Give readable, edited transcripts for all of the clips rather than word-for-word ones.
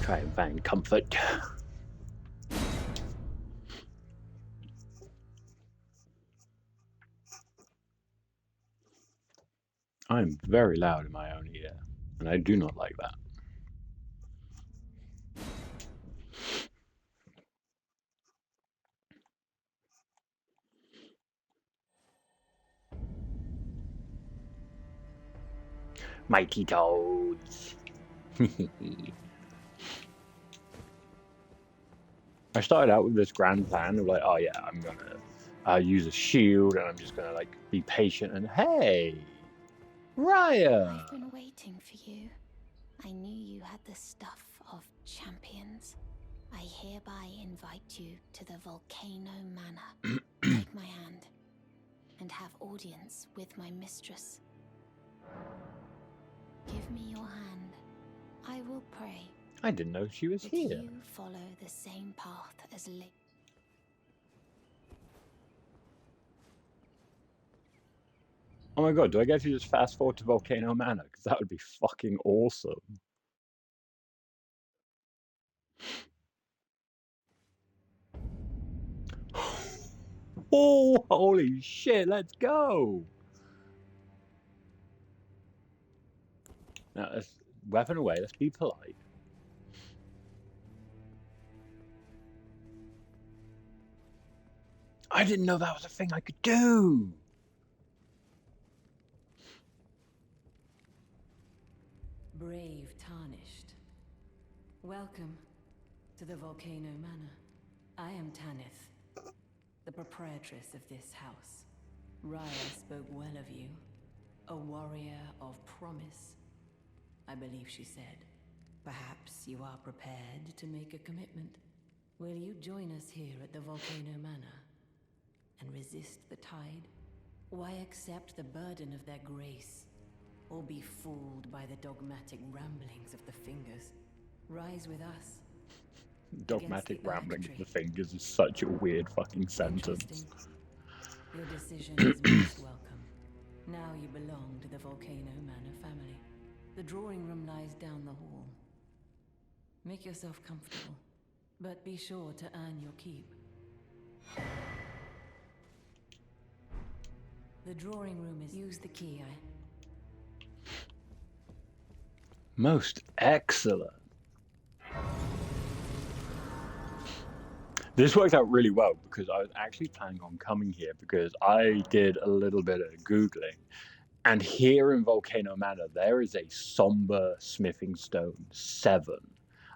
Try and find comfort. I'm very loud in my own ear, and I do not like that. Mighty Toads. I started out with this grand plan of like, oh yeah, I'm gonna use a shield, and I'm just gonna like be patient. And hey, Raya! I've been waiting for you. I knew you had the stuff of champions. I hereby invite you to the Volcano Manor. Take my hand and have audience with my mistress. Give me your hand. I will pray. I didn't know she was here. You follow the same path as Lake. Oh my god, do I get to just fast forward to Volcano Manor? Because that would be fucking awesome. Oh, holy shit, let's go! Now, let's weapon away, let's be polite. I didn't know that was a thing I could do! Brave Tarnished. Welcome to the Volcano Manor. I am Tanith, the proprietress of this house. Raya spoke well of you. A warrior of promise, I believe she said. Perhaps you are prepared to make a commitment. Will you join us here at the Volcano Manor and resist the tide? Why accept the burden of their grace, or be fooled by the dogmatic ramblings of the Fingers? Rise with us. Dogmatic rambling of the Fingers is such a weird fucking sentence. Your decision is most welcome. Now you belong to the Volcano Manor family. The drawing room lies down the hall. Make yourself comfortable, but be sure to earn your keep. The drawing room is... Use the key, Most excellent. This worked out really well because I was actually planning on coming here because I did a little bit of Googling. And here in Volcano Manor, there is a somber smithing stone 7.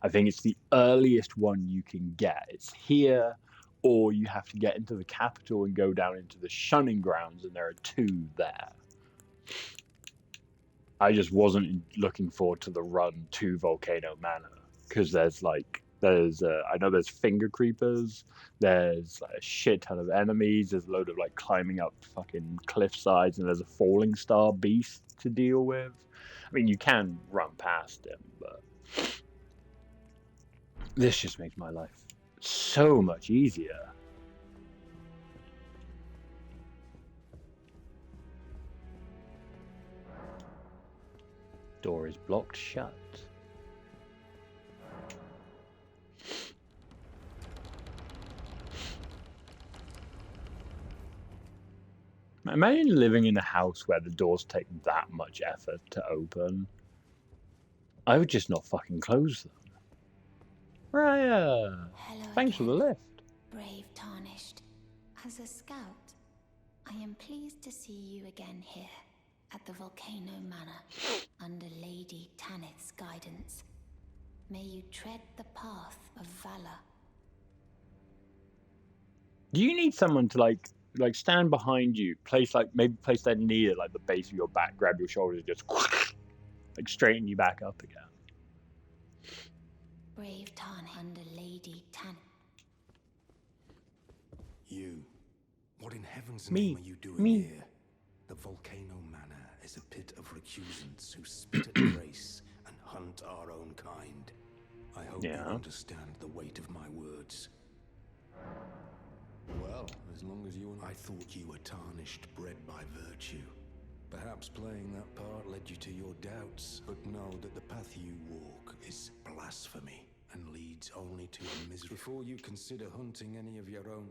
I think it's the earliest one you can get. It's here, or you have to get into the capital and go down into the shunning grounds, and there are 2 there. I just wasn't looking forward to the run to Volcano Manor because there's I know there's finger creepers, there's a shit ton of enemies, there's a load of like climbing up fucking cliff sides, and there's a falling star beast to deal with. I mean, you can run past him, but this just makes my life so much easier. Door is blocked shut. Imagine living in a house where the doors take that much effort to open. I would just not fucking close them. Raya! Hello Thanks again, for the lift. Brave Tarnished. As a scout, I am pleased to see you again here at the Volcano Manor under Lady Tanith's guidance. May you tread the path of valor. Do you need someone to like stand behind you, maybe place their knee at like the base of your back, grab your shoulders, just like straighten you back up again? Brave Tarnished under Lady Tanith. You. What in heaven's name are you doing here? The Volcano Manor is a pit of recusants who spit at grace and hunt our own kind. I hope you understand the weight of my words. Well, as long as you and I thought you were tarnished, bred by virtue. Perhaps playing that part led you to your doubts, but know that the path you walk is blasphemy and leads only to misery. Before you consider hunting any of your own...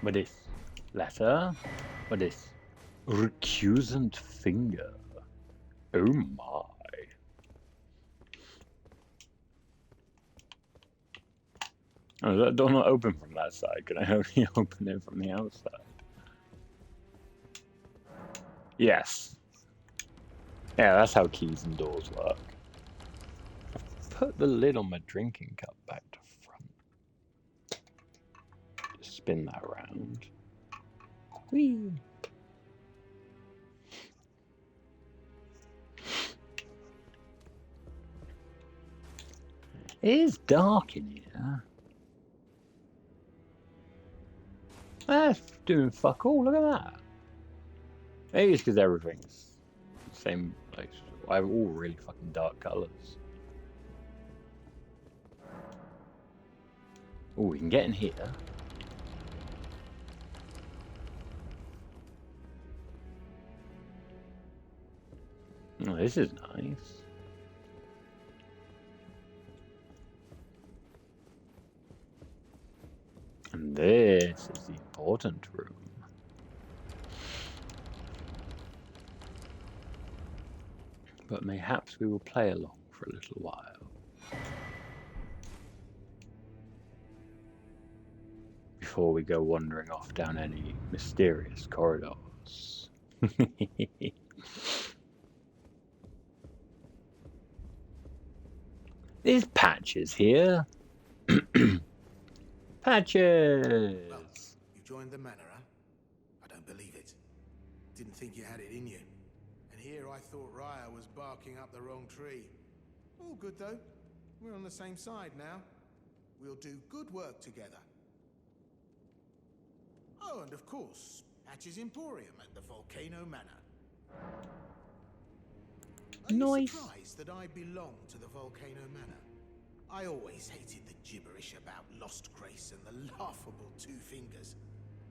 What is? Letter? What is? Recusant finger. Oh my. Oh, that door not open from that side. Can I only open it from the outside? Yes. Yeah, that's how keys and doors work. I've put the lid on my drinking cup back to front. Just spin that around. Whee! It is dark in here. That's doing fuck all, look at that. Maybe it's because everything's the same place. I have all really fucking dark colours. Oh, we can get in here. Oh, this is nice. And this is the important room. But mayhaps we will play along for a little while. Before we go wandering off down any mysterious corridors. There's Patches here. Patches! Well, you joined the manor, huh? I don't believe it. Didn't think you had it in you. And here I thought Raya was barking up the wrong tree. All good though. We're on the same side now. We'll do good work together. Oh, and of course, Patch's Emporium at the Volcano Manor. Are you surprised that I belong to the Volcano Manor? I always hated the gibberish about Lost Grace and the laughable Two Fingers.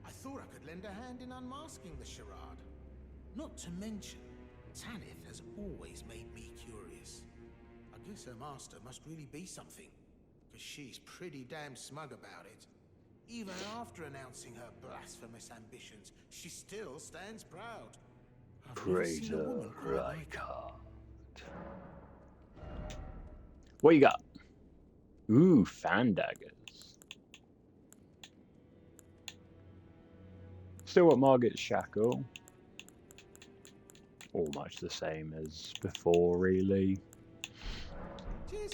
I thought I could lend a hand in unmasking the charade. Not to mention, Tanith has always made me curious. I guess her master must really be something, because she's pretty damn smug about it. Even after announcing her blasphemous ambitions, she still stands proud. Crater Rykard. What you got? Ooh, fan daggers. Still got Margaret's shackle. All much the same as before, really.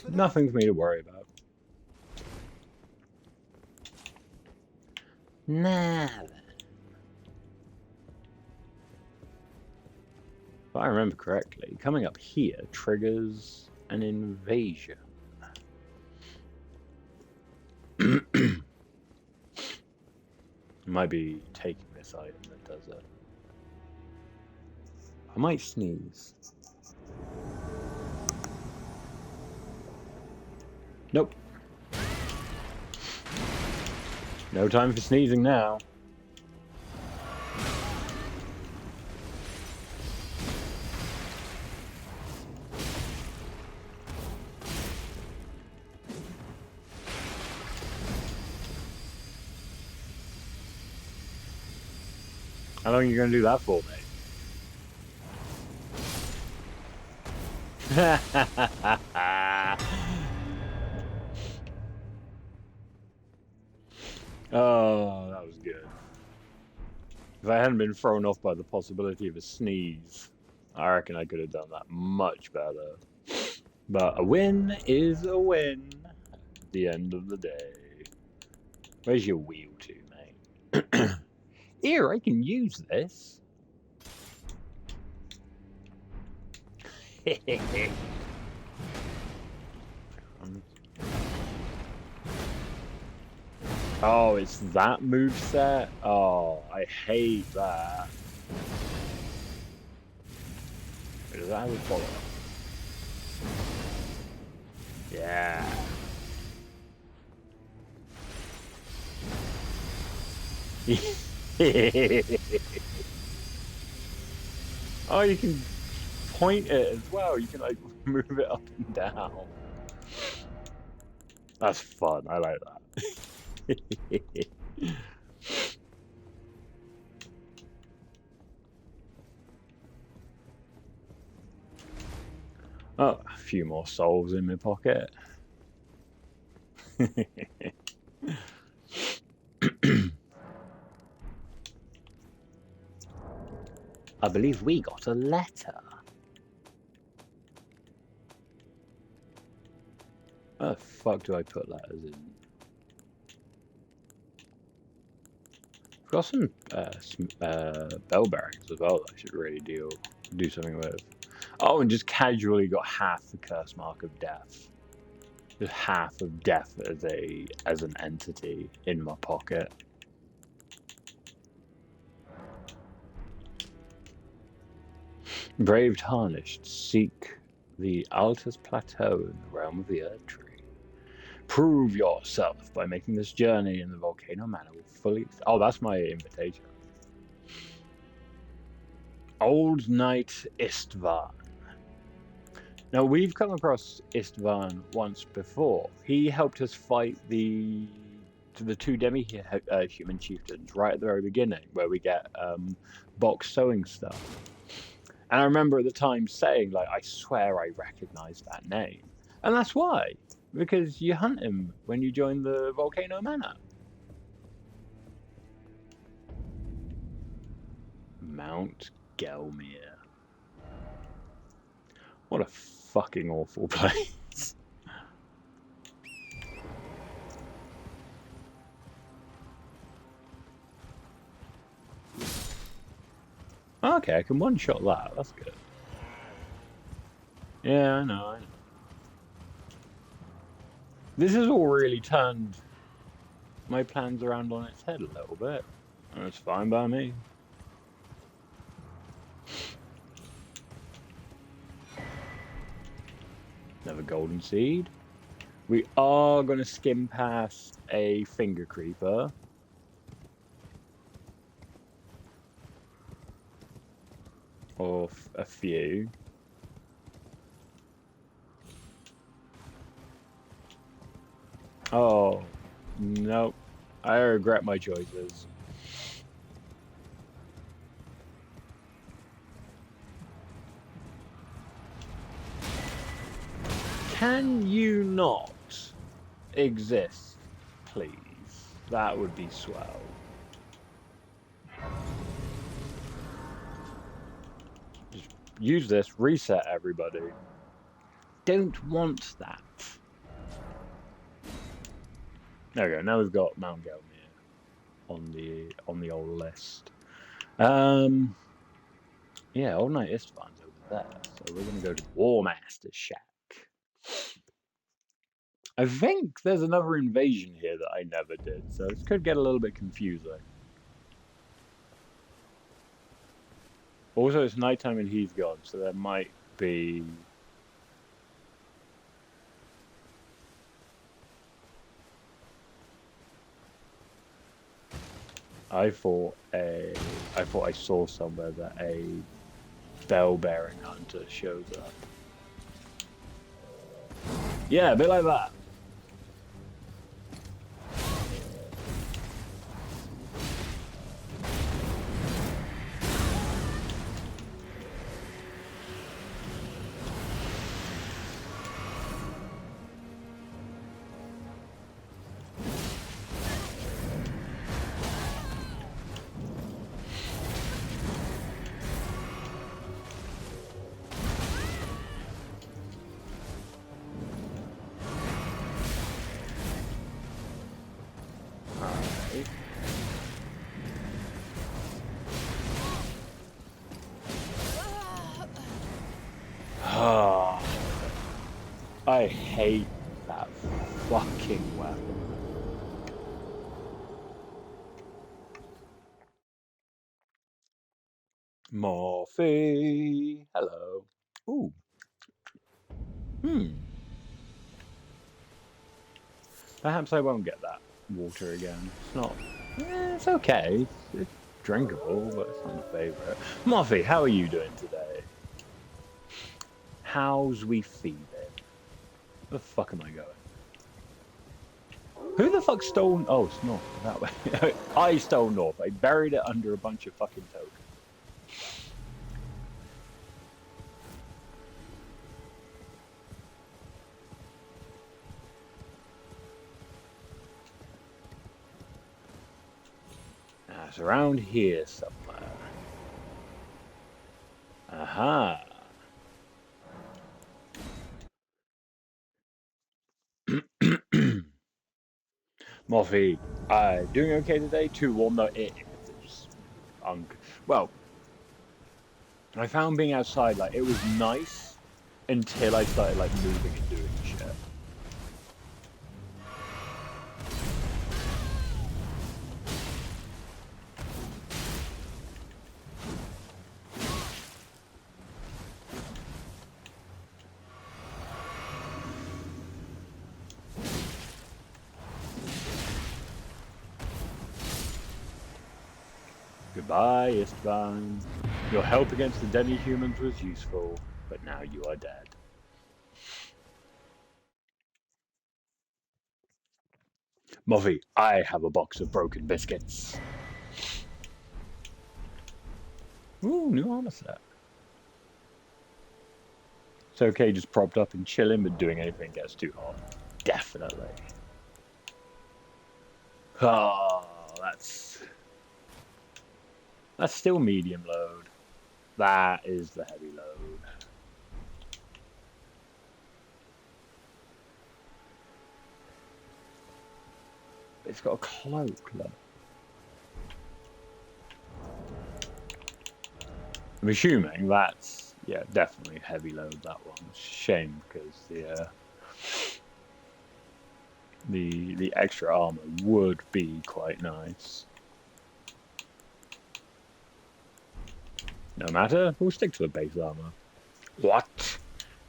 Nothing for me to worry about. Nah. If I remember correctly, coming up here triggers an invasion. Might be taking this item that does it. I might sneeze. Nope. No time for sneezing now. How long are you going to do that for, mate? Oh, that was good. If I hadn't been thrown off by the possibility of a sneeze, I reckon I could have done that much better. But a win is a win at the end of the day. Where's your wheel to, mate? Here, I can use this. Oh, it's that moveset? Oh, I hate that. Wait, does that have a follow-up? Yeah. Oh, you can point it as well. You can like move it up and down. That's fun. I like that. Oh, a few more souls in my pocket. I believe we got a letter. Where the fuck do I put letters in? I've got some bell bearings as well that I should really do something with. Oh, and just casually got half the curse mark of death. Just half of death as an entity in my pocket. Brave Tarnished, seek the Altus Plateau in the realm of the Earth Tree. Prove yourself by making this journey in the Volcano Manor will fully... Oh, that's my invitation. Old Knight Istvan. Now, we've come across Istvan once before. He helped us fight the two demi-human chieftains right at the very beginning, where we get box sewing stuff. And I remember at the time saying, like, I swear I recognize that name. And that's why. Because you hunt him when you join the Volcano Manor. Mount Gelmir. What a fucking awful place. Okay, I can one-shot that. That's good. Yeah, I know. This has all really turned my plans around on its head a little bit. That's fine by me. Another golden seed. We are going to skim past a finger creeper. Or a few. Oh, nope. I regret my choices. Can you not exist, please? That would be swell. Just use this, reset everybody. Don't want that. There we go. Now we've got Mount Gelmir on the old list. Yeah, Old Knight Istvan's over there, so we're gonna go to War Master's shack. I think there's another invasion here that I never did, so this could get a little bit confusing. Also, it's nighttime and he's gone, so there might be... I thought I saw somewhere that a bell-bearing hunter shows up. Yeah, a bit like that. I hate that fucking weapon. Morphe, hello. Ooh. Perhaps I won't get that water again. It's not... it's okay. It's drinkable, but it's not my favourite. Moffy, how are you doing today? How's we feeling? Where the fuck am I going? Who the fuck stole... Oh, it's north. That way. I stole north. I buried it under a bunch of fucking tokens. It's around here somewhere. Aha. Morphe, doing okay today? Too warm though. It is. Well, I found being outside, like, it was nice until I started, like, moving and doing shit. Goodbye, Istvan. Your help against the demi-humans was useful, but now you are dead. Moffy, I have a box of broken biscuits. Ooh, new armor set. It's okay just propped up and chilling, but doing anything gets too hot. Definitely. Oh, that's still medium load. That is the heavy load. It's got a cloak, look. I'm assuming that's, yeah, definitely heavy load, that one. Shame, because the extra armor would be quite nice. No matter, we'll stick to the base armor. What?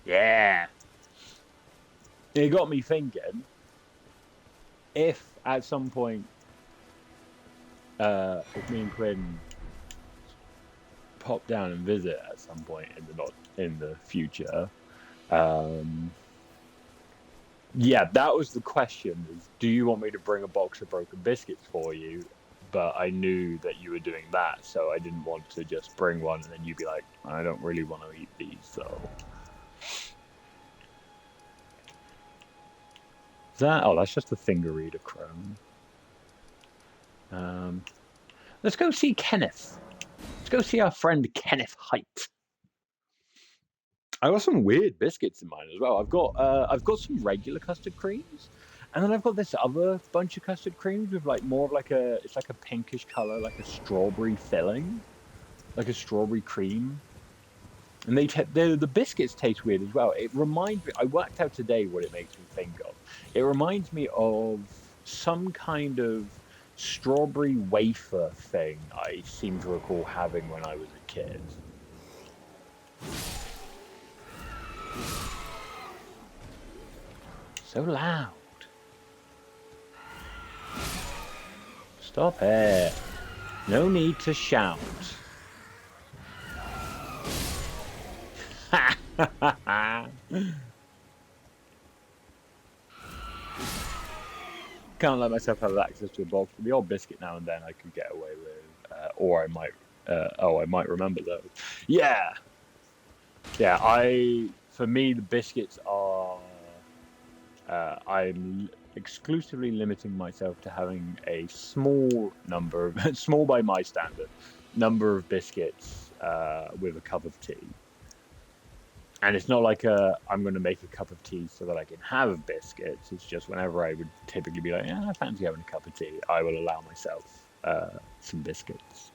Yeah. It got me thinking, if at some point, if me and Quinn pop down and visit at some point in the future, yeah, that was the question, is do you want me to bring a box of broken biscuits for you? But I knew that you were doing that, so I didn't want to just bring one and then you'd be like, I don't really want to eat these, so. That's just a finger reader chrome. Let's go see Kenneth. Let's go see our friend Kenneth Height. I got some weird biscuits in mine as well. I've got some regular custard creams, and then I've got this other bunch of custard creams with like more of like it's like a pinkish color, like a strawberry filling, like a strawberry cream. And the biscuits taste weird as well. It reminds me. I worked out today what it makes me think of. It reminds me of some kind of strawberry wafer thing I seem to recall having when I was a kid. So loud. Stop it. No need to shout. Can't let myself have access to a box. The old biscuit now and then I could get away with, or I might remember those. Yeah. For me, the biscuits are, I'm exclusively limiting myself to having a small number of, small by my standard, number of biscuits with a cup of tea. And it's not like I'm going to make a cup of tea so that I can have biscuits. It's just whenever I would typically be like, I fancy having a cup of tea, I will allow myself some biscuits.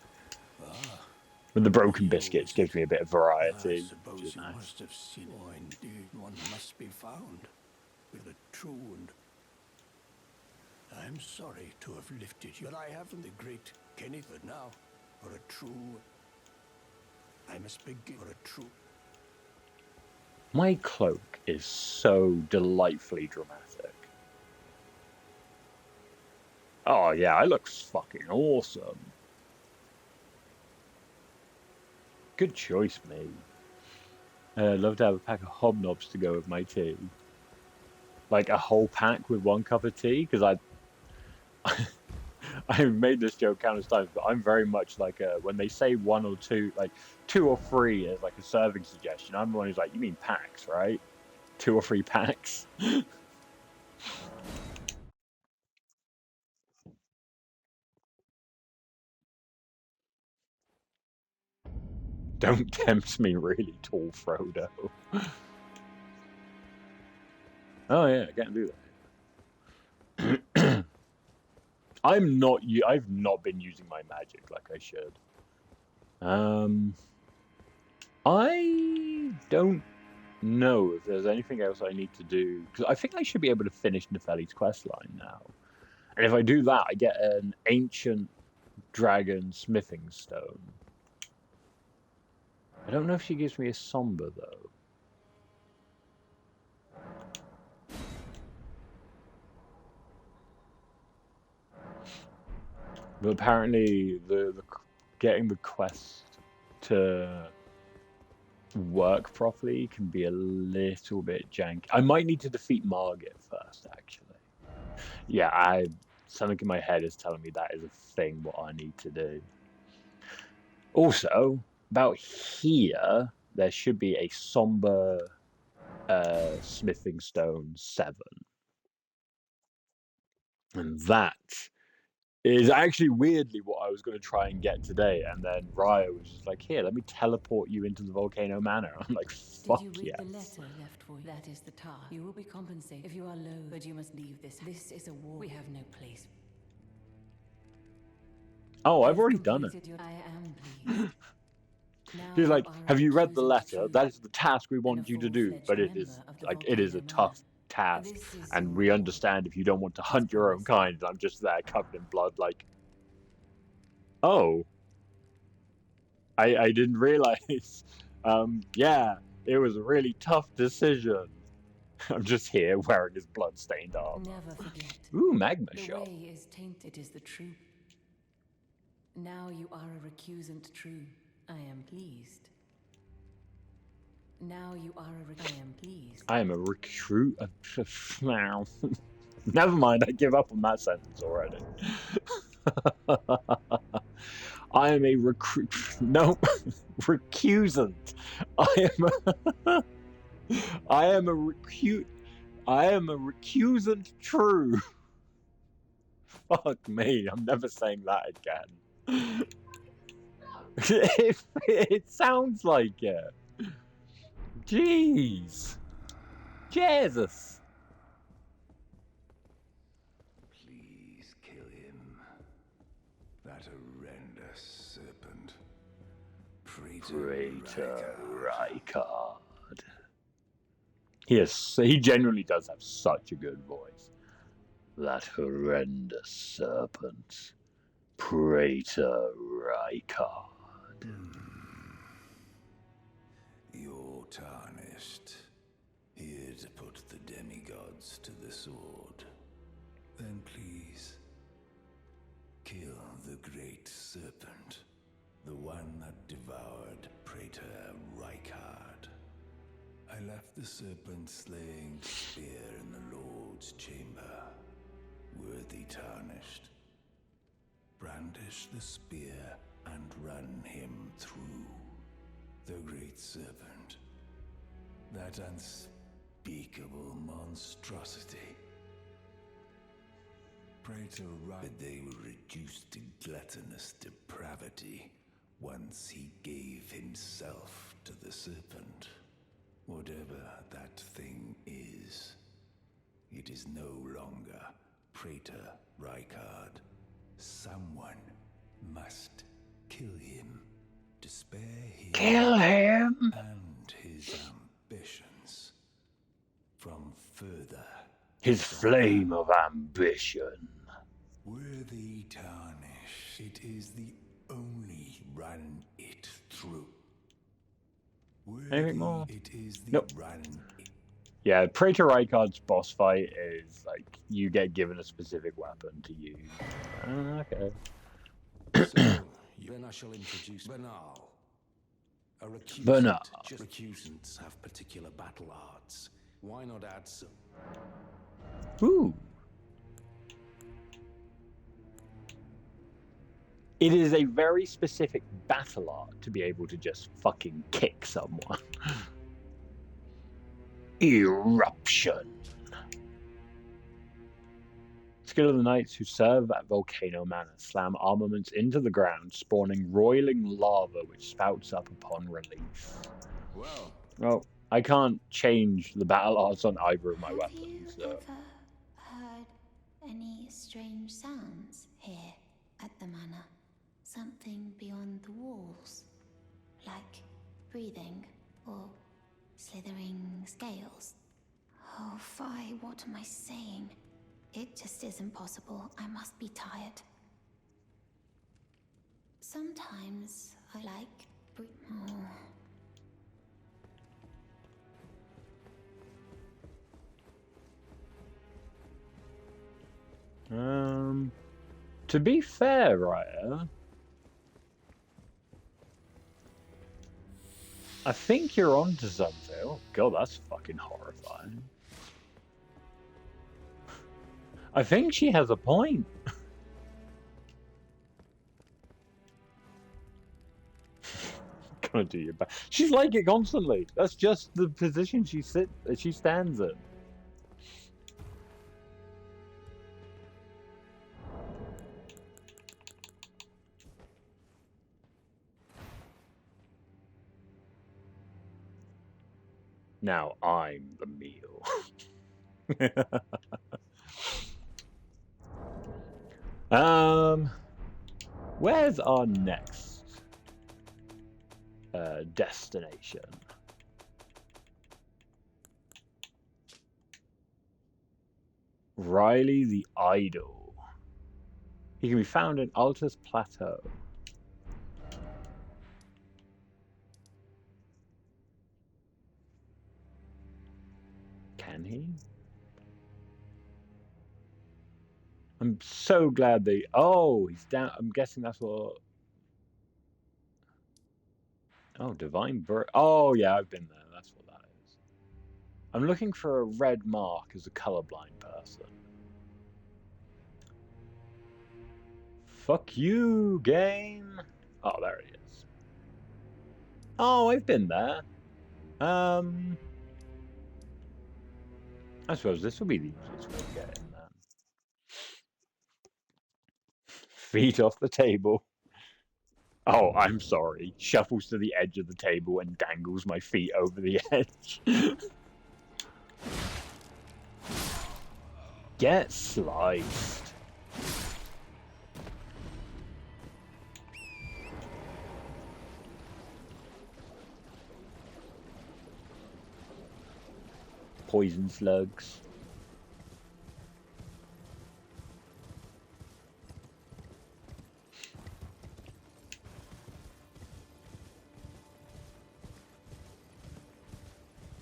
But the broken biscuits gives me a bit of variety. I suppose you must have seen. Oh, indeed, one must be found with a true and... I'm sorry to have lifted you, but I haven't the great Kenneth now. For a true... I must begin for a true... My cloak is so delightfully dramatic. Oh yeah, I look fucking awesome. Good choice, mate. I'd love to have a pack of hobnobs to go with my tea. Like a whole pack with 1 cup of tea, because I've made this joke countless times, but I'm very much like when they say 1 or 2, like 2 or 3 is like a serving suggestion. I'm the one who's like, you mean packs, right? 2 or 3 packs. Don't tempt me, really tall Frodo. Oh yeah, I can't do that. I've not been using my magic like I should. I don't know if there's anything else I need to do, because I think I should be able to finish Nefeli's questline now. And if I do that, I get an ancient dragon smithing stone. I don't know if she gives me a somber though. But apparently the getting the quest to work properly can be a little bit janky. I might need to defeat Margit first, actually. Yeah, something in my head is telling me that is a thing what I need to do. Also, about here, there should be a somber smithing stone 7. And that is actually weirdly what I was going to try and get today. And then Raya was just like, here, let me teleport you into the Volcano Manor. I'm like, fuck Did you read yes. the letter left for you? That is the task. You will be compensated if you are low, but you must leave this. This is a war. We have no place. Oh, I've already done it. I am pleased. He's like, have you read the letter? That is the task we want you to do. But it is like, it is a tough task. And we understand if you don't want to hunt your own kind. And I'm just there covered in blood like, oh. I didn't realize. Yeah, it was a really tough decision. I'm just here wearing his blood-stained armor. Never forget. Ooh, magma shot. The way is tainted is the truth. Now you are a recusant true. I am pleased. Now you are I am pleased. I am a recruit. Now, never mind. I give up on that sentence already. I am a recruit. No, recusant. I am a recusant true. Fuck me. I'm never saying that again. It sounds like it. Jeez. Jesus. Please kill him. That horrendous serpent. Praetor Rykard. He genuinely does have such a good voice. That horrendous serpent. Praetor Rykard. You're tarnished. Here to put the demigods to the sword. Then please, kill the great serpent. The one that devoured Praetor Rykard. I left the serpent slaying spear in the Lord's chamber. Worthy tarnished. Brandish the spear and run him through. The great serpent. That unspeakable monstrosity. Praetor Rykard, they were reduced to gluttonous depravity once he gave himself to the serpent. Whatever that thing is, it is no longer Praetor Rykard. Someone must kill him to spare him. Kill him! And his ambitions from further. His flame of ambition. Worthy tarnish. It is the only run it through. Anything more? It is the Nope. run it. Yeah, Praetor Rykard's boss fight is like you get given a specific weapon to use. Okay. So, then I shall introduce Banal. A recusant. But no. Recusants have particular battle arts. Why not add some? Ooh. It is a very specific battle art to be able to just fucking kick someone. Eruption. Skill of the knights who serve at Volcano Manor slam armaments into the ground, spawning roiling lava which spouts up upon release. Well, I can't change the battle arts on either of my weapons. Have you ever heard any strange sounds here at the manor? Something beyond the walls? Like breathing or slithering scales? Oh, Fi, what am I saying? It just isn't possible. I must be tired. Sometimes I like To be fair, Raya, I think you're onto something. Oh god, that's fucking horrifying. I think she has a point. Gonna do your best. She's like it constantly. That's just the position she stands in. Now I'm the meal. Where's our next destination? Riley the Idol. He can be found in Altus Plateau. Can he? I'm so glad they... Oh, he's down. I'm guessing that's what... Oh, Divine Bird. Oh, yeah, I've been there. That's what that is. I'm looking for a red mark as a colorblind person. Fuck you, game. Oh, there he is. Oh, I've been there. I suppose this will be the easiest way to get in then. Feet off the table. Oh, I'm sorry. Shuffles to the edge of the table and dangles my feet over the edge. Get sliced. Poison slugs.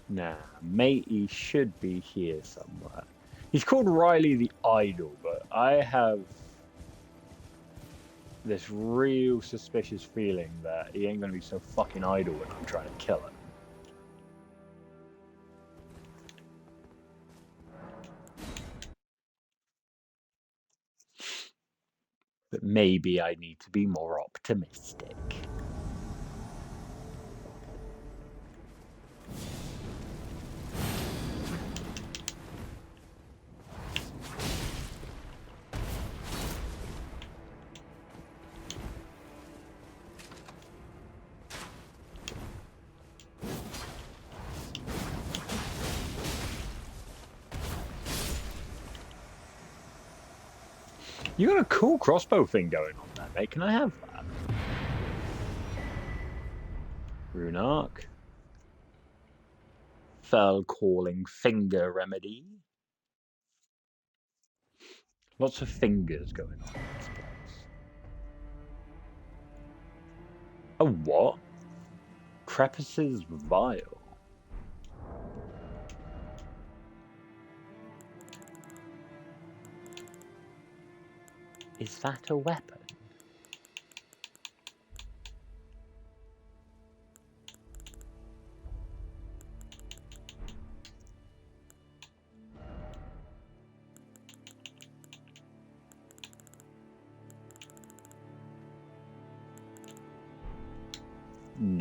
Nah, matey should be here somewhere. He's called Riley the Idol, but I have this real suspicious feeling that he ain't gonna be so fucking idle when I'm trying to kill him. But maybe I need to be more optimistic. You got a cool crossbow thing going on there, mate. Can I have that? Rune Arc. Fell Calling Finger Remedy. Lots of fingers going on in this place. A what? Crepice's Vial. Is that a weapon?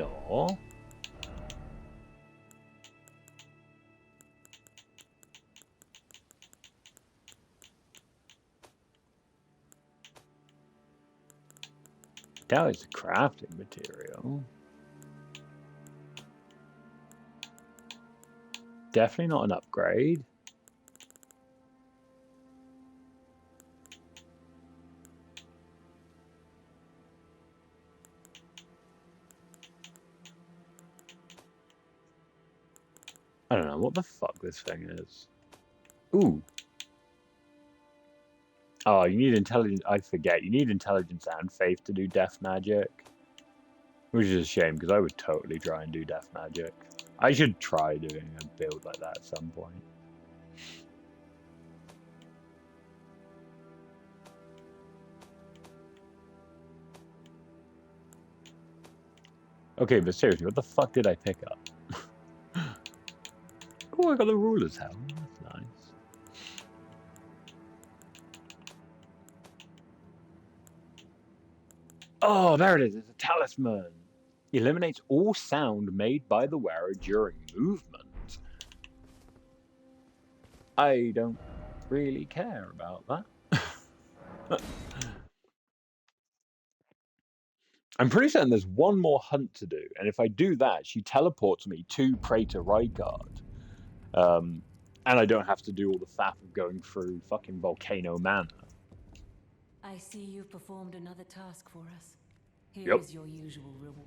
No. That is a crafting material. Definitely not an upgrade. I don't know what the fuck this thing is. Ooh. Oh, you need intelligence. I forget. You need intelligence and faith to do death magic. Which is a shame, because I would totally try and do death magic. I should try doing a build like that at some point. Okay, but seriously, what the fuck did I pick up? Oh, I got the ruler's helm. That's nice. Oh, there it is. It's a talisman. Eliminates all sound made by the wearer during movement. I don't really care about that. I'm pretty certain there's one more hunt to do, and if I do that, she teleports me to Praetor Rykard. And I don't have to do all the faff of going through fucking Volcano Manor. I see you've performed another task for us. Yep. Here's your usual reward.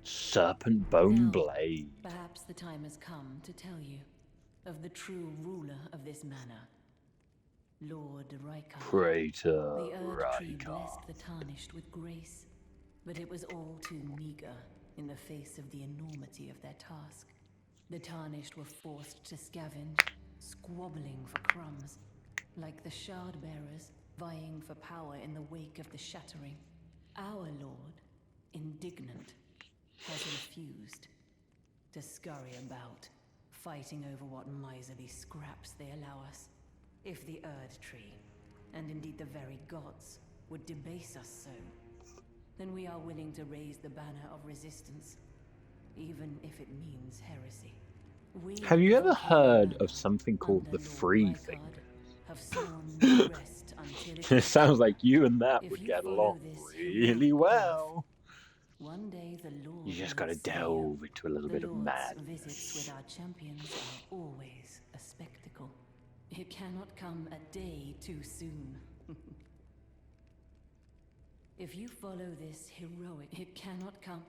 Serpent Bone Now, Blade. Perhaps the time has come to tell you of the true ruler of this manor, Lord Rykard. Praetor The Earth Tree Rykard. blessed the Tarnished with grace, but it was all too meager in the face of the enormity of their task. The Tarnished were forced to scavenge, squabbling for crumbs, like the Shard Bearers vying for power in the wake of the Shattering. Our Lord, indignant, has refused to scurry about, fighting over what miserly scraps they allow us. If the Erd Tree, and indeed the very gods, would debase us so, then we are willing to raise the banner of resistance, even if it means heresy. Have you ever heard of something called the Free Fingers? It sounds like you and that would get along really well. One day the Lord You just gotta delve into a little bit of madness. Visits with our champions are always a spectacle. It cannot come a day too soon. If you follow this heroic, it cannot come.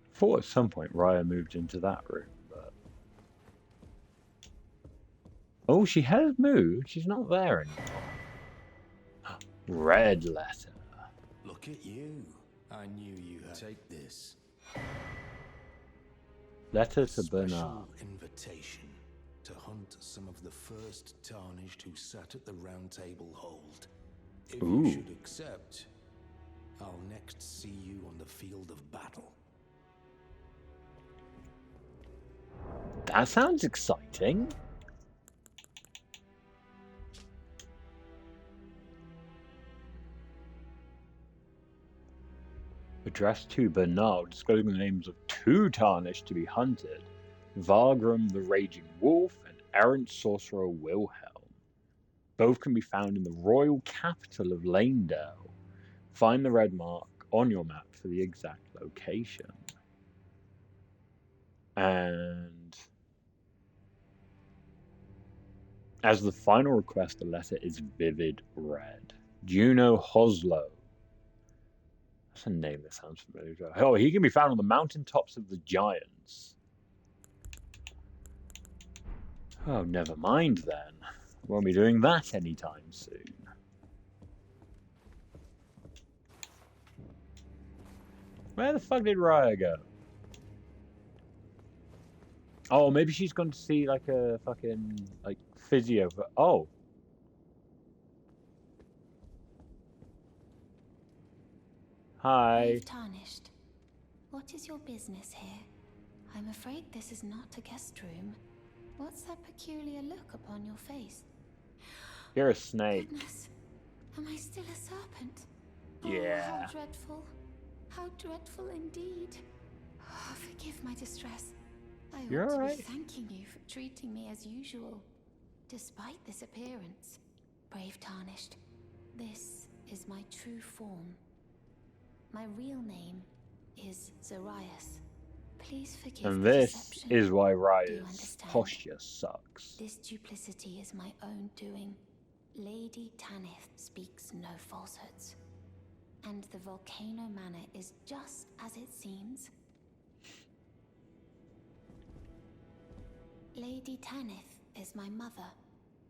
I thought at some point Raya moved into that room, but... Oh, she has moved. She's not there anymore. Red letter. Look at you. I knew you had. Take this. Letter to Special Bernard. invitation to hunt some of the first Tarnished who sat at the round table hold. If Ooh. you should accept, I'll next see you on the field of battle. That sounds exciting. Addressed to Bernard, disclosing the names of 2 Tarnished to be hunted, Vargrim the Raging Wolf and errant sorcerer Wilhelm. Both can be found in the royal capital of Lanedale. Find the red mark on your map for the exact location. And as the final request, the letter is vivid red. Juno Hoslow. That's a name that sounds familiar. Oh, he can be found on the mountaintops of the Giants. Oh, never mind then. Won't be doing that anytime soon. Where the fuck did Raya go? Oh, maybe she's gone to see like a fucking like physio. Oh. Hi. Brave Tarnished. What is your business here? I'm afraid this is not a guest room. What's that peculiar look upon your face? You're a snake. Goodness, am I still a serpent? Yeah. Oh, how dreadful. How dreadful indeed. Oh, forgive my distress. I You're ought to alright. be thanking you for treating me as usual. Despite this appearance, brave Tarnished, this is my true form. My real name is Zarias. Please forgive And the this deception. is why Do you Raya's understand? posture sucks. This duplicity is my own doing. Lady Tanith speaks no falsehoods. And the Volcano Manor is just as it seems. Lady Tanith is my mother.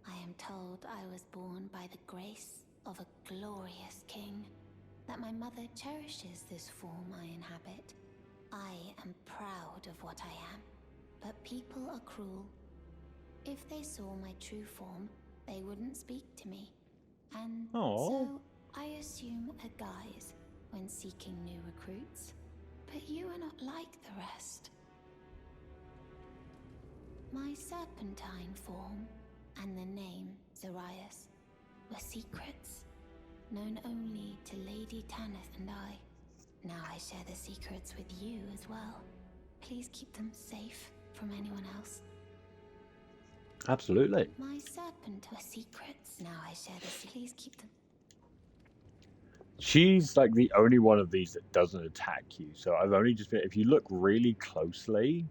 I am told I was born by the grace of a glorious king, that my mother cherishes this form I inhabit. I am proud of what I am, but people are cruel. If they saw my true form, they wouldn't speak to me. And so I assume a guise when seeking new recruits. But you are not like the rest. My serpentine form and the name Zarias were secrets, known only to Lady Tanith and I. Now I share the secrets with you as well. Please keep them safe from anyone else. Absolutely. My serpent were secrets. Now I share the please keep them. She's like the only one of these that doesn't attack you. So I've only just been, if you look really closely,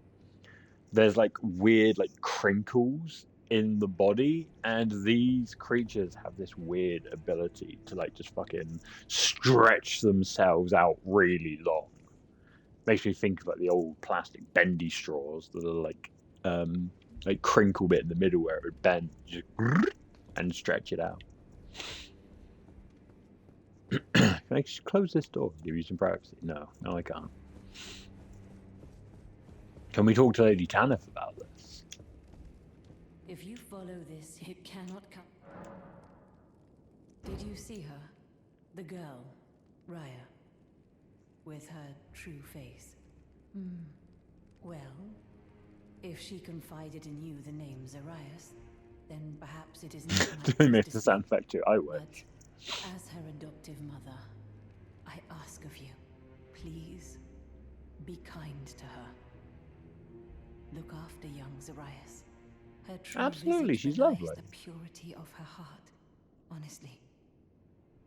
there's like weird like crinkles in the body, and these creatures have this weird ability to like just fucking stretch themselves out really long. Makes me think of like the old plastic bendy straws that are like crinkle bit in the middle where it would bend just and stretch it out. Can I just close this door and give you some privacy? No, I can't. Can we talk to Lady Tanith about this? If you follow this, it cannot come. Did you see her? The girl, Raya, with her true face. Well, if she confided in you the name Zarias, then perhaps it is not my Do they place make to the sound speak. effect too? I But would. as her adoptive mother, I ask of you, please be kind to her. Look after young Zarias. Her true Absolutely, visage she's belies lovely. the purity of her heart. Honestly,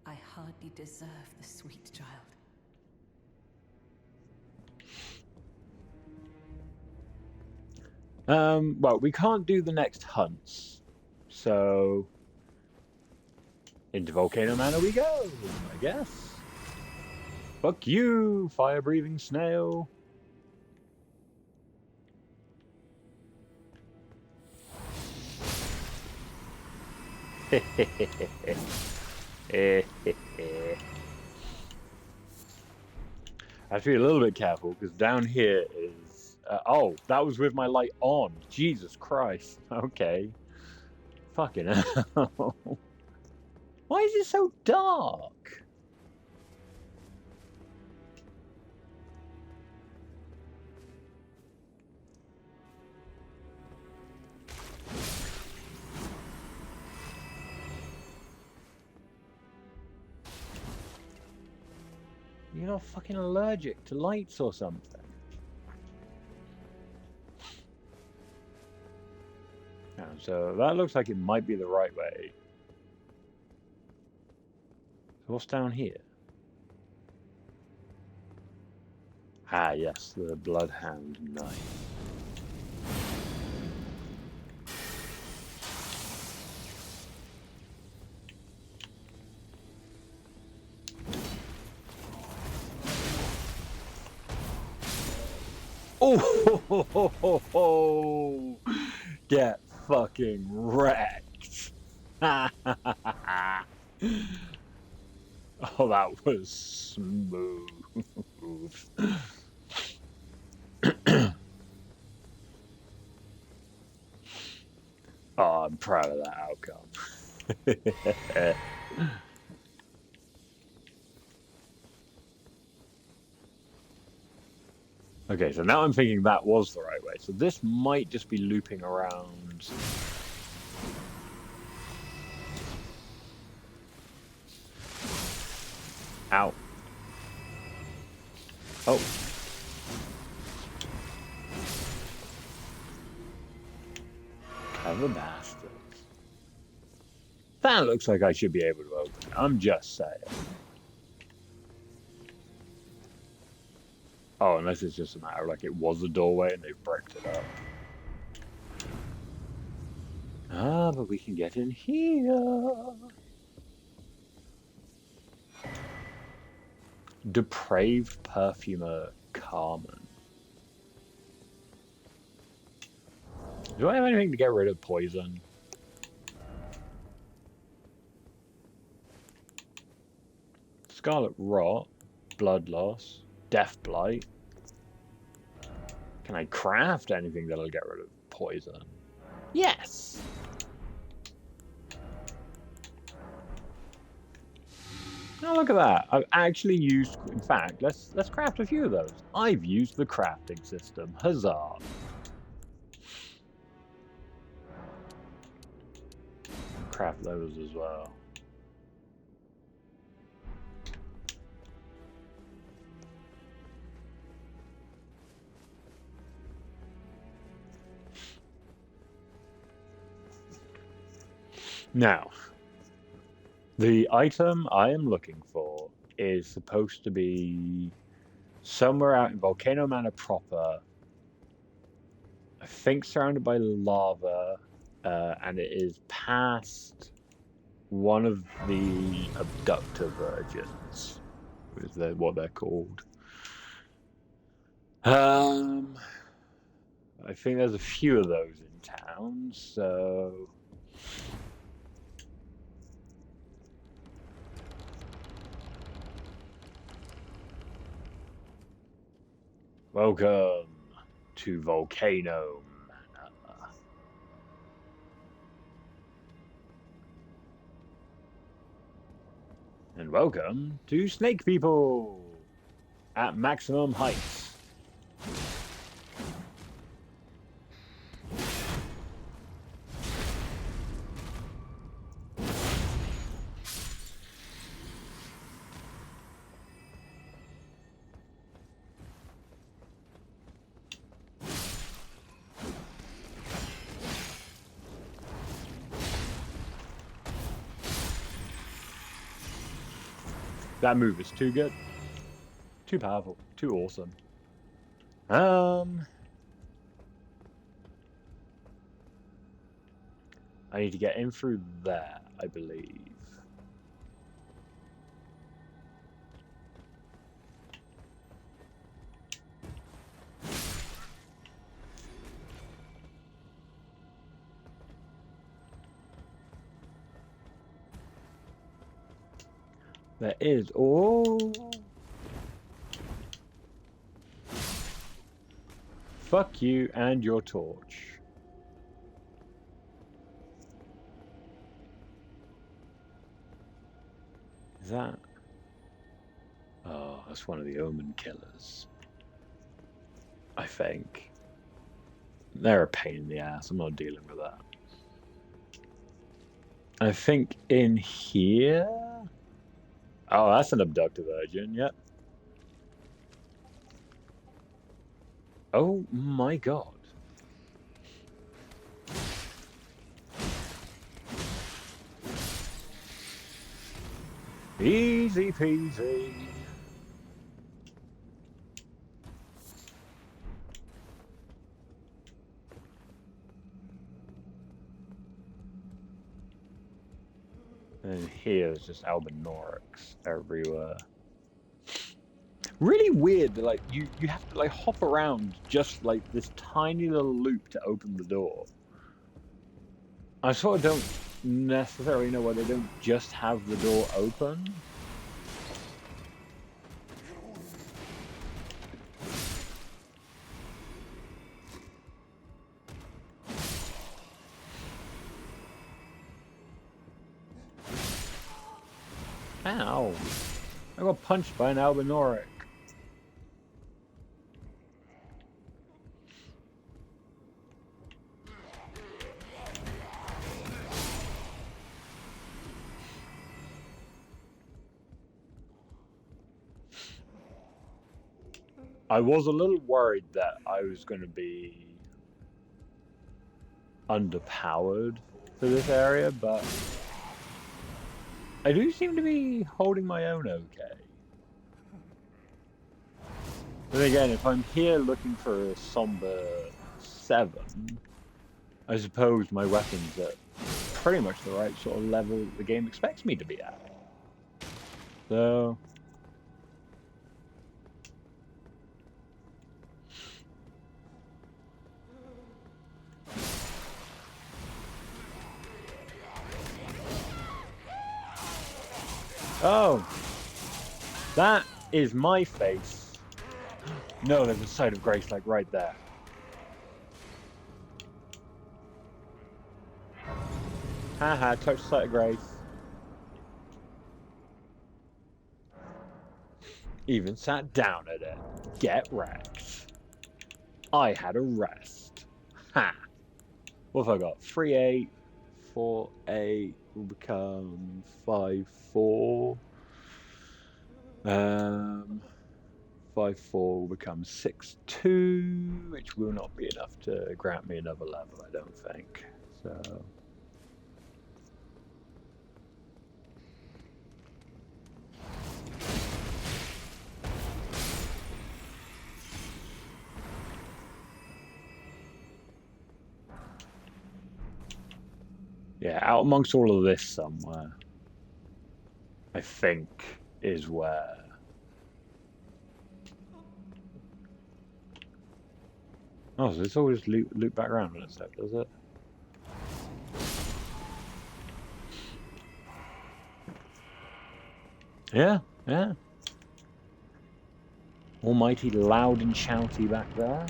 I hardly deserve the sweet child. Well, we can't do the next hunts, so into Volcano Manor we go, I guess. Fuck you, fire-breathing snail. I have to be a little bit careful because down here is. Oh, that was with my light on. Jesus Christ. Okay. Fucking hell. Why is it so dark? You're not fucking allergic to lights or something. So that looks like it might be the right way. So what's down here? Ah, yes, the Bloodhound knife. Oh, get fucking wrecked. Oh, that was smooth. Oh, I'm proud of that outcome. Okay, so now I'm thinking that was the right way. So this might just be looping around. Ow. Oh. Clever bastards. That looks like I should be able to open it. I'm just saying. Oh, unless it's just a matter like it was a doorway and they've bricked it up. Ah, but we can get in here. Depraved perfumer Carmen. Do I have anything to get rid of poison? Scarlet rot, blood loss, death blight. Can I craft anything that'll get rid of poison? Yes. Oh, look at that. I've actually used, in fact, let's craft a few of those. I've used the crafting system. Huzzah. Craft those as well. Now, the item I am looking for is supposed to be somewhere out in Volcano Manor proper. I think surrounded by lava, and it is past one of the abductor virgins, is what they're called. I think there's a few of those in town, so welcome to Volcano Manor. And welcome to Snake People at maximum heights. That move is too good. Too powerful. Too awesome. I need to get in through there, I believe. There is. Oh. Fuck you and your torch. Is that? Oh, that's one of the Omen killers. I think. They're a pain in the ass. I'm not dealing with that. I think in here. Oh, that's an abductor virgin. Yep. Oh my god. Easy peasy. And here's just Albinorics everywhere. Really weird that like you have to like hop around just like this tiny little loop to open the door. I sort of don't necessarily know why they don't just have the door open. Ow. I got punched by an Albinoric. I was a little worried that I was going to be underpowered for this area, but I do seem to be holding my own okay. But again, if I'm here looking for a somber 7, I suppose my weapon's at pretty much the right sort of level the game expects me to be at. So... Oh! That is my face. No, there's a site of grace like right there. Haha, touch site of grace. Even sat down at it. Get wrecked. I had a rest. Ha! What have I got? 3-8, 4-8 will become 5-4. 5-4 will become 6-2, which will not be enough to grant me another level, I don't think. So... yeah, out amongst all of this somewhere, I think, is where... Oh, so it's always loop back around in a sec, does it? Yeah, yeah. Almighty loud and shouty back there.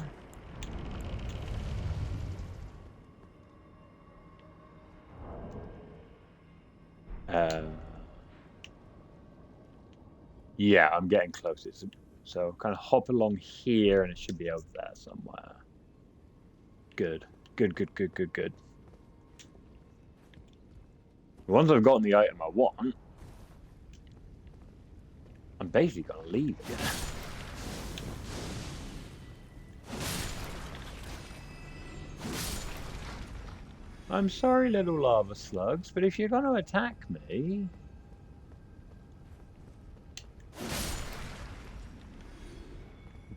Yeah, I'm getting close. So kind of hop along here and it should be over there somewhere. Good. Good. Once I've gotten the item I want, I'm basically going to leave again. I'm sorry, little lava slugs, but if you're going to attack me...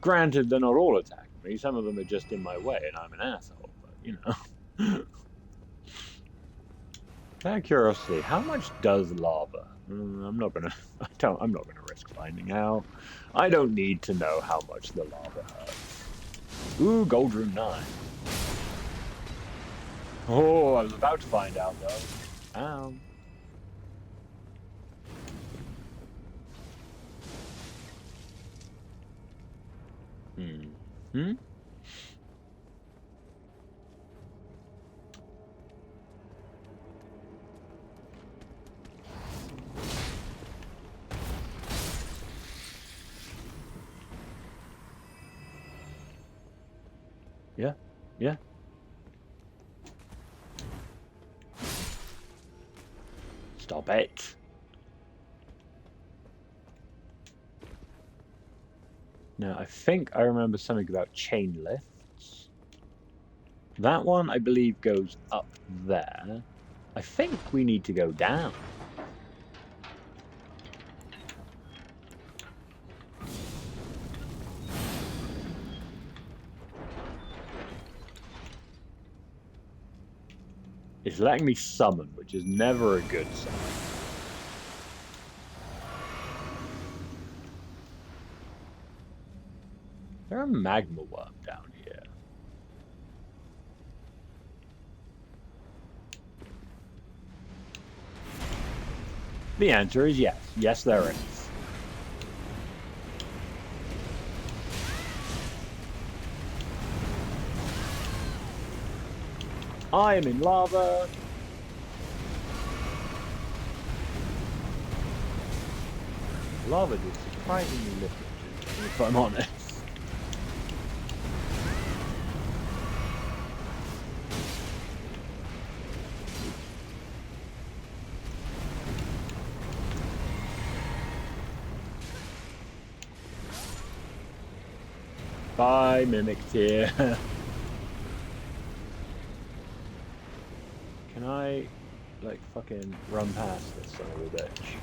Granted, they're not all attacking me. Some of them are just in my way and I'm an asshole, but, you know. Out of curiosity, how much does lava? I'm not gonna risk finding out. I don't need to know how much the lava hurts. Ooh, gold room 9. Oh, I was about to find out though. Ow. Hmm? Yeah. Stop it. Now, I think I remember something about chain lifts. That one, I believe, goes up there. I think we need to go down. It's letting me summon, which is never a good sign. Is there a magma worm down here? The answer is yes. Yes, there is. I am in lava. Lava did surprisingly little, if I'm honest. Bye, Mimic Tier. Can I, like, fucking run past this son of a bitch?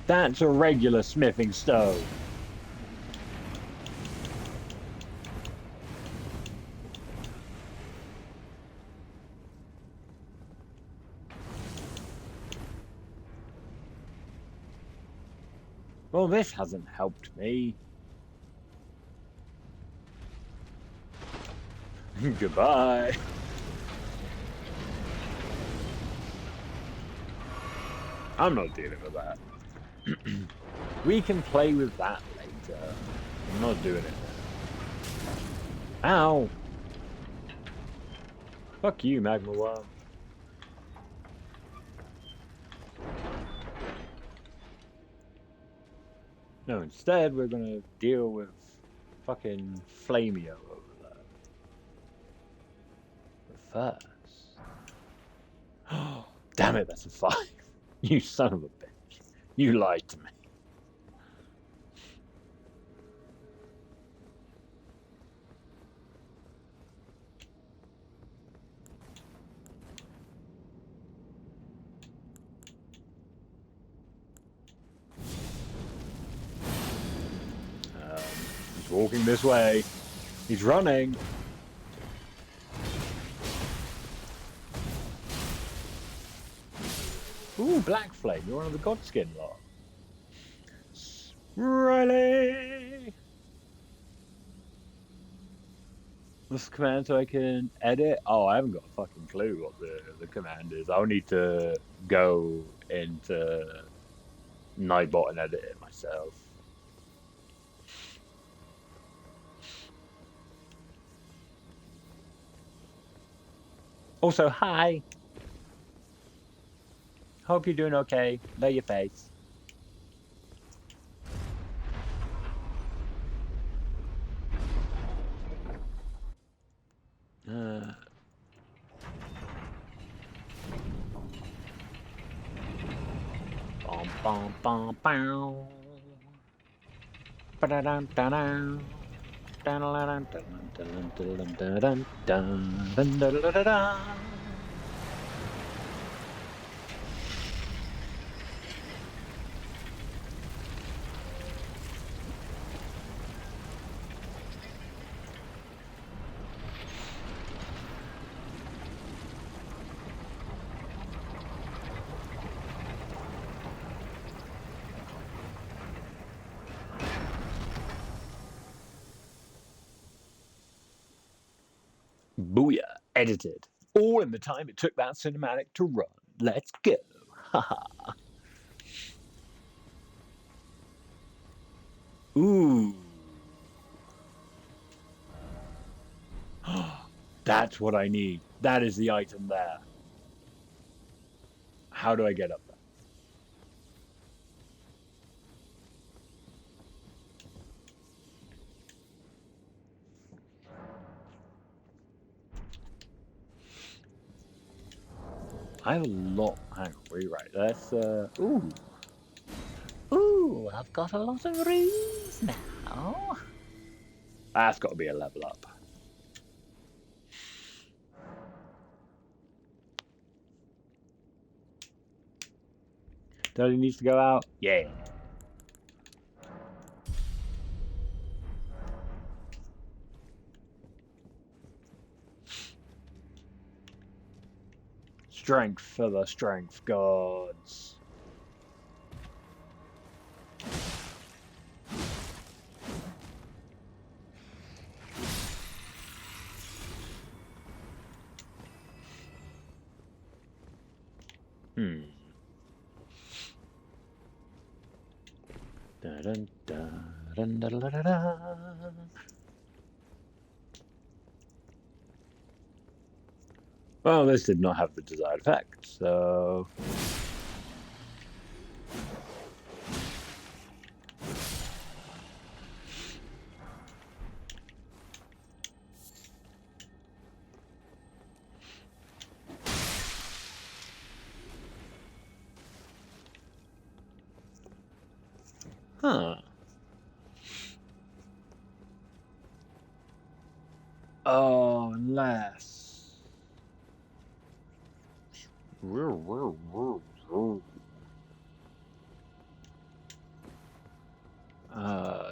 That's a regular smithing stone. Well, this hasn't helped me. Goodbye. I'm not dealing with that. We can play with that later. I'm not doing it now. Ow! Fuck you, Magma Worm. No, instead we're gonna deal with fucking Flamio over there. But first... Oh, damn it, that's a 5. You son of a bitch. You lied to me. He's walking this way. He's running. Ooh, Black Flame. You're one of the Godskin lot. Riley! This command so I can edit? Oh, I haven't got a fucking clue what the command is. I'll need to go into Nightbot and edit it myself. Also, hi! Hope you're doing okay. Know your face. Bum bum bum bow. Ba-da-dum da-dum. Da-da-da-dum, da-dum, da-dum, da-dum, da-da-da-da-da. Booyah, edited. All in the time it took that cinematic to run. Let's go. Haha. Ooh. That's what I need. That is the item there. How do I get up there? I have a lot. Hang on, rewrite. Let's, ooh. Ooh, I've got a lot of runes now. That's got to be a level up. Does he needs to go out? Yeah. Strength for the strength gods. Da dun da dun da da da da. Well, this did not have the desired effect, so... Huh. Oh, unless...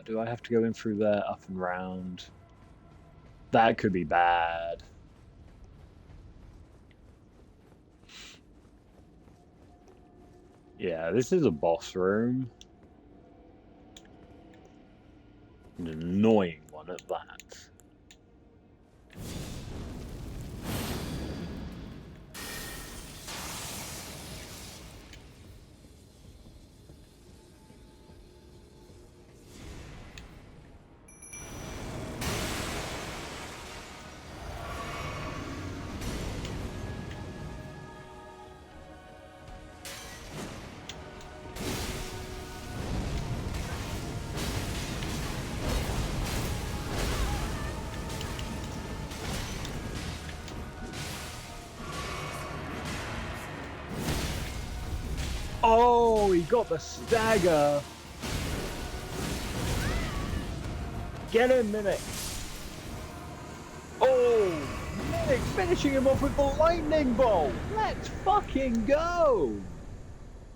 do I have to go in through there, up and round? That could be bad. Yeah, this is a boss room. An annoying one at that. Oh, he got the stagger. Get him, Mimic. Oh, Mimic finishing him off with the lightning bolt. Let's fucking go.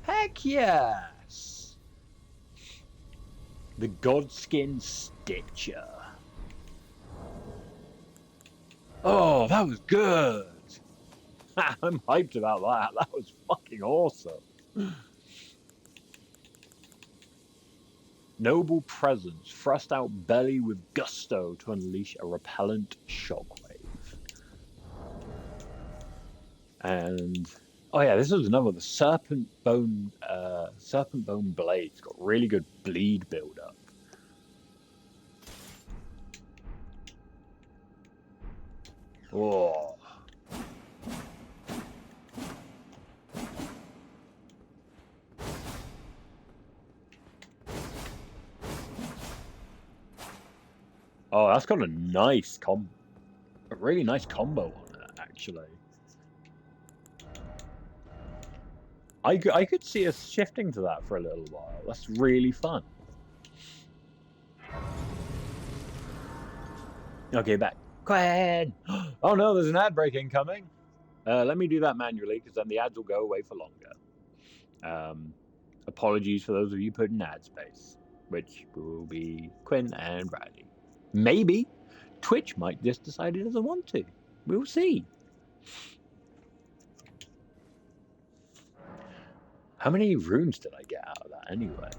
Heck yes. The Godskin Stitcher. Oh, that was good. I'm hyped about that. That was fucking awesome. Noble presence. Thrust out belly with gusto to unleash a repellent shockwave. And oh yeah, this was another. The serpent bone blades got really good bleed build up. Oh. Oh, that's got a nice a really nice combo on it, actually. I could see us shifting to that for a little while. That's really fun. Okay, back. Quinn! Oh no, there's an ad break incoming. Let me do that manually, because then the ads will go away for longer. Apologies for those of you put in ad space, which will be Quinn and Riley. Maybe Twitch might just decide it doesn't want to. We'll see. How many runes did I get out of that anyway?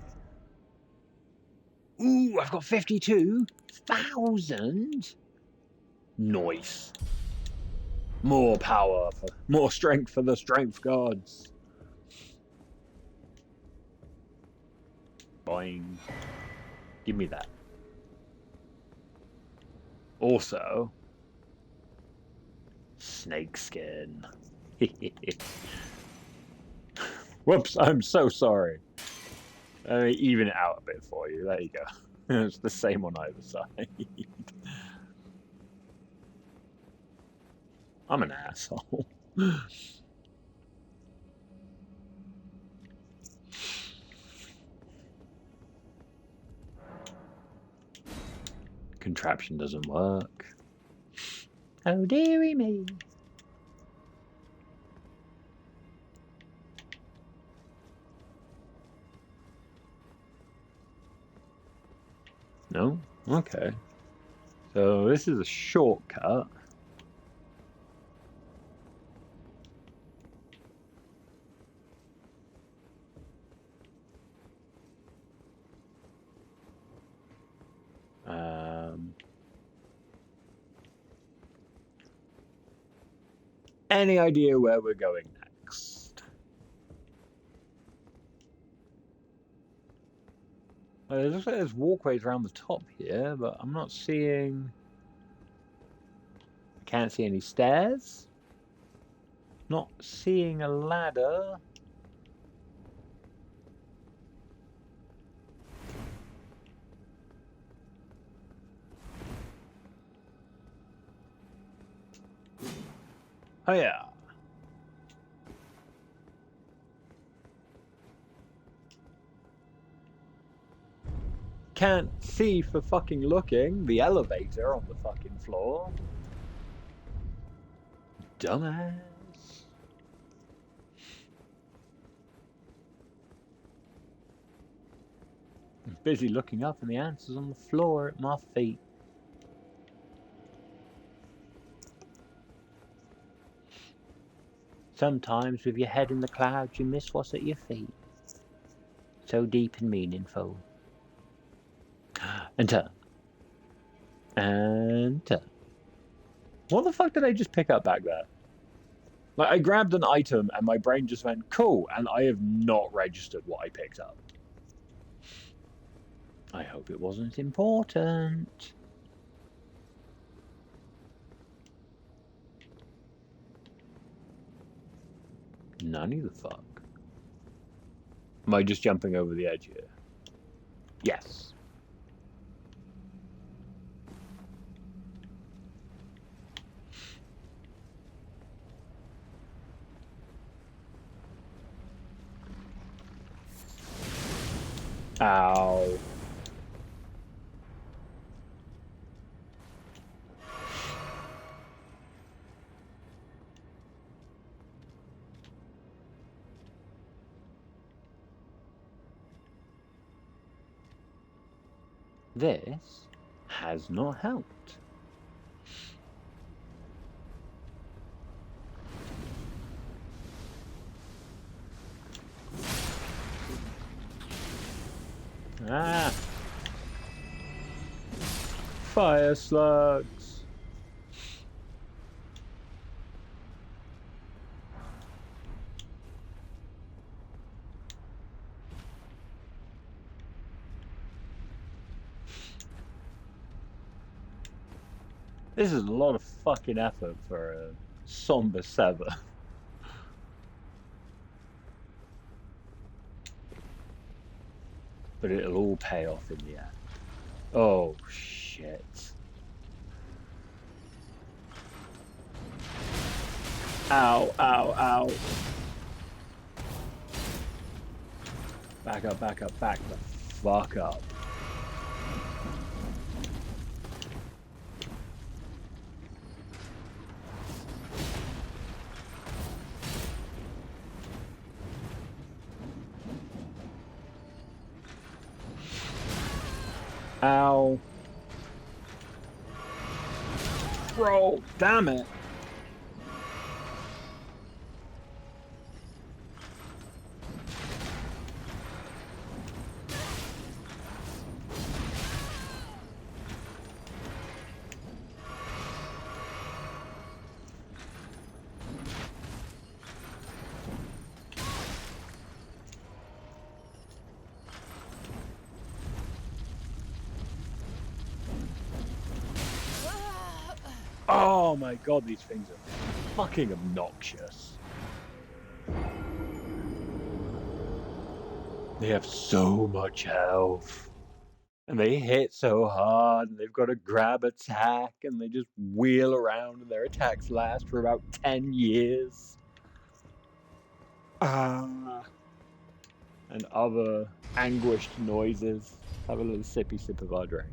Ooh, I've got 52,000. Nice. More power, more strength for the strength gods. Boing. Give me that. Also, snake skin. Whoops, I'm so sorry. Even it out a bit for you. There you go. It's the same on either side. I'm an asshole. Contraption doesn't work. Oh dearie me. No? Okay. So this is a shortcut. Any idea where we're going next? It looks like there's walkways around the top here, but I'm not seeing... I can't see any stairs. Not seeing a ladder. Oh yeah. can't see for fucking looking the elevator on the fucking floor. Dumbass. I'm busy looking up and the answer's on the floor at my feet. Sometimes with your head in the clouds you miss what's at your feet. So deep and meaningful. And turn. And turn. What the fuck did I just pick up back there? Like, I grabbed an item and my brain just went, cool, and I have not registered what I picked up. I hope it wasn't important. None of the fuck. Am I just jumping over the edge here? Yes. Ow. This has not helped. Ah! Fire slugs! This is a lot of fucking effort for a somber sever. But it'll all pay off in the end. Oh, shit. Ow, ow, ow. Back up, back up, back the fuck up. Ow. Bro, damn it. Oh my god, these things are fucking obnoxious. They have so much health. And they hit so hard, and they've got a grab attack, and they just wheel around, and their attacks last for about 10 years. And other anguished noises. Have a little sippy sip of our drink.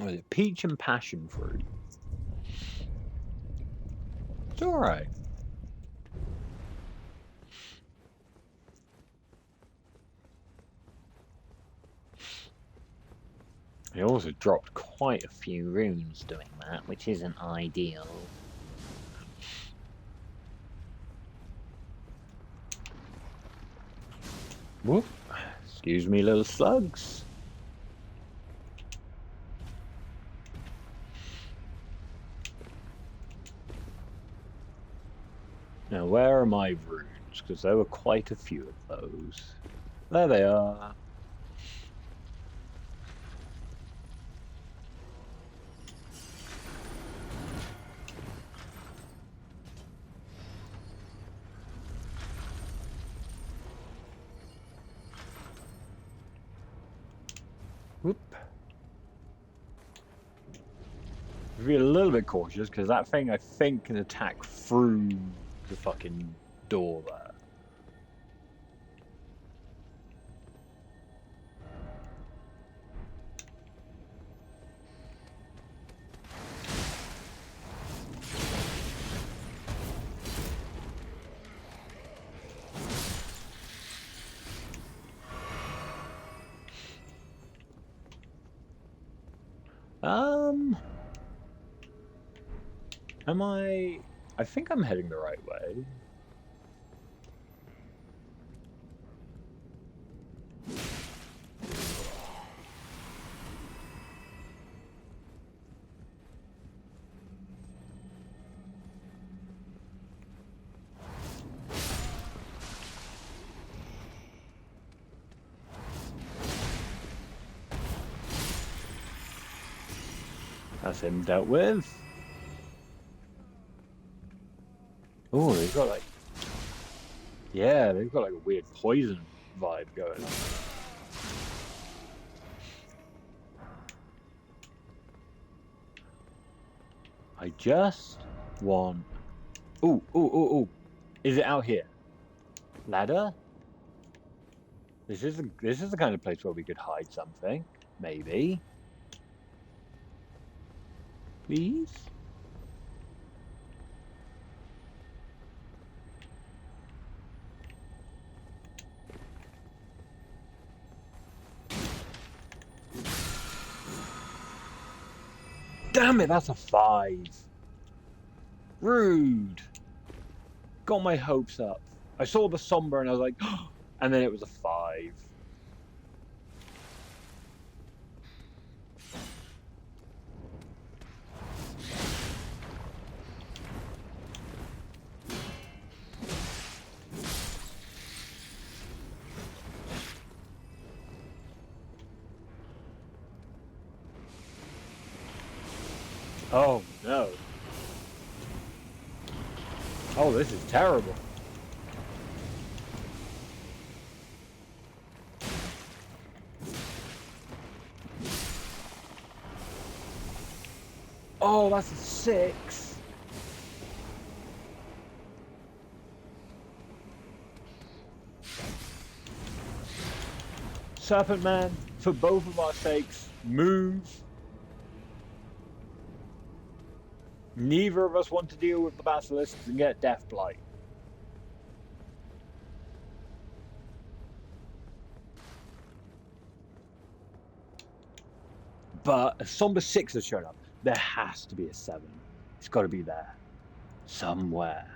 Was it peach and passion fruit? It's alright. I also dropped quite a few runes doing that, which isn't ideal. Whoop. Excuse me, little slugs. Now, where are my runes? Because there were quite a few of those. There they are. Whoop. Be a little bit cautious, because that thing, I think, can attack through the fucking door there. Am I think I'm heading the right way. That's him dealt with. Oh, they've got like... Yeah, they've got like a weird poison vibe going on. I just want... Ooh, ooh, ooh, ooh. Is it out here? Ladder? This is the kind of place where we could hide something. Maybe. Please? Damn it, that's a 5. Rude. Got my hopes up. I saw the somber and I was like, and then it was a 5. Oh no. Oh, this is terrible. Oh, that's a 6. Serpent Man, for both of our sakes, move. Neither of us want to deal with the basilisks and get death blight. But a somber 6 has shown up. There has to be a 7. It's got to be there. Somewhere.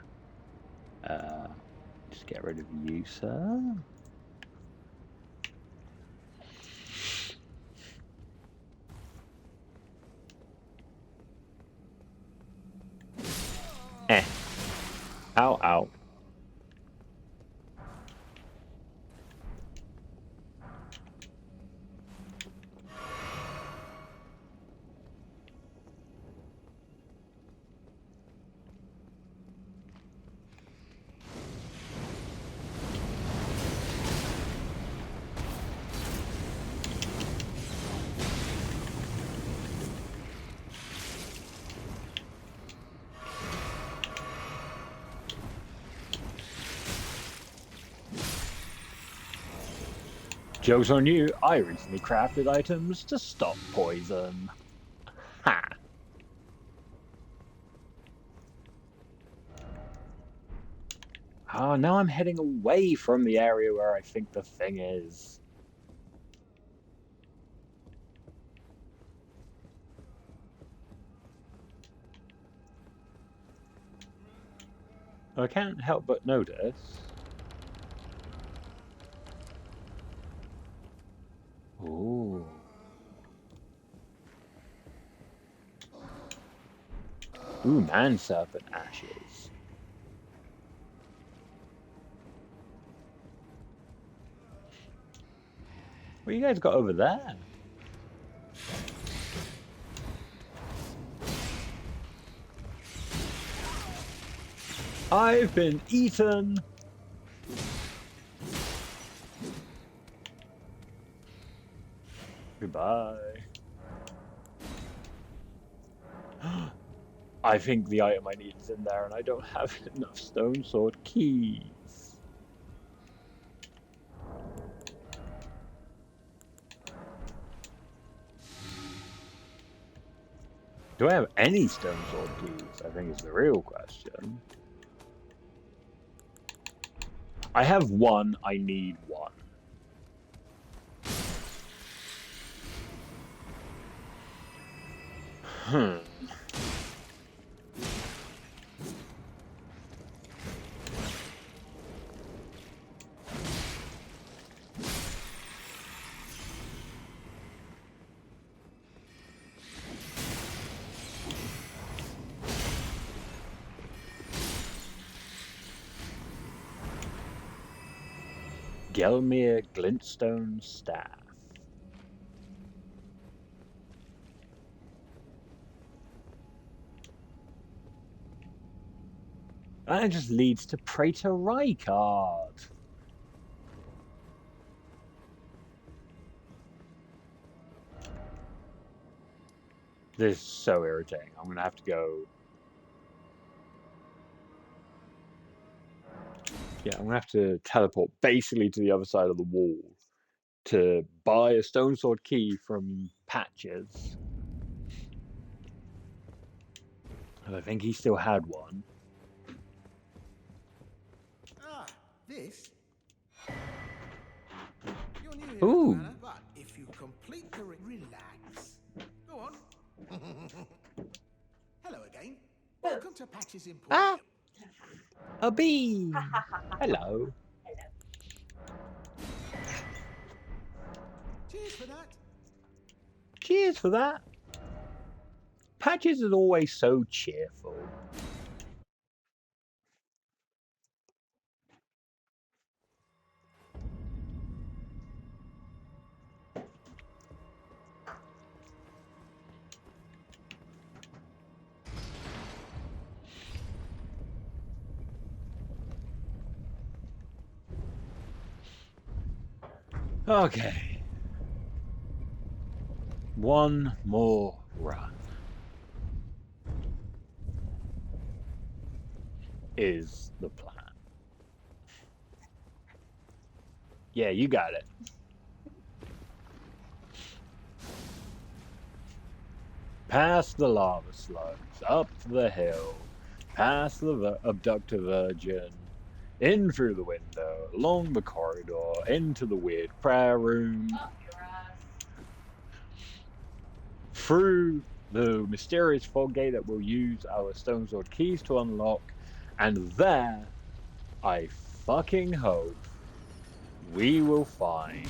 Just get rid of you, sir. Ow, ow. Joke's on you, I recently crafted items to stop poison. Ha! Oh, now I'm heading away from the area where I think the thing is. I can't help but notice. Ooh. Ooh, man serpent ashes. What you guys got over there? I've been eaten. Goodbye. I think the item I need is in there, and I don't have enough stone sword keys. Do I have any stone sword keys? I think is the real question. I have 1, I need 1. Hmm. Gelmir Glintstone Staff. That just leads to Praetor Rykard. This is so irritating. I'm gonna have to go. Yeah, I'm gonna have to teleport basically to the other side of the wall to buy a stone sword key from Patches. And I think he still had one. Ah, this? You're new here Ooh. at the manor, but if you complete the relax. Go on. Hello again. Welcome to Patch's Emporium. A bee! Hello. Cheers for that. Cheers for that. Patches is always so cheerful. Okay. One more run. Is the plan. Yeah, you got it. Past the lava slugs, up the hill, past the abductor virgin, in through the window, along the corridor, into the weird prayer room, through the mysterious fog gate that we'll use our stone sword keys to unlock, and there, I fucking hope, we will find...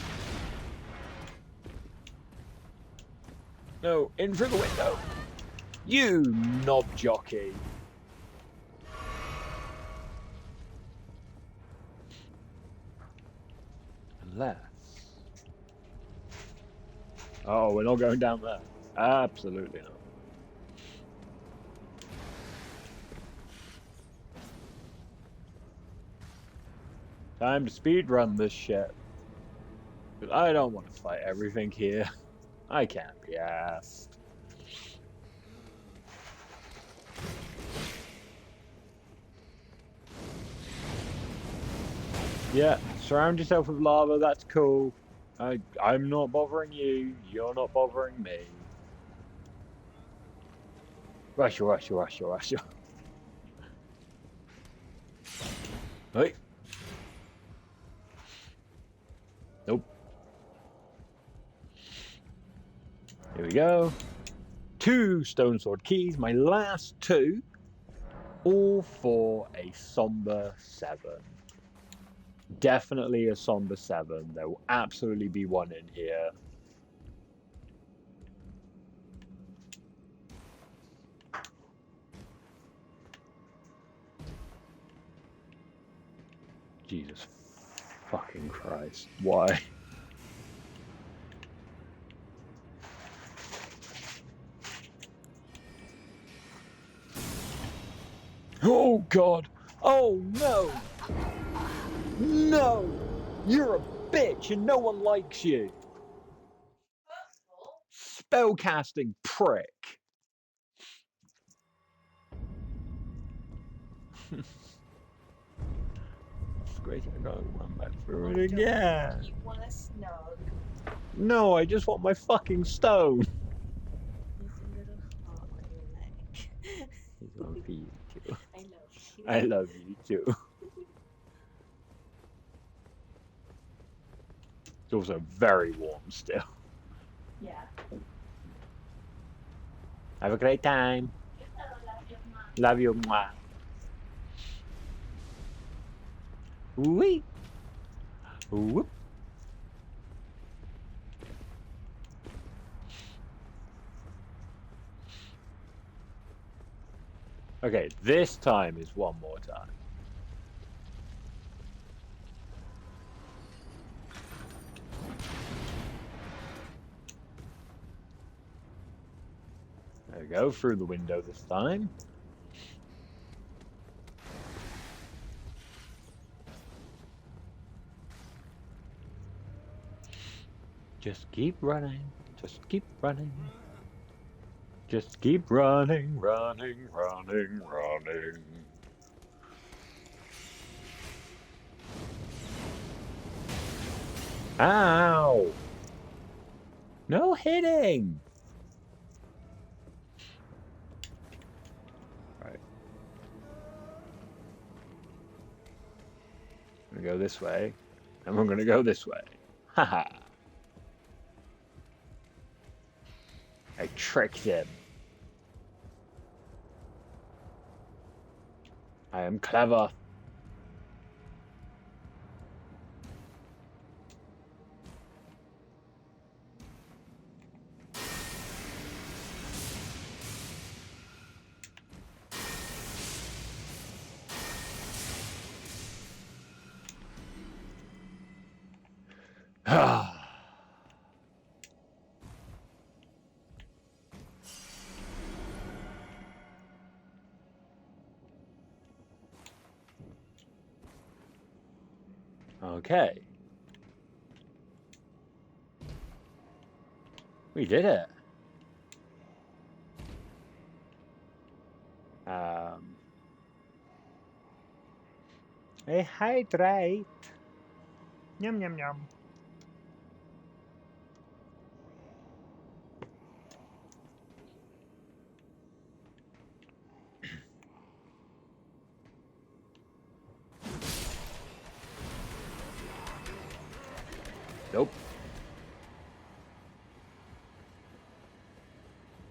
No, in through the window! You knob jockey! Unless... Oh, we're not going down there. Absolutely not. Time to speedrun this shit. But I don't want to fight everything here. I can't be asked. Yeah, surround yourself with lava, that's cool. I'm not bothering you, you're not bothering me. Rush. Hey. Nope. Here we go. 2 stone sword keys, my last 2. All for a somber 7. Definitely a somber 7. There will absolutely be one in here. Jesus fucking Christ. Why? Oh God! Oh no! No! You're a bitch and no one likes you! Spellcasting prick! It's great, I gotta run back through it again. You want a snug? No, I just want my fucking stone! There's a little heart on your leg. It's one for you too. I love you. I love you too. It's also very warm still. Yeah. Have a great time. Love you. Mwah. Wee. Whoop. Okay, this time is one more time. There we go, through the window this time. Just keep running, just keep running. Just keep running, running, running, running. Ow! No hitting! Right. I'm gonna go this way, and we're gonna go this way. Haha. I tricked him. I am clever. Okay. We did it. Hey, hydrate. Yum, yum, yum. Nope.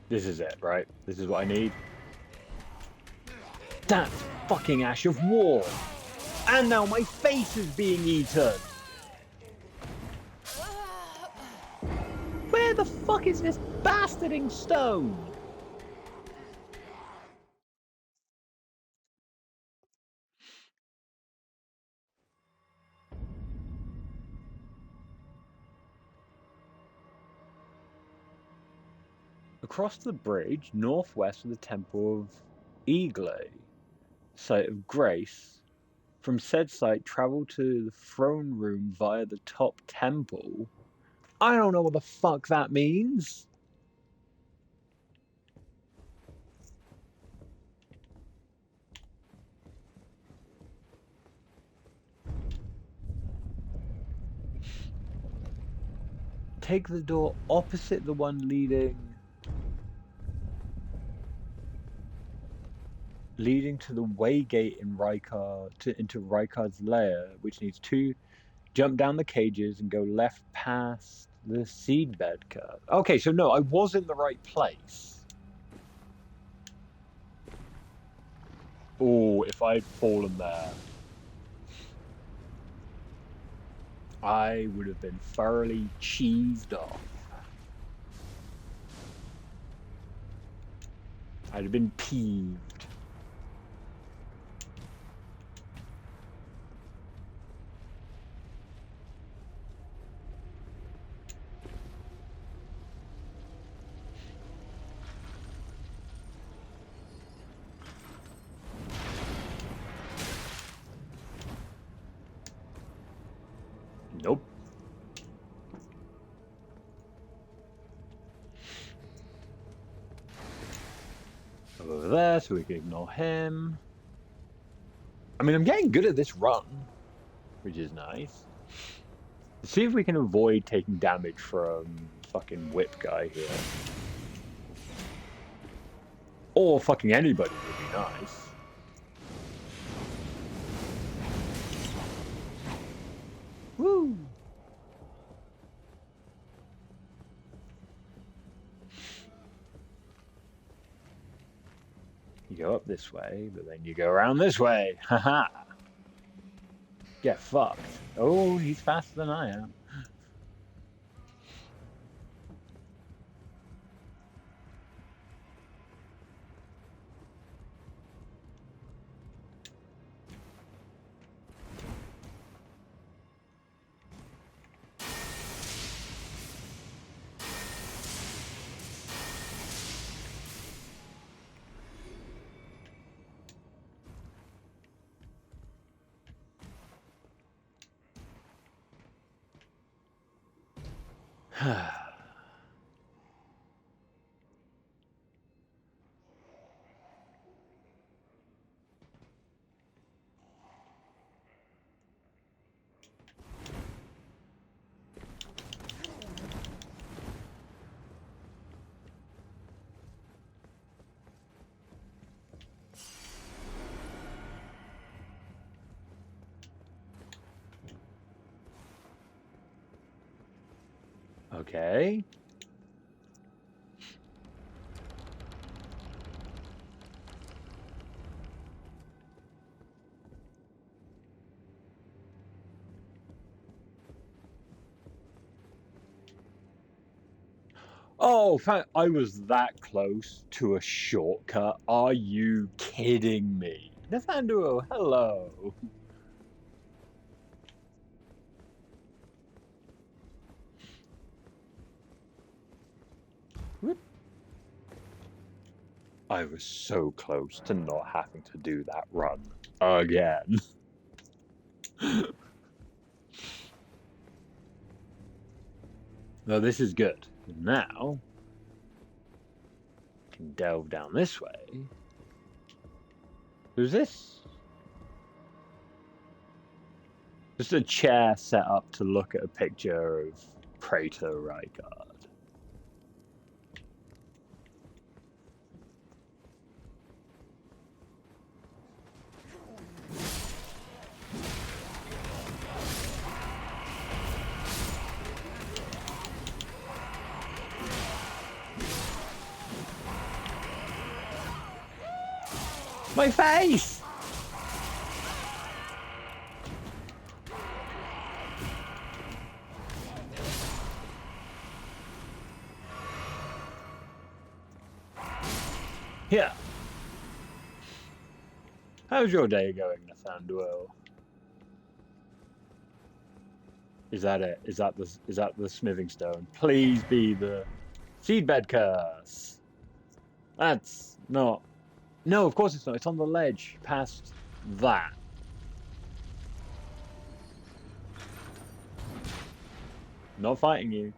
This is it, right? This is what I need. That's fucking Ash of War! And now my face is being eaten! Where the fuck is this bastarding stone? Across the bridge, northwest of the Temple of Eagle, site of Grace. From said site, travel to the throne room via the top temple. I don't know what the fuck that means. Take the door opposite the one leading to the way gate in into Rykard's lair, which needs to jump down the cages and go left past the seedbed curve. Okay, so no, I was in the right place. Oh, if I'd fallen there, I would have been thoroughly cheesed off. I'd have been peeved. Nope. Over there, so we can ignore him. I mean, I'm getting good at this run, which is nice. Let's see if we can avoid taking damage from fucking whip guy here. Or fucking anybody would be nice. Woo! You go up this way, but then you go around this way. Haha. Get fucked. Oh, he's faster than I am. Okay. Oh, I was that close to a shortcut. Are you kidding me? Nathaniel, hello. Whoop. I was so close to not having to do that run again. Well, this is good. Now, I can delve down this way. Who's this? Just a chair set up to look at a picture of Praetor Rykard. My face! Yeah. How's your day going, Nathaniel? Is that it? Is that the smithing stone? Please be the seedbed curse. That's not. No, of course it's not. It's on the ledge past that. Not fighting you.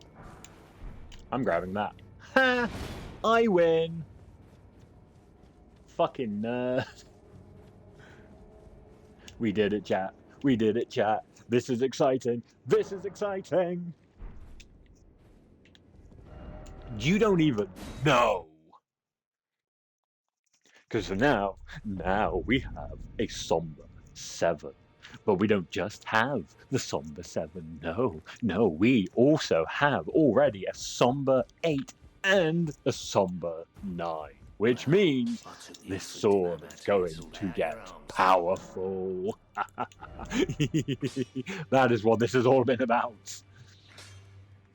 I'm grabbing that. Ha! I win. Fucking nerd. We did it, chat. We did it, chat. This is exciting. This is exciting. You don't even know. Because now we have a somber 7. But we don't just have the somber 7. No, we also have already a somber 8 and a somber 9. Which means this sword is going to get powerful. That is what this has all been about.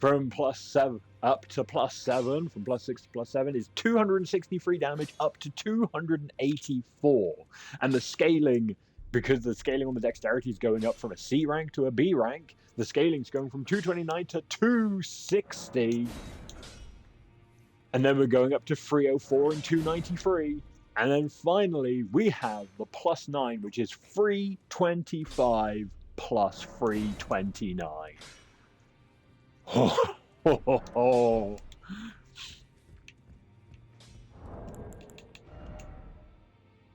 From +7 up to +7, from +6 to +7 is 263 damage up to 284. And the scaling, because the scaling on the dexterity is going up from a C rank to a B rank, the scaling is going from 229 to 260. And then we're going up to 304 and 293. And then finally, we have the +9, which is 325 plus 329. Oh, ho, ho, ho.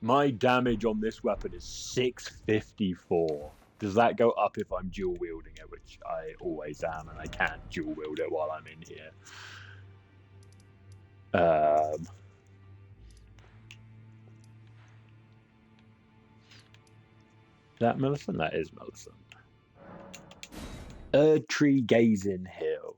My damage on this weapon is 654. Does that go up if I'm dual wielding it, which I always am, and I can't dual wield it while I'm in here? Is that Millicent? That is Millicent. Erdtree Gazing Hill.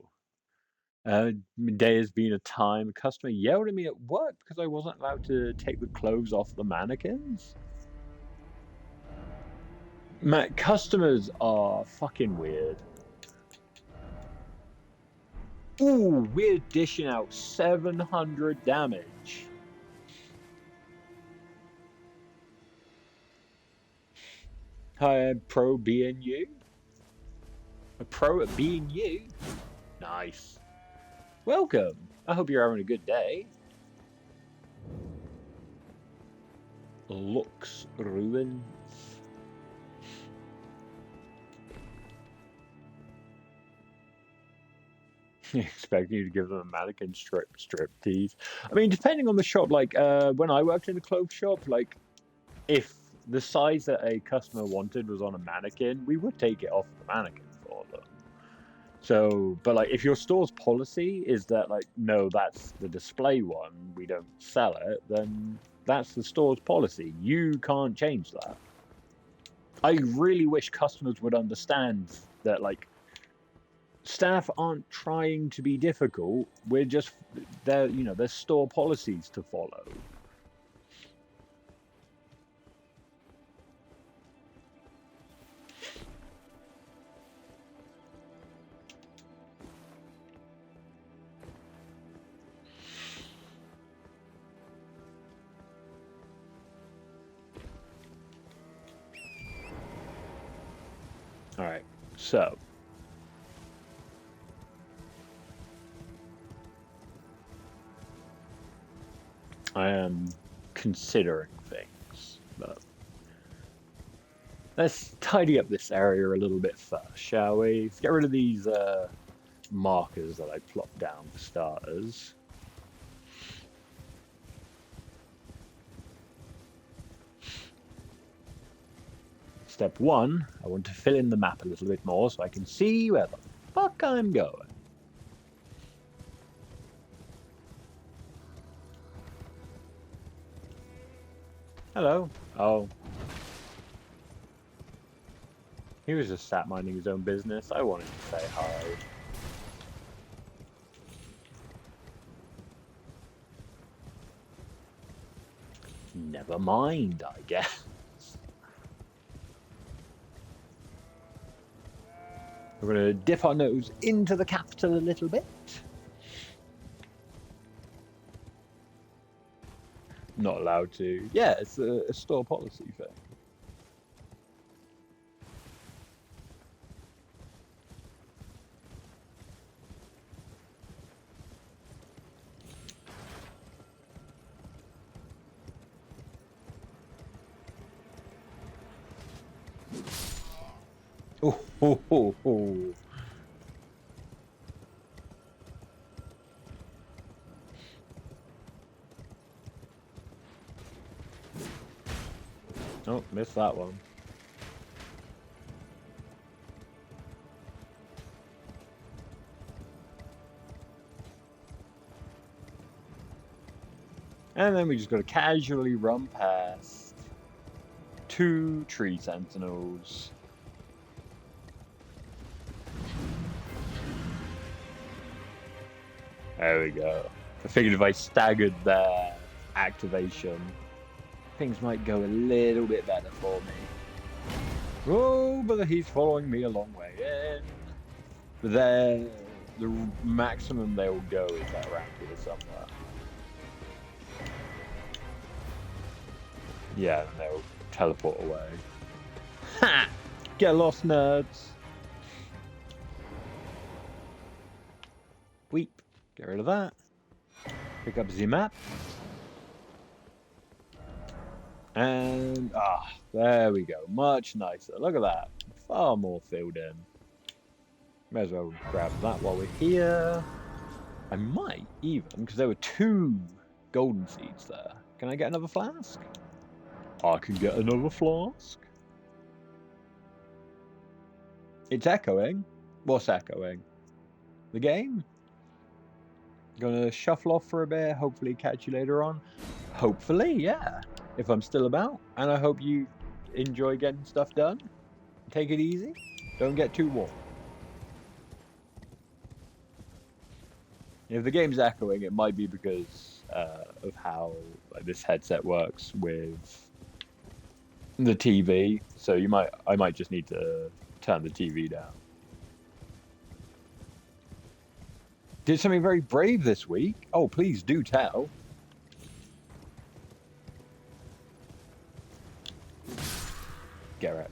Day has been a time. A customer yelled at me at work because I wasn't allowed to take the clothes off the mannequins. Customers are fucking weird. Ooh, we're dishing out 700 damage. Hi, pro being you. A pro at being you. Nice. Welcome. I hope you're having a good day. Lux ruins. Expect you to give them a mannequin strip tease. I mean, depending on the shop, like when I worked in a clothes shop, like if the size that a customer wanted was on a mannequin, we would take it off the mannequin for them. So, but like if your store's policy is that like, no, that's the display one, we don't sell it, then that's the store's policy. You can't change that. I really wish customers would understand that, like, staff aren't trying to be difficult. We're just, there's store policies to follow. All right, so I am considering things, but let's tidy up this area a little bit first, shall we? Let's get rid of these markers that I plopped down for starters. Step 1, I want to fill in the map a little bit more so I can see where the fuck I'm going. Hello. Oh. He was just sat minding his own business. I wanted to say hi. Never mind, I guess. We're going to dip our nose into the capital a little bit. Not allowed to. Yeah, it's a store policy thing. Oh, ho, ho, ho. Oh, missed that one. And then we just got to casually run past 2 tree sentinels. There we go. I figured if I staggered their activation, things might go a little bit better for me. Oh, but he's following me a long way in. But then the maximum they will go is that around here somewhere. Yeah, and they'll teleport away. Ha! Get lost, nerds. Weep. Get rid of that. Pick up the map. And, there we go. Much nicer. Look at that. Far more filled in. May as well grab that while we're here. I might even, because there were 2 golden seeds there. Can I get another flask? I can get another flask. It's echoing. What's echoing? The game? Gonna shuffle off for a bit, hopefully catch you later on. Hopefully, yeah. If I'm still about. And I hope you enjoy getting stuff done. Take it easy. Don't get too warm. If the game's echoing, it might be because of how this headset works with the TV. So I might just need to turn the TV down. Did something very brave this week? Oh, please do tell. Garrett.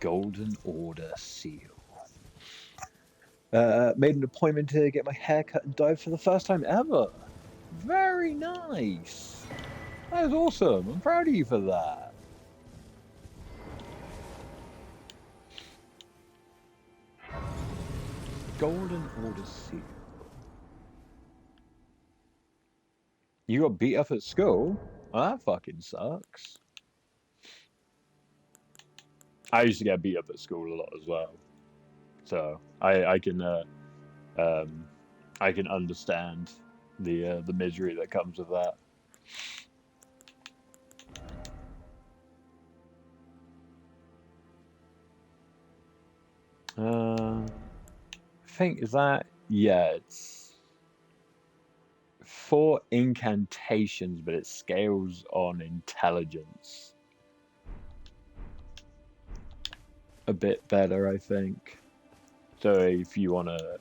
Golden Order seal. Made an appointment to get my hair cut and dyed for the first time ever. Very nice. That was awesome. I'm proud of you for that. Golden Order seal. You got beat up at school? Well, that fucking sucks. I used to get beat up at school a lot as well, so I can understand the misery that comes with that. I think is that it's 4 incantations, but it scales on intelligence a bit better, I think. So if you want to,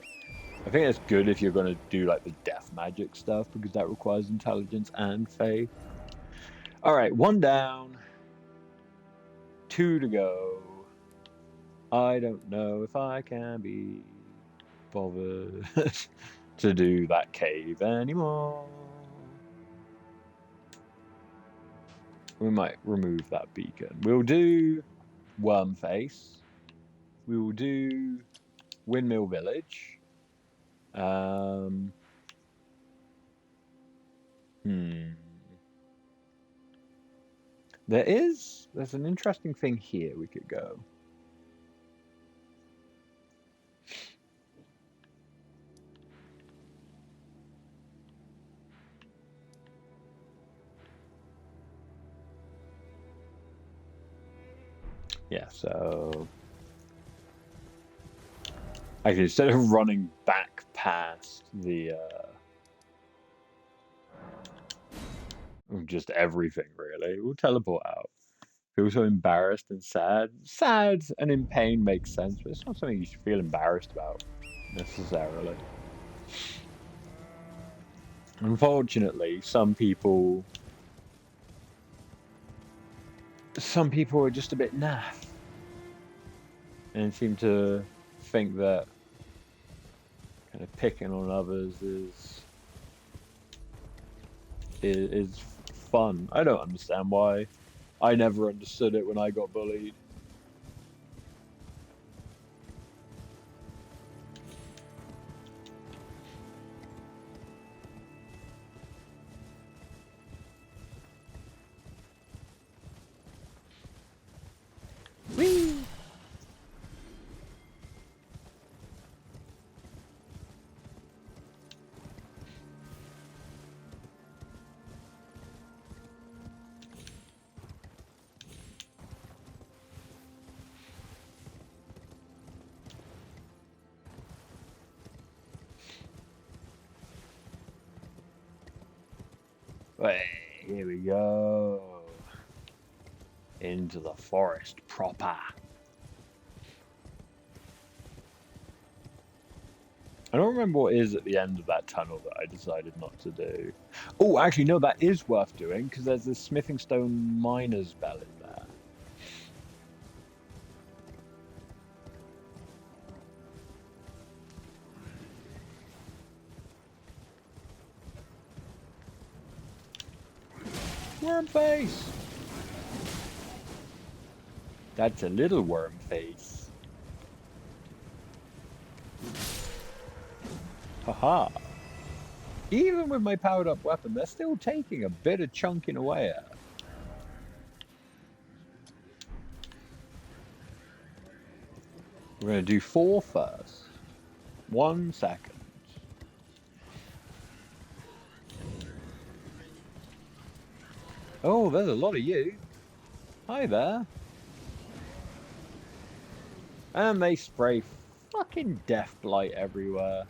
I think it's good if you're going to do like the death magic stuff, because that requires intelligence and faith. All right, 1 down, 2 to go. I don't know if I can be bothered to do that cave anymore. We might remove that beacon. We'll do Worm Face. We will do Windmill Village. There's an interesting thing here we could go. Yeah, so actually, instead of running back past the just everything, really, we'll teleport out. Feel so embarrassed and sad. Sad and in pain makes sense, but it's not something you should feel embarrassed about necessarily. Unfortunately, some people are just a bit naff and seem to think that kind of picking on others is fun. I don't understand why. I never understood it when I got bullied. Whee! Here we go. Into the forest proper. I don't remember what is at the end of that tunnel that I decided not to do. Oh, actually, no, that is worth doing, because there's this smithing stone miner's bell in there. Worm face! That's a little worm face. Haha. Even with my powered up weapon, they're still taking a bit of chunking away at. We're going to do 4 first. 1 second. Oh, there's a lot of you. Hi there. And they spray fucking death blight everywhere.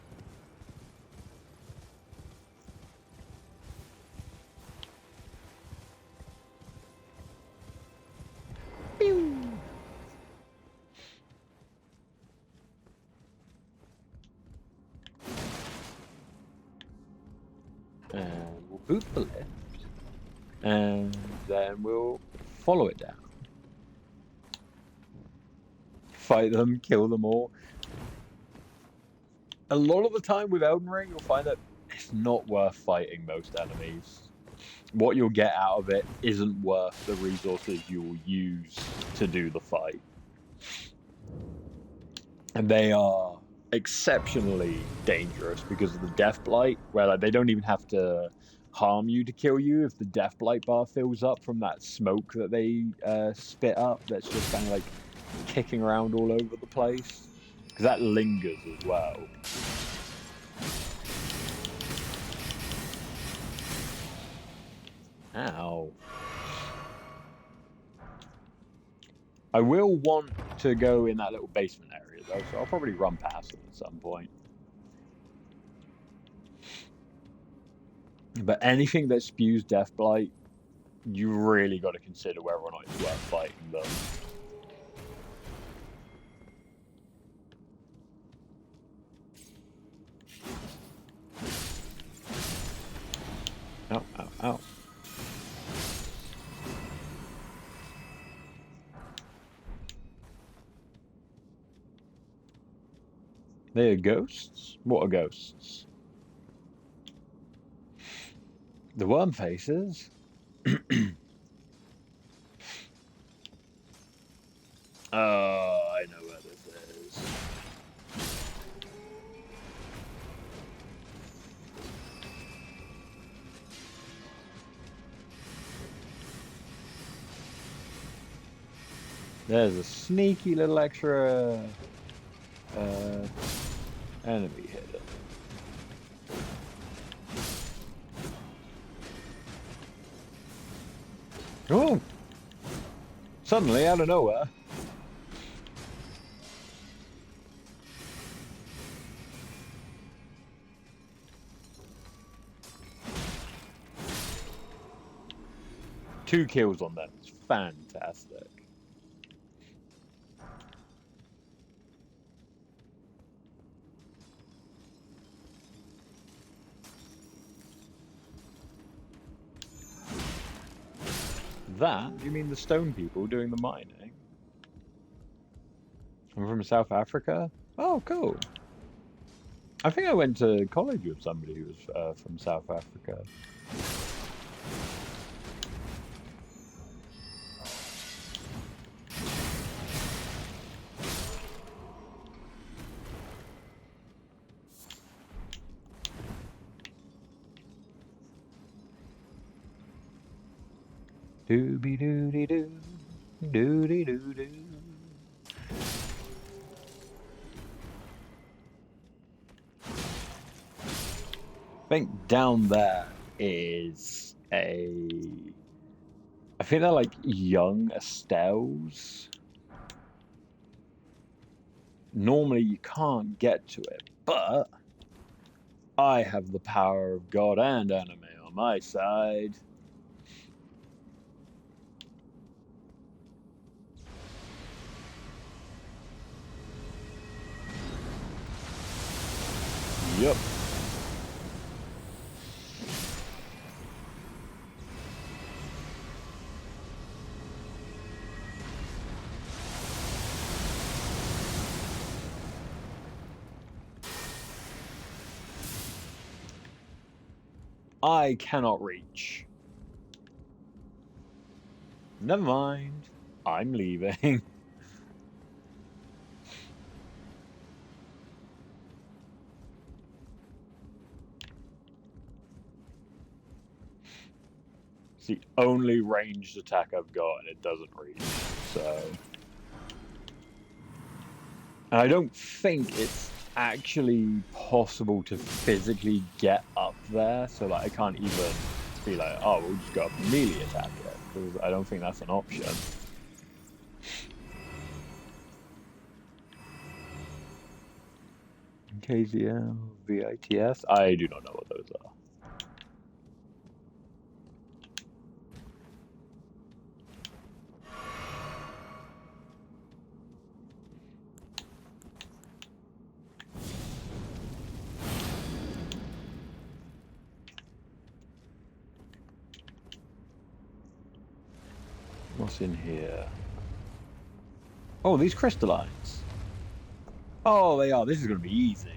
Pew! And we'll boot the lift. And then we'll follow it down. Fight them, kill them all. A lot of the time with Elden Ring, you'll find that it's not worth fighting most enemies. What you'll get out of it isn't worth the resources you'll use to do the fight. And they are exceptionally dangerous because of the Death Blight, where like, they don't even have to harm you to kill you if the Death Blight bar fills up from that smoke that they spit up that's just kind of like kicking around all over the place. Because that lingers as well. Ow. I will want to go in that little basement area though, so I'll probably run past it at some point. But anything that spews Death Blight, you really got to consider whether or not it's worth fighting them. Ow, ow, ow. They are ghosts? What are ghosts? The worm faces? Oh, I know where this is. There's a sneaky little extra enemy hidden. Oh! Suddenly, out of nowhere. Two kills on them. It's fantastic. That? You mean the stone people doing the mining? I'm from South Africa? Oh, cool. I think I went to college with somebody who was from South Africa. Doobie doody doo, doody doo doo. I think down there is a... I think they're like young Estelles. Normally you can't get to it, but I have the power of God and anime on my side. Yep. I cannot reach. Never mind. I'm leaving. It's the only ranged attack I've got, and it doesn't reach. So, and I don't think it's actually possible to physically get up there. So, like, I can't even be like, oh, we'll just go up and melee attack it. because I don't think that's an option. KZL, VITS? I do not know what those are. What's in here? Oh, these crystallines. Oh, they are. This is going to be easy.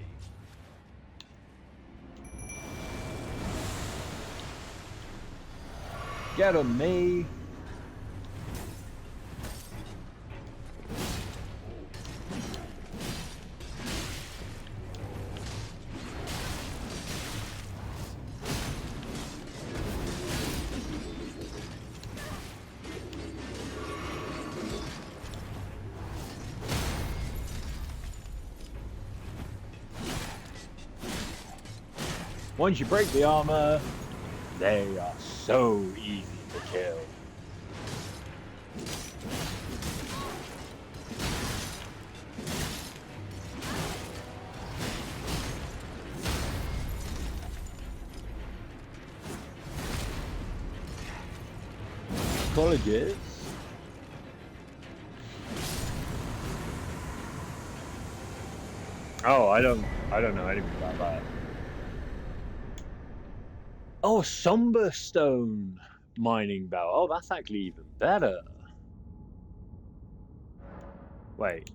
Get 'em, me. Once you break the armor, they are so easy to kill. Colleges. Oh, I don't know anything about that. Oh, Somber Stone mining bell. Oh, that's actually even better. Wait.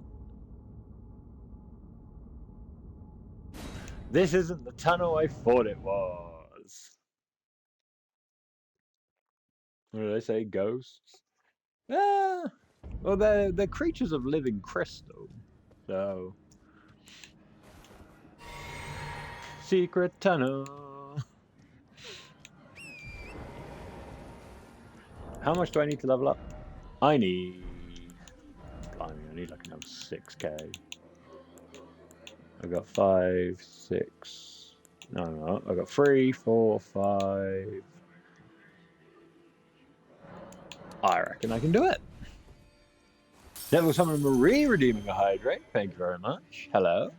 This isn't the tunnel I thought it was. What did I say? Ghosts? Yeah. Well, they're creatures of living crystal. So. Secret tunnel. How much do I need to level up? I need... Blimey, I need like another 6k. I got 5, 6... No, I got 3, 4, 5... I reckon I can do it. Devil Summon Marie redeeming a hydrate. Thank you very much. Hello.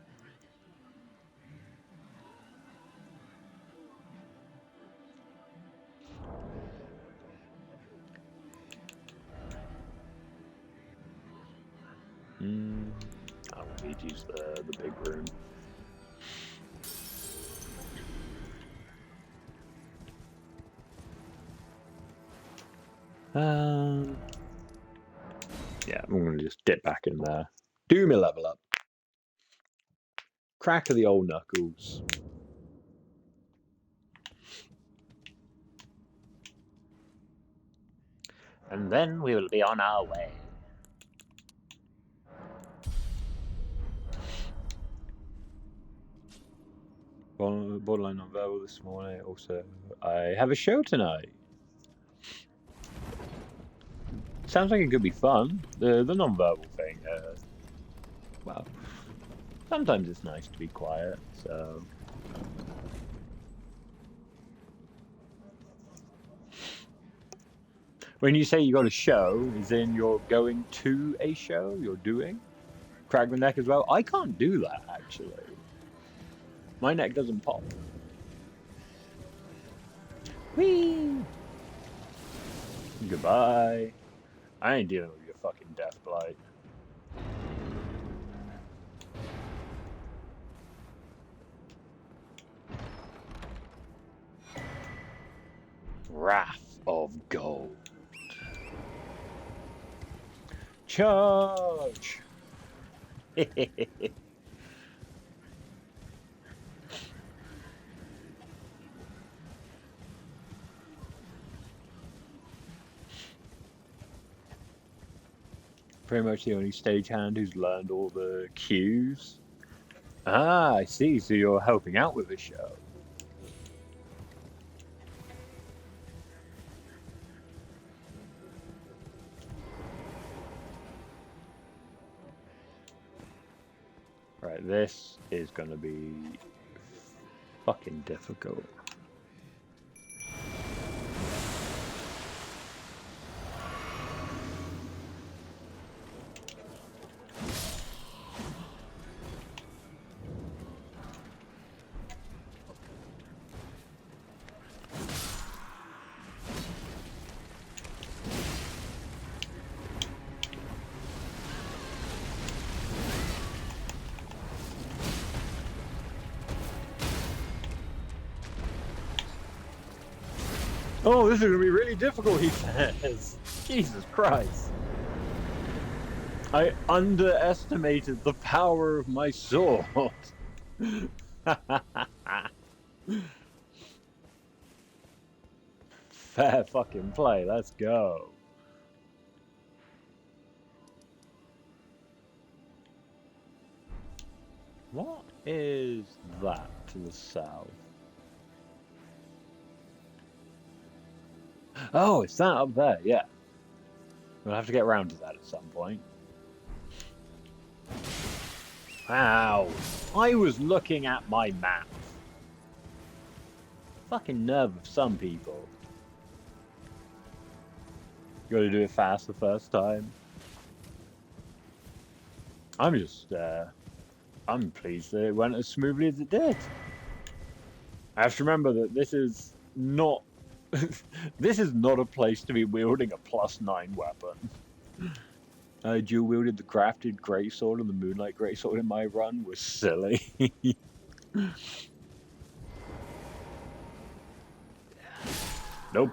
I will need to use the big room. Yeah, I'm gonna just dip back in there. Do me level up. Crack of the old knuckles. And then we will be on our way. Borderline non-verbal this morning. Also, I have a show tonight. Sounds like it could be fun. The non-verbal thing. Well, sometimes it's nice to be quiet. So. When you say you got a show, is in you're going to a show? You're doing? Crack the neck as well? I can't do that, actually. My neck doesn't pop. Whee! Goodbye. I ain't dealing with your fucking death blight. Wrath of Gold. Charge! Pretty much the only stagehand who's learned all the cues. Ah, I see. So you're helping out with the show. Right, this is going to be fucking difficult. Oh, this is gonna be really difficult, he says. Jesus Christ. I underestimated the power of my sword. Fair fucking play, let's go. What is that to the south? Oh, it's that up there, yeah. We'll have to get around to that at some point. Wow. I was looking at my map. Fucking nerve of some people. You gotta do it fast the first time. I'm just, I'm pleased that it went as smoothly as it did. I have to remember that this is not this is not a place to be wielding a +9 weapon. I dual wielded the crafted greatsword and the moonlight greatsword in my run was silly. Nope.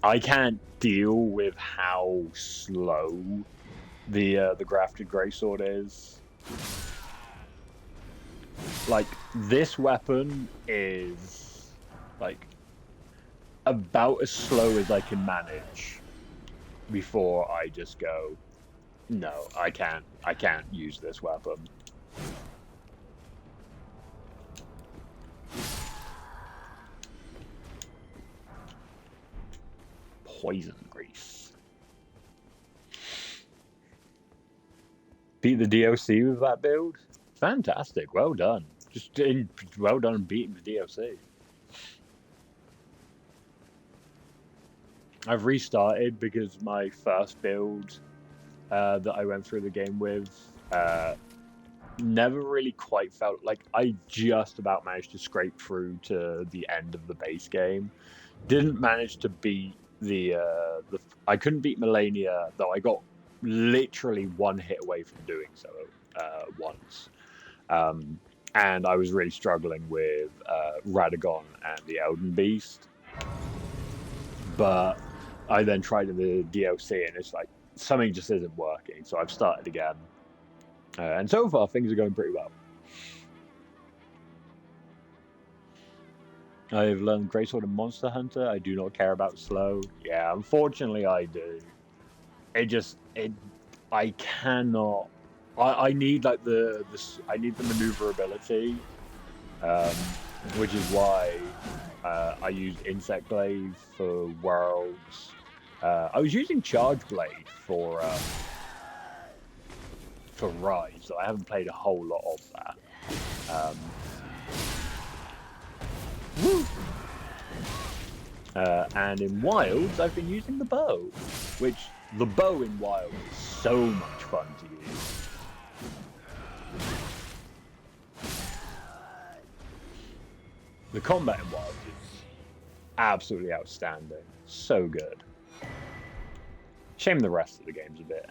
I can't deal with how slow the grafted greatsword is. Like, this weapon is like about as slow as I can manage before I just go, no, I can't use this weapon. Poison grease. Beat the DOC with that build? Fantastic, well done. Well done beating the DOC. I've restarted because my first build that I went through the game with never really quite felt like I just about managed to scrape through to the end of the base game. Didn't manage to beat I couldn't beat Melania, though I got literally one hit away from doing so once. And I was really struggling with Radagon and the Elden Beast. But I then tried the DLC and it's like, something just isn't working, so I've started again. And so far, things are going pretty well. I've learned Greatsword and Monster Hunter. I do not care about slow. Yeah, unfortunately I do. I cannot. I need like I need the maneuverability, which is why I use Insect Glaive for Worlds. I was using Charge Blade for Rise, so I haven't played a whole lot of that. And in Wilds, I've been using the bow, which the bow in Wilds is so much fun to use. The combat in Wilds is absolutely outstanding. So good. Shame the rest of the game's a bit,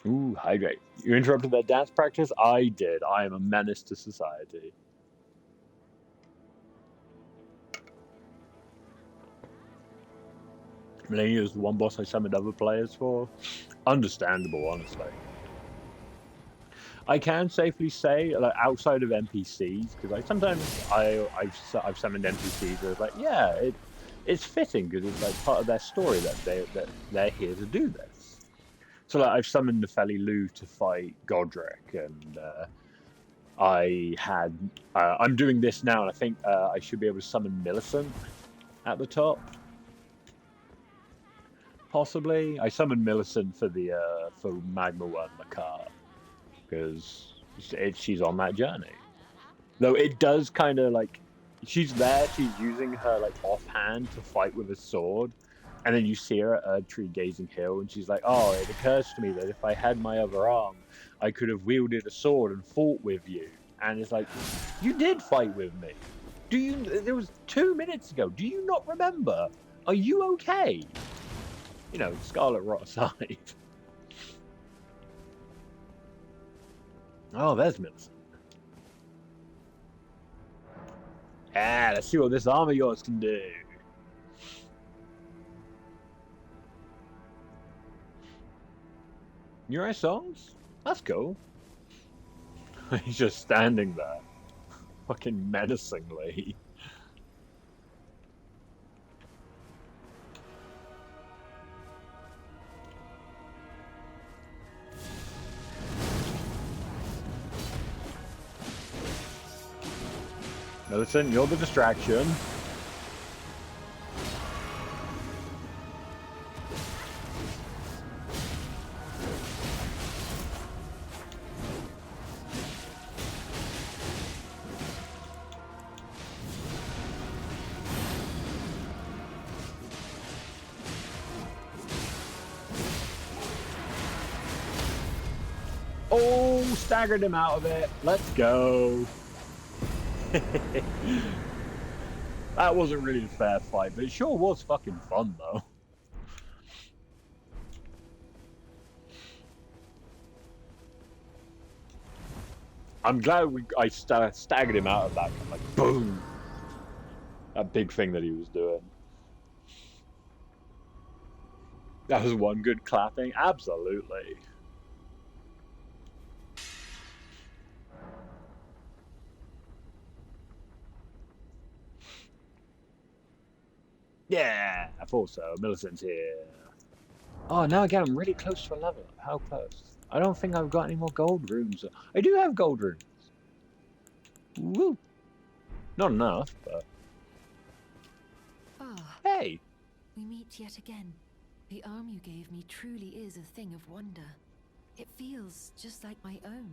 Ooh, hydrate. You interrupted their dance practice? I did. I am a menace to society. Melania is the one boss I summoned other players for. Understandable, honestly. I can safely say, like, outside of NPCs, because sometimes I've summoned NPCs where it's like, yeah, it's fitting because it's like part of their story that they're here to do this. So like I've summoned Nefeli Lu to fight Godric, and I'm doing this now, and I think I should be able to summon Millicent at the top. Possibly. I summoned Millicent for for Magma 1 Macabre, because she's on that journey. Though it does kind of like, she's using her like offhand to fight with a sword, and then you see her at Erdtree Gazing Hill, and she's like, oh, it occurs to me that if I had my other arm, I could have wielded a sword and fought with you. And it's like, you did fight with me. There was 2 minutes ago. Do you not remember? Are you okay? You know, Scarlet Rot aside. Oh, there's Millicent. Ah, let's see what this arm of yours can do. You write songs? That's cool. He's just standing there, fucking menacingly. Millicent, you're the distraction. Oh, staggered him out of it. Let's go. That wasn't really a fair fight, but it sure was fucking fun, though. I'm glad I staggered him out of that, like, boom! That big thing that he was doing. That was one good clapping? Absolutely. Yeah, I thought so. Millicent's here. Oh, now again, I'm really close to a level up. How close? I don't think I've got any more gold runes. I do have gold runes. Woo! Not enough, but... Ah, Hey! we meet yet again. The arm you gave me truly is a thing of wonder. It feels just like my own.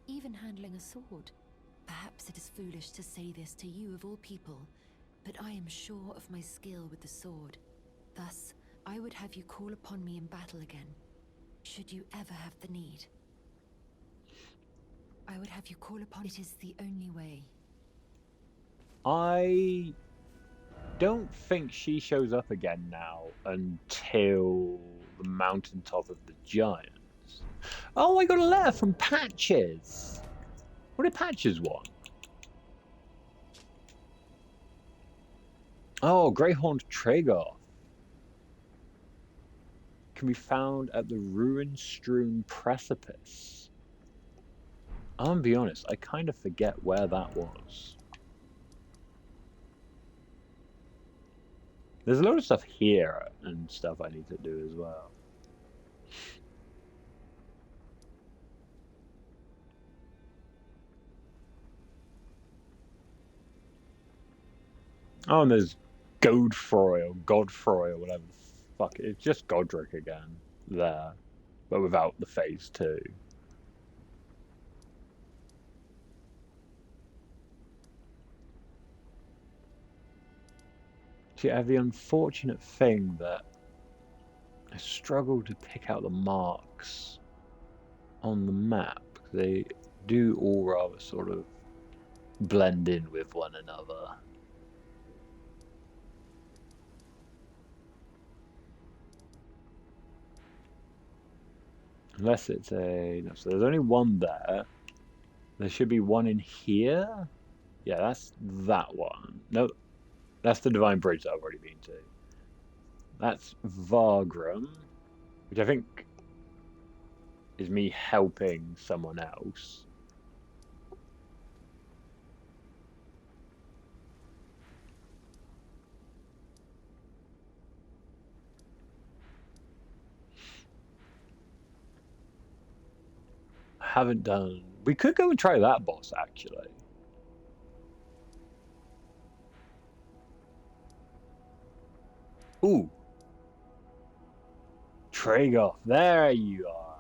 Even handling a sword. Perhaps it is foolish to say this to you of all people, but I am sure of my skill with the sword. Thus, I would have you call upon me in battle again, should you ever have the need. I would have you call upon it is the only way. I don't think she shows up again now until the mountaintop of the giants. Oh, I got a letter from Patches! What did Patches want? Oh, Greyhorned Tragoth can be found at the ruin-strewn precipice. I'm gonna be honest, I kind of forget where that was. There's a lot of stuff here and stuff I need to do as well. Oh, and there's Godfroy or Godfroy or whatever the fuck. It's just Godric again there, but without the phase 2. See, I have the unfortunate thing that I struggle to pick out the marks on the map. They do all rather sort of blend in with one another. Unless it's a... No, so there's only one there. There should be one in here. Yeah, that's that one. No, that's the Divine Bridge that I've already been to. That's Vargrim, which I think is me helping someone else. I haven't done... We could go and try that boss, actually. Ooh. Tragoth, there you are.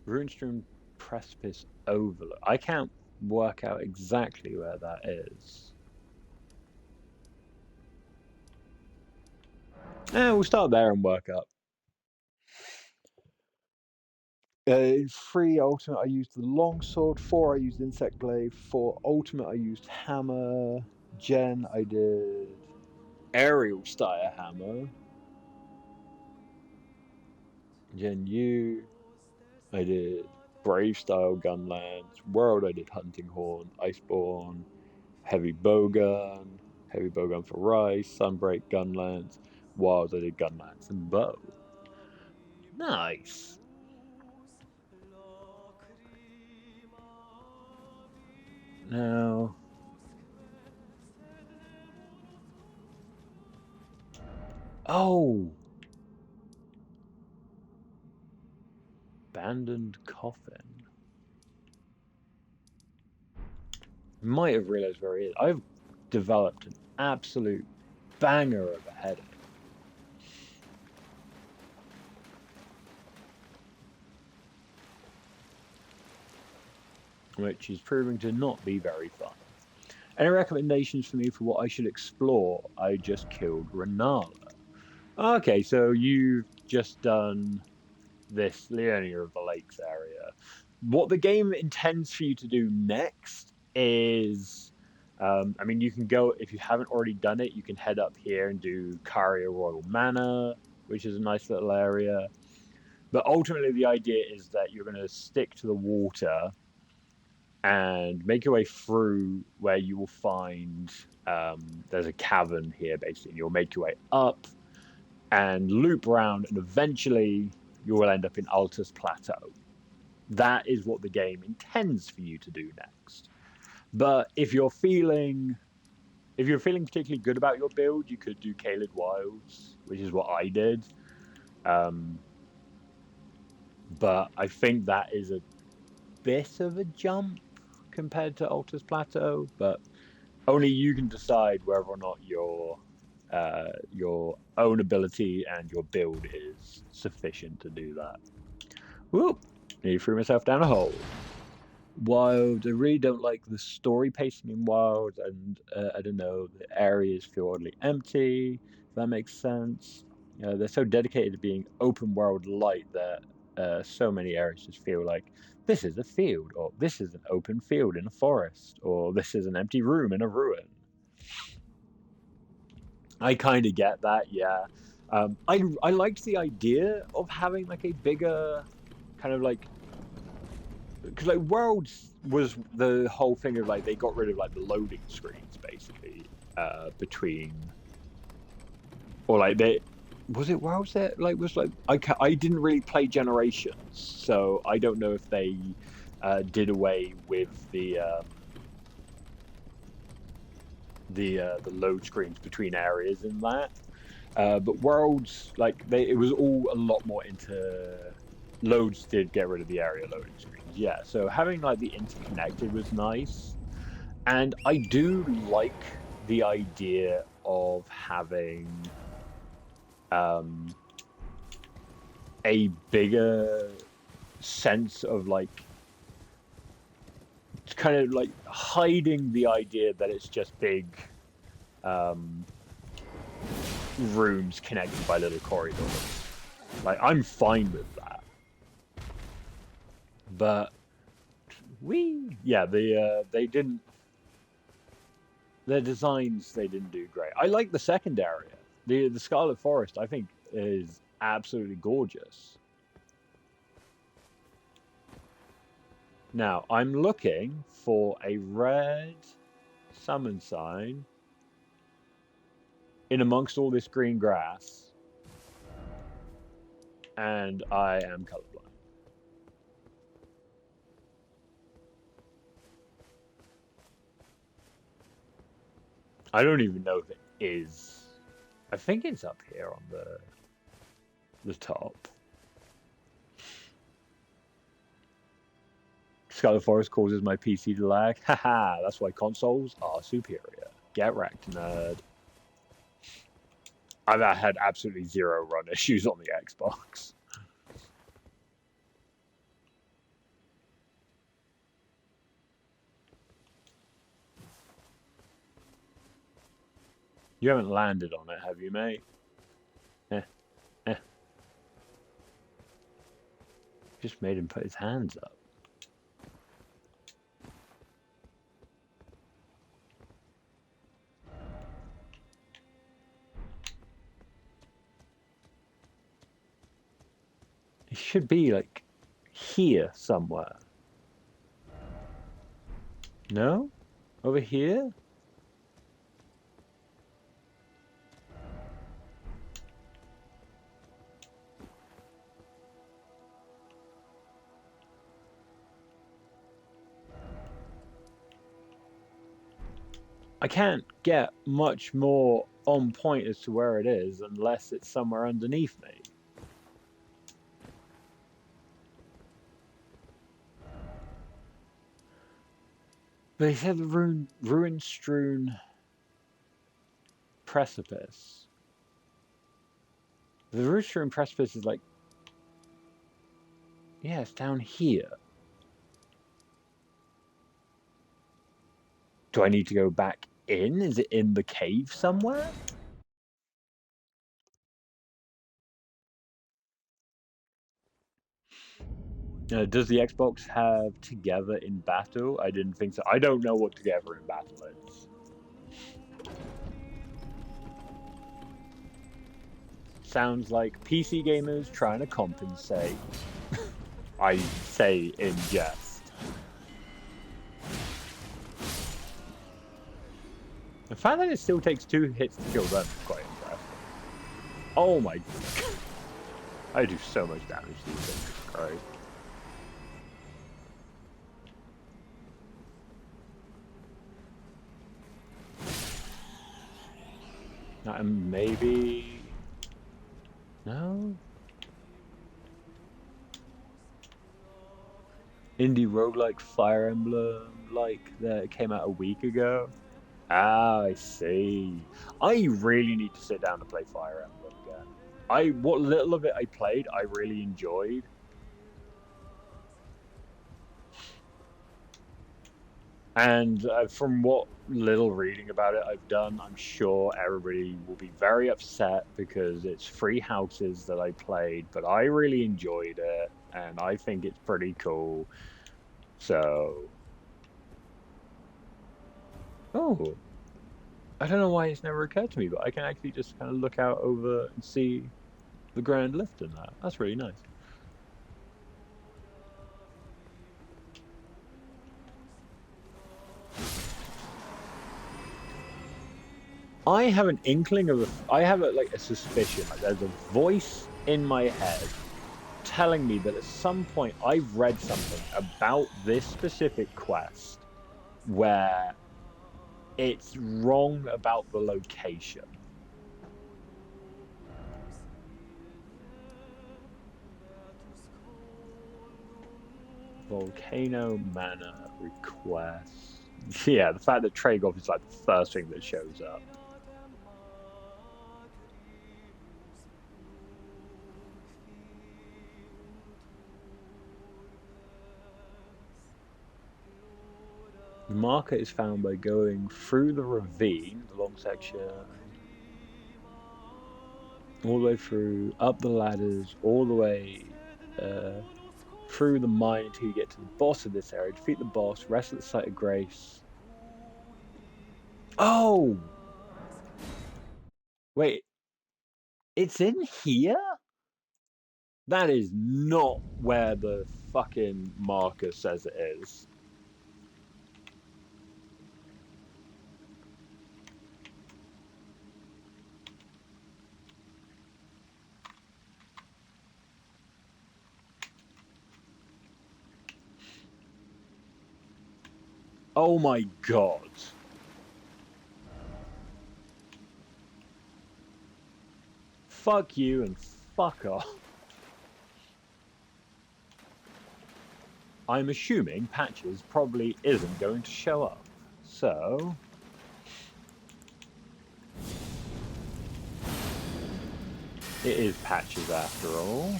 Runestream Precipice Overlook. I can't work out exactly where that is. We'll start there and work up. 3 ultimate, I used the longsword. 4, I used insect glaive. 4 ultimate, I used hammer. Jen, I did aerial style hammer. Jen, you, I did brave style gunlance. World, I did hunting horn, iceborne, heavy bowgun, for rice, sunbreak gunlance. Wild, I did gunlance and bow. Nice. Now, oh, abandoned coffin. Might have realized where he is. I've developed an absolute banger of a headache. Which is proving to not be very fun. Any recommendations for me for what I should explore? I just killed Renala. Okay, so you've just done this Leonia of the Lakes area. What the game intends for you to do next is, I mean, you can go, if you haven't already done it, you can head up here and do Caria Royal Manor, which is a nice little area. But ultimately, the idea is that you're going to stick to the water and make your way through where you will find there's a cavern here, basically. You'll make your way up and loop around, and eventually you will end up in Altus Plateau. That is what the game intends for you to do next. But if you're feeling particularly good about your build, you could do Caelid Wilds, which is what I did. But I think that is a bit of a jump compared to Altus Plateau, but only you can decide whether or not your own ability and your build is sufficient to do that. Whoop! Nearly threw myself down a hole. Wild, I really don't like the story pacing in Wild, and I don't know, the areas feel oddly empty, if that makes sense. They're so dedicated to being open world light that so many areas just feel like this is a field, or this is an open field in a forest, or this is an empty room in a ruin. I kind of get that, yeah. I liked the idea of having like a bigger kind of like, because like Worlds was the whole thing of like they got rid of like the loading screens basically between, or like they was it Worlds that like was like I didn't really play Generations, so I don't know if they did away with the load screens between areas in that. But Worlds, like it was all a lot more into loads. Did get rid of the area loading screens, yeah. So having like the interconnected was nice, and I do like the idea of having a bigger sense of like kind of like hiding the idea that it's just big rooms connected by little corridors. Like I'm fine with that, but they didn't, their designs, they didn't do great. I like the second area, the Scarlet Forest. I think is absolutely gorgeous. Now I'm looking for a red summon sign in amongst all this green grass, and I am colorblind. I don't even know if it is. I think it's up here on the top. Scarlet Forest causes my PC to lag. Haha, that's why consoles are superior. Get wrecked, nerd. I've had absolutely zero run issues on the Xbox. You haven't landed on it, have you, mate? Just made him put his hands up. should be like here somewhere. No? Over here? I can't get much more on point as to where it is unless it's somewhere underneath me. But he said the ruin-strewn precipice. The ruin-strewn precipice is like... Yeah, it's down here. Do I need to go back in? Is it in the cave somewhere? Does the Xbox have Together in Battle? I didn't think so. I don't know what Together in Battle is. Sounds like PC gamers trying to compensate. I say in jest. The fact that it still takes 2 hits to kill them is quite impressive. Oh my god. I do so much damage to these things, it's great. Maybe... No? Indie roguelike Fire Emblem, like, that came out a week ago? Ah, I see. I really need to sit down to play Fire Emblem again. What little of it I played, I really enjoyed. And from what little reading about it I've done, I'm sure everybody will be very upset because it's 3 houses that I played, but I really enjoyed it, and I think it's pretty cool. So... Oh. I don't know why it's never occurred to me, but I can actually just kind of look out over and see the Grand Lift in that. That's really nice. I have an inkling of I have a suspicion, like there's a voice in my head telling me that at some point I've read something about this specific quest where it's wrong about the location. Volcano Manor request. Yeah, the fact that Tragoff is like the first thing that shows up. The marker is found by going through the ravine, the long section, all the way through, up the ladders, all the way through the mine until you get to the boss of this area. Defeat the boss, rest at the site of grace. Oh! Wait. It's in here? That is not where the fucking marker says it is. Oh my god. Fuck you and fuck off. I'm assuming Patches probably isn't going to show up. So... it is Patches after all.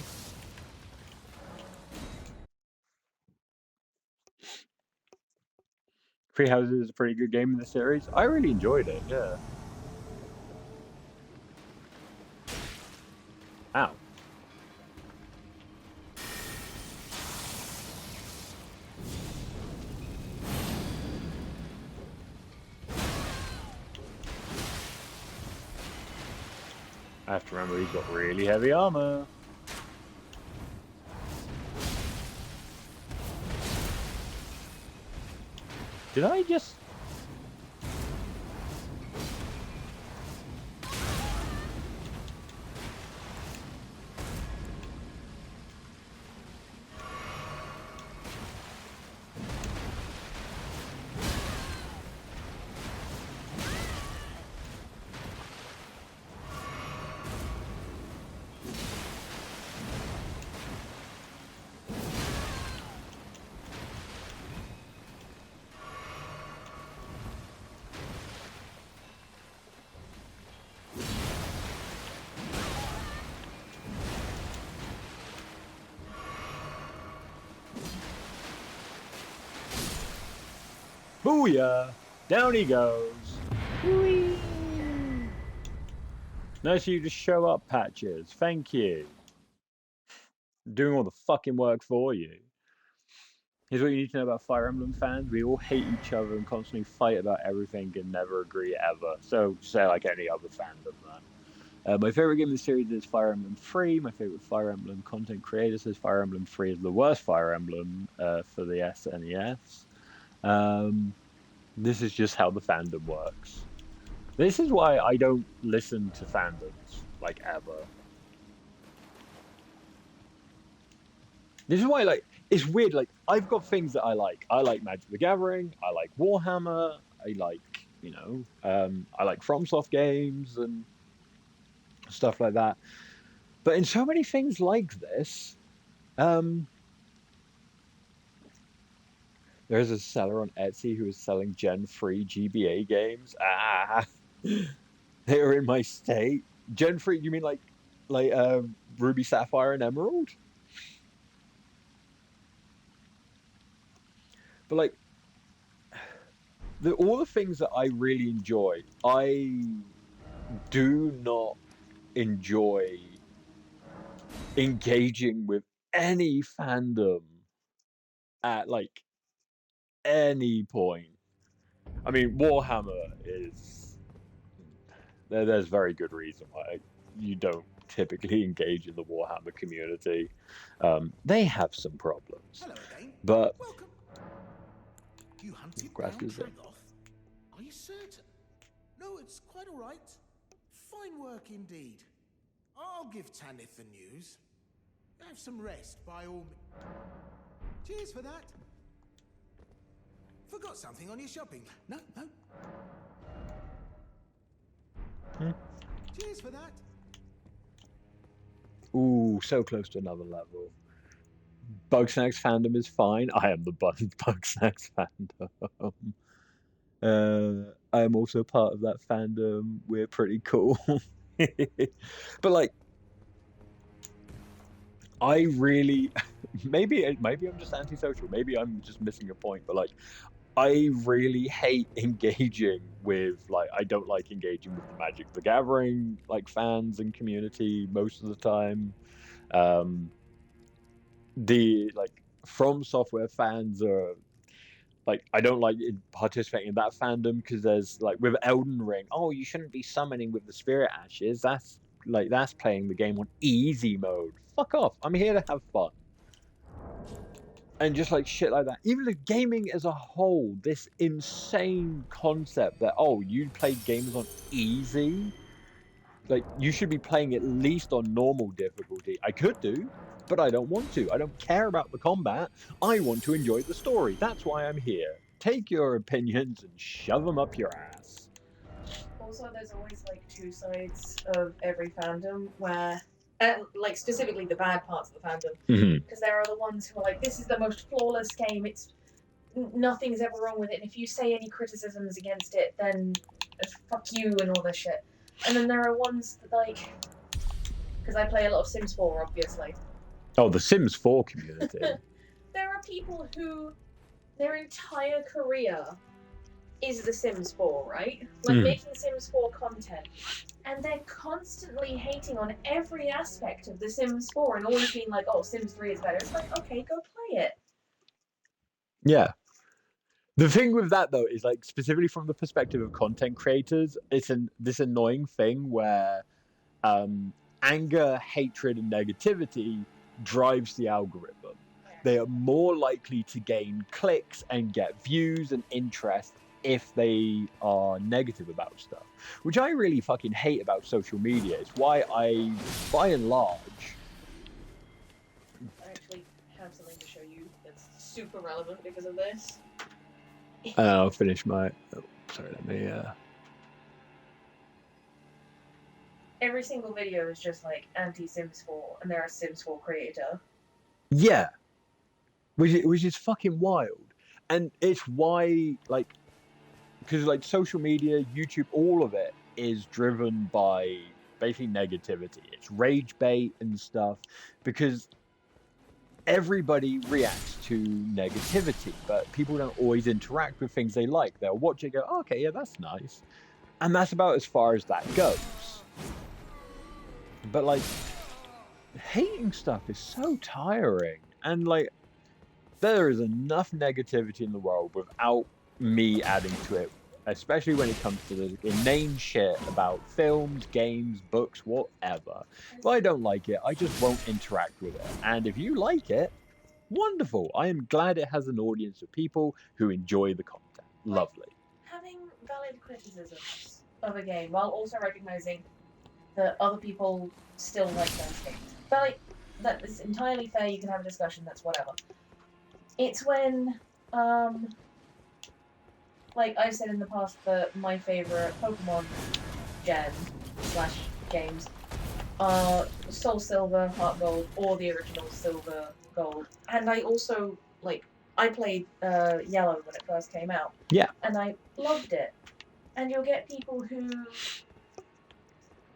Three Houses is a pretty good game in the series. I really enjoyed it, yeah. Ow. I have to remember he's got really heavy armor. Did I just... Booyah! Down he goes. Whee! Nice of you to show up, Patches. Thank you. Doing all the fucking work for you. Here's what you need to know about Fire Emblem fans. We all hate each other and constantly fight about everything and never agree ever. So, say like any other fandom, man. My favorite game in the series is Fire Emblem 3. My favorite Fire Emblem content creator says Fire Emblem 3 is the worst Fire Emblem for the SNES. This is just how the fandom works. This is why I don't listen to fandoms, like, ever. This is why, like, it's weird, like, I've got things that I like. I like Magic the Gathering, I like Warhammer, I like, you know, I like FromSoft games and stuff like that. But in so many things like this, there's a seller on Etsy who is selling Gen 3 GBA games. Ah, they are in my state. Gen 3, you mean like Ruby, Sapphire, and Emerald? But like, all the things that I really enjoy, I do not enjoy engaging with any fandom at like any point. I mean, Warhammer is... There's very good reason why you don't typically engage in the Warhammer community. They have some problems. Hello again. But... Welcome. You hunted Grass down is there. Tragoth? Are you certain? No, it's quite all right. Fine work indeed. I'll give Tanith the news. Have some rest, by all means. Cheers for that. Forgot something on your shopping. No. Cheers for that. Ooh, so close to another level. Bugsnax fandom is fine. I am the Bugsnax fandom. I am also part of that fandom. We're pretty cool. But like, I really... maybe I'm just antisocial. Maybe I'm just missing a point. But like, I really hate engaging with, like, I don't like engaging with the Magic the Gathering, like, fans and community most of the time. The, like, From Software fans are, like, I don't like participating in that fandom because there's, like, with Elden Ring, oh, you shouldn't be summoning with the Spirit Ashes. That's playing the game on easy mode. Fuck off. I'm here to have fun. And just like shit like that. Even the gaming as a whole, this insane concept that, oh, you play games on easy? Like, you should be playing at least on normal difficulty. I could do, but I don't want to. I don't care about the combat. I want to enjoy the story. That's why I'm here. Take your opinions and shove them up your ass. Also, there's always like two sides of every fandom where, like specifically the bad parts of the fandom, because there are the ones who are like, this is the most flawless game. It's nothing's ever wrong with it. And if you say any criticisms against it, then fuck you and all this shit. And then there are ones that like, because I play a lot of Sims 4, obviously. Oh, the Sims 4 community. There are people who their entire career is the Sims 4, right? Like making Sims 4 content. And they're constantly hating on every aspect of the Sims 4 and always being like, oh, Sims 3 is better. It's like, okay, go play it. Yeah. The thing with that, though, is like specifically from the perspective of content creators, it's this annoying thing where anger, hatred, and negativity drives the algorithm. they are more likely to gain clicks and get views and interest if they are negative about stuff, which I really fucking hate about social media. It's why I, by and large... I actually have something to show you that's super relevant because of this. I'll finish my... Oh, sorry, let me... Every single video is just like anti-Sims 4, and they're a Sims 4 creator. Yeah. Which is fucking wild. And it's why, like... Because, like, social media, YouTube, all of it is driven by basically negativity. It's rage bait and stuff. Because everybody reacts to negativity, but people don't always interact with things they like. They'll watch it and go, oh, okay, yeah, that's nice. And that's about as far as that goes. But, like, hating stuff is so tiring. And, like, there is enough negativity in the world without me adding to it, especially when it comes to the inane shit about films, games, books, whatever. If I don't like it, I just won't interact with it. And if you like it, wonderful. I am glad it has an audience of people who enjoy the content. Lovely. Having valid criticisms of a game while also recognizing that other people still like those games. But, like, that is entirely fair, you can have a discussion, that's whatever. It's when, like I've said in the past that my favourite Pokemon gen/games are Soul Silver, Heart Gold, or the original Silver Gold. And I also, like, I played Yellow when it first came out. Yeah. And I loved it. And you'll get people who,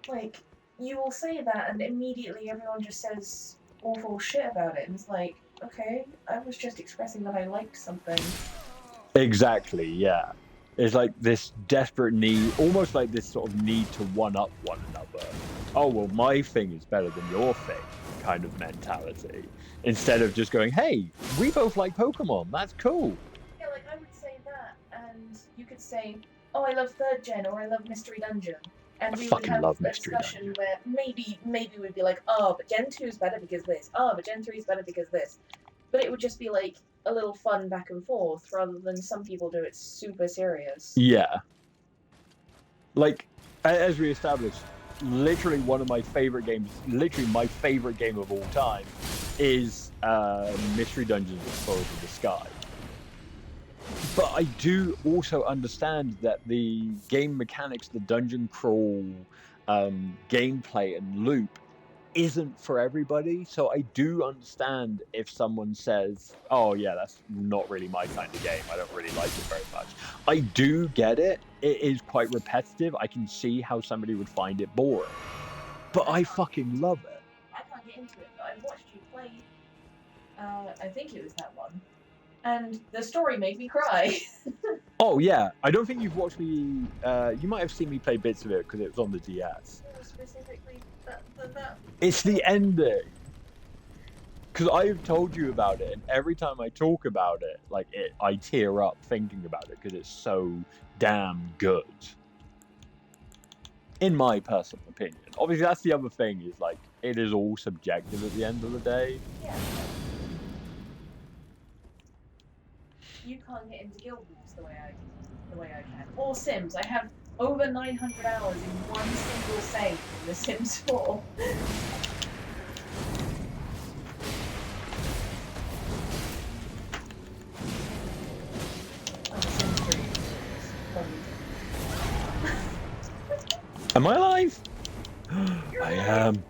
like, you will say that and immediately everyone just says awful shit about it. And it's like, okay, I was just expressing that I liked something. Exactly, yeah. It's like this desperate need, almost like this sort of need to one-up one another. Oh, well, my thing is better than your thing kind of mentality. Instead of just going, hey, we both like Pokemon, that's cool. Yeah, like, I would say that, and you could say, oh, I love 3rd Gen, or I love Mystery Dungeon. And we would have a discussion where maybe we'd be like, oh, but Gen 2 is better because this. Oh, but Gen 3 is better because this. But it would just be like a little fun back and forth rather than some people do it super serious. Yeah. Like, as we established, literally one of my favorite games, literally my favorite game of all time, is Mystery Dungeons Explorers of the Sky. But I do also understand that the game mechanics, the dungeon crawl, gameplay and loop isn't for everybody. So I do understand if someone says, oh yeah, that's not really my kind of game, I don't really like it very much. I do get it. It is quite repetitive. I can see how somebody would find it boring. But I fucking love it. I can't get into it, but I watched you play, I think it was that one. And the story made me cry. Oh yeah, I don't think you've watched me. You might have seen me play bits of it because it was on the DS. Specifically, it's the ending. Because I've told you about it, and every time I talk about it, like I tear up thinking about it because it's so damn good. In my personal opinion, obviously that's the other thing is like it is all subjective at the end of the day. Yeah. You can't get into Guild Wars the way I can. Or Sims. I have over 900 hours in one single save in The Sims 4. Sims 3. Am I alive? I am.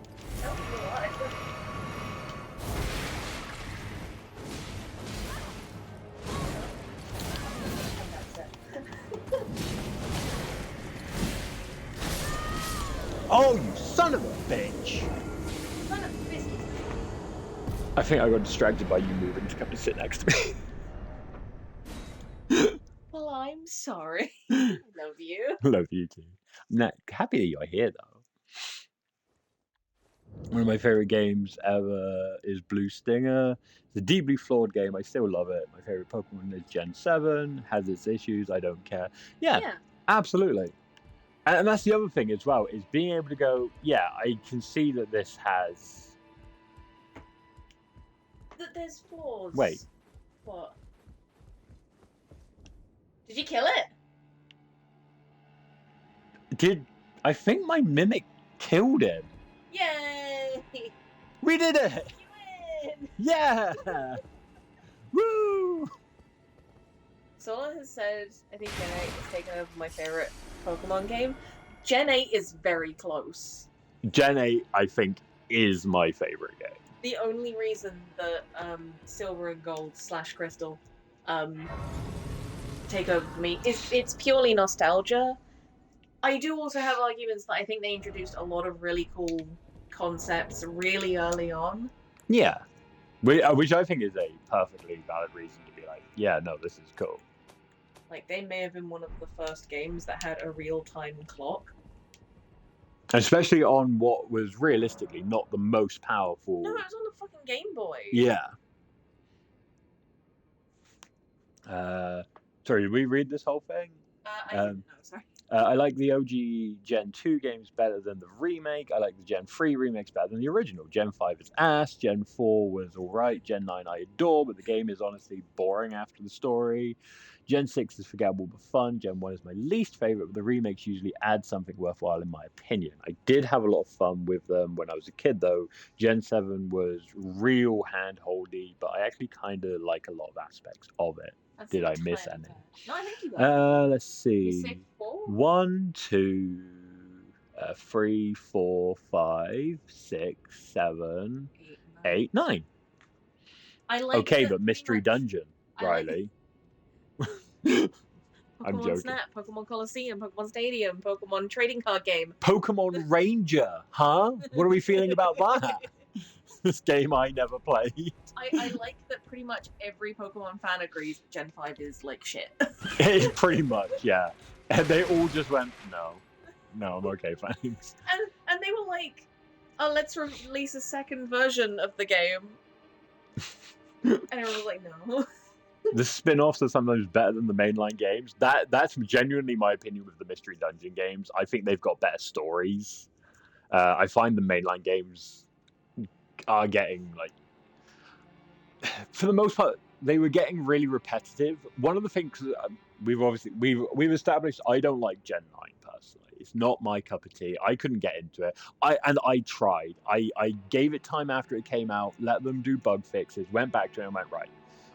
Oh, you son of a bitch! Son of a biscuit. I think I got distracted by you moving to come and sit next to me. Well, I'm sorry. Love you. Love you too. I'm happy that you're here, though. One of my favorite games ever is Blue Stinger. It's a deeply flawed game. I still love it. My favorite Pokemon is Gen 7. Has its issues. I don't care. Yeah. Absolutely. And that's the other thing as well, is being able to go, yeah, I can see that this has that there's flaws. Wait. What? Did you kill it? I think my mimic killed him. Yay! We did it! You win! Yeah! Woo! Sola has said, I think Gen 8 has taken over my favorite Pokemon game. Gen 8 is very close. Gen 8, I think, is my favorite game. The only reason that Silver and Gold / Crystal take over for me is it's purely nostalgia. I do also have arguments that I think they introduced a lot of really cool concepts really early on. Yeah. Which I think is a perfectly valid reason to be like, yeah, no, this is cool. Like, they may have been one of the first games that had a real-time clock. Especially on what was realistically not the most powerful... No, it was on the fucking Game Boy. Yeah. Sorry, did we read this whole thing? I didn't know, sorry. I like the OG Gen 2 games better than the remake. I like the Gen 3 remakes better than the original. Gen 5 is ass. Gen 4 was alright. Gen 9 I adore, but the game is honestly boring after the story. Gen 6 is forgettable but fun. Gen 1 is my least favorite, but the remakes usually add something worthwhile in my opinion. I did have a lot of fun with them when I was a kid though. Gen 7 was real hand-holdy, but I actually kind of like a lot of aspects of it. That's Did I miss any? No, I think you got Let's see. You said 4? 1, 2, 3, 4, 5, 6, 7, 8, 9. I like Okay, that but Mystery much. Dungeon, Riley. I'm Pokemon joking. Snap, Pokemon Coliseum, Pokemon Stadium, Pokemon Trading Card Game. Pokemon Ranger, huh? What are we feeling about that? This game I never played. I like that pretty much every Pokemon fan agrees Gen 5 is like shit. It's pretty much, yeah. And they all just went, no, I'm okay, thanks. And they were like, oh, let's release a second version of the game. And everyone was like, no. The spin-offs are sometimes better than the mainline games. That's genuinely my opinion with the Mystery Dungeon games. I think they've got better stories. I find the mainline games are getting, like, for the most part, they were getting really repetitive. One of the things we've established, I don't like Gen 9 personally. It's not my cup of tea. I couldn't get into it. I tried. I gave it time after it came out, let them do bug fixes, went back to it and went, right,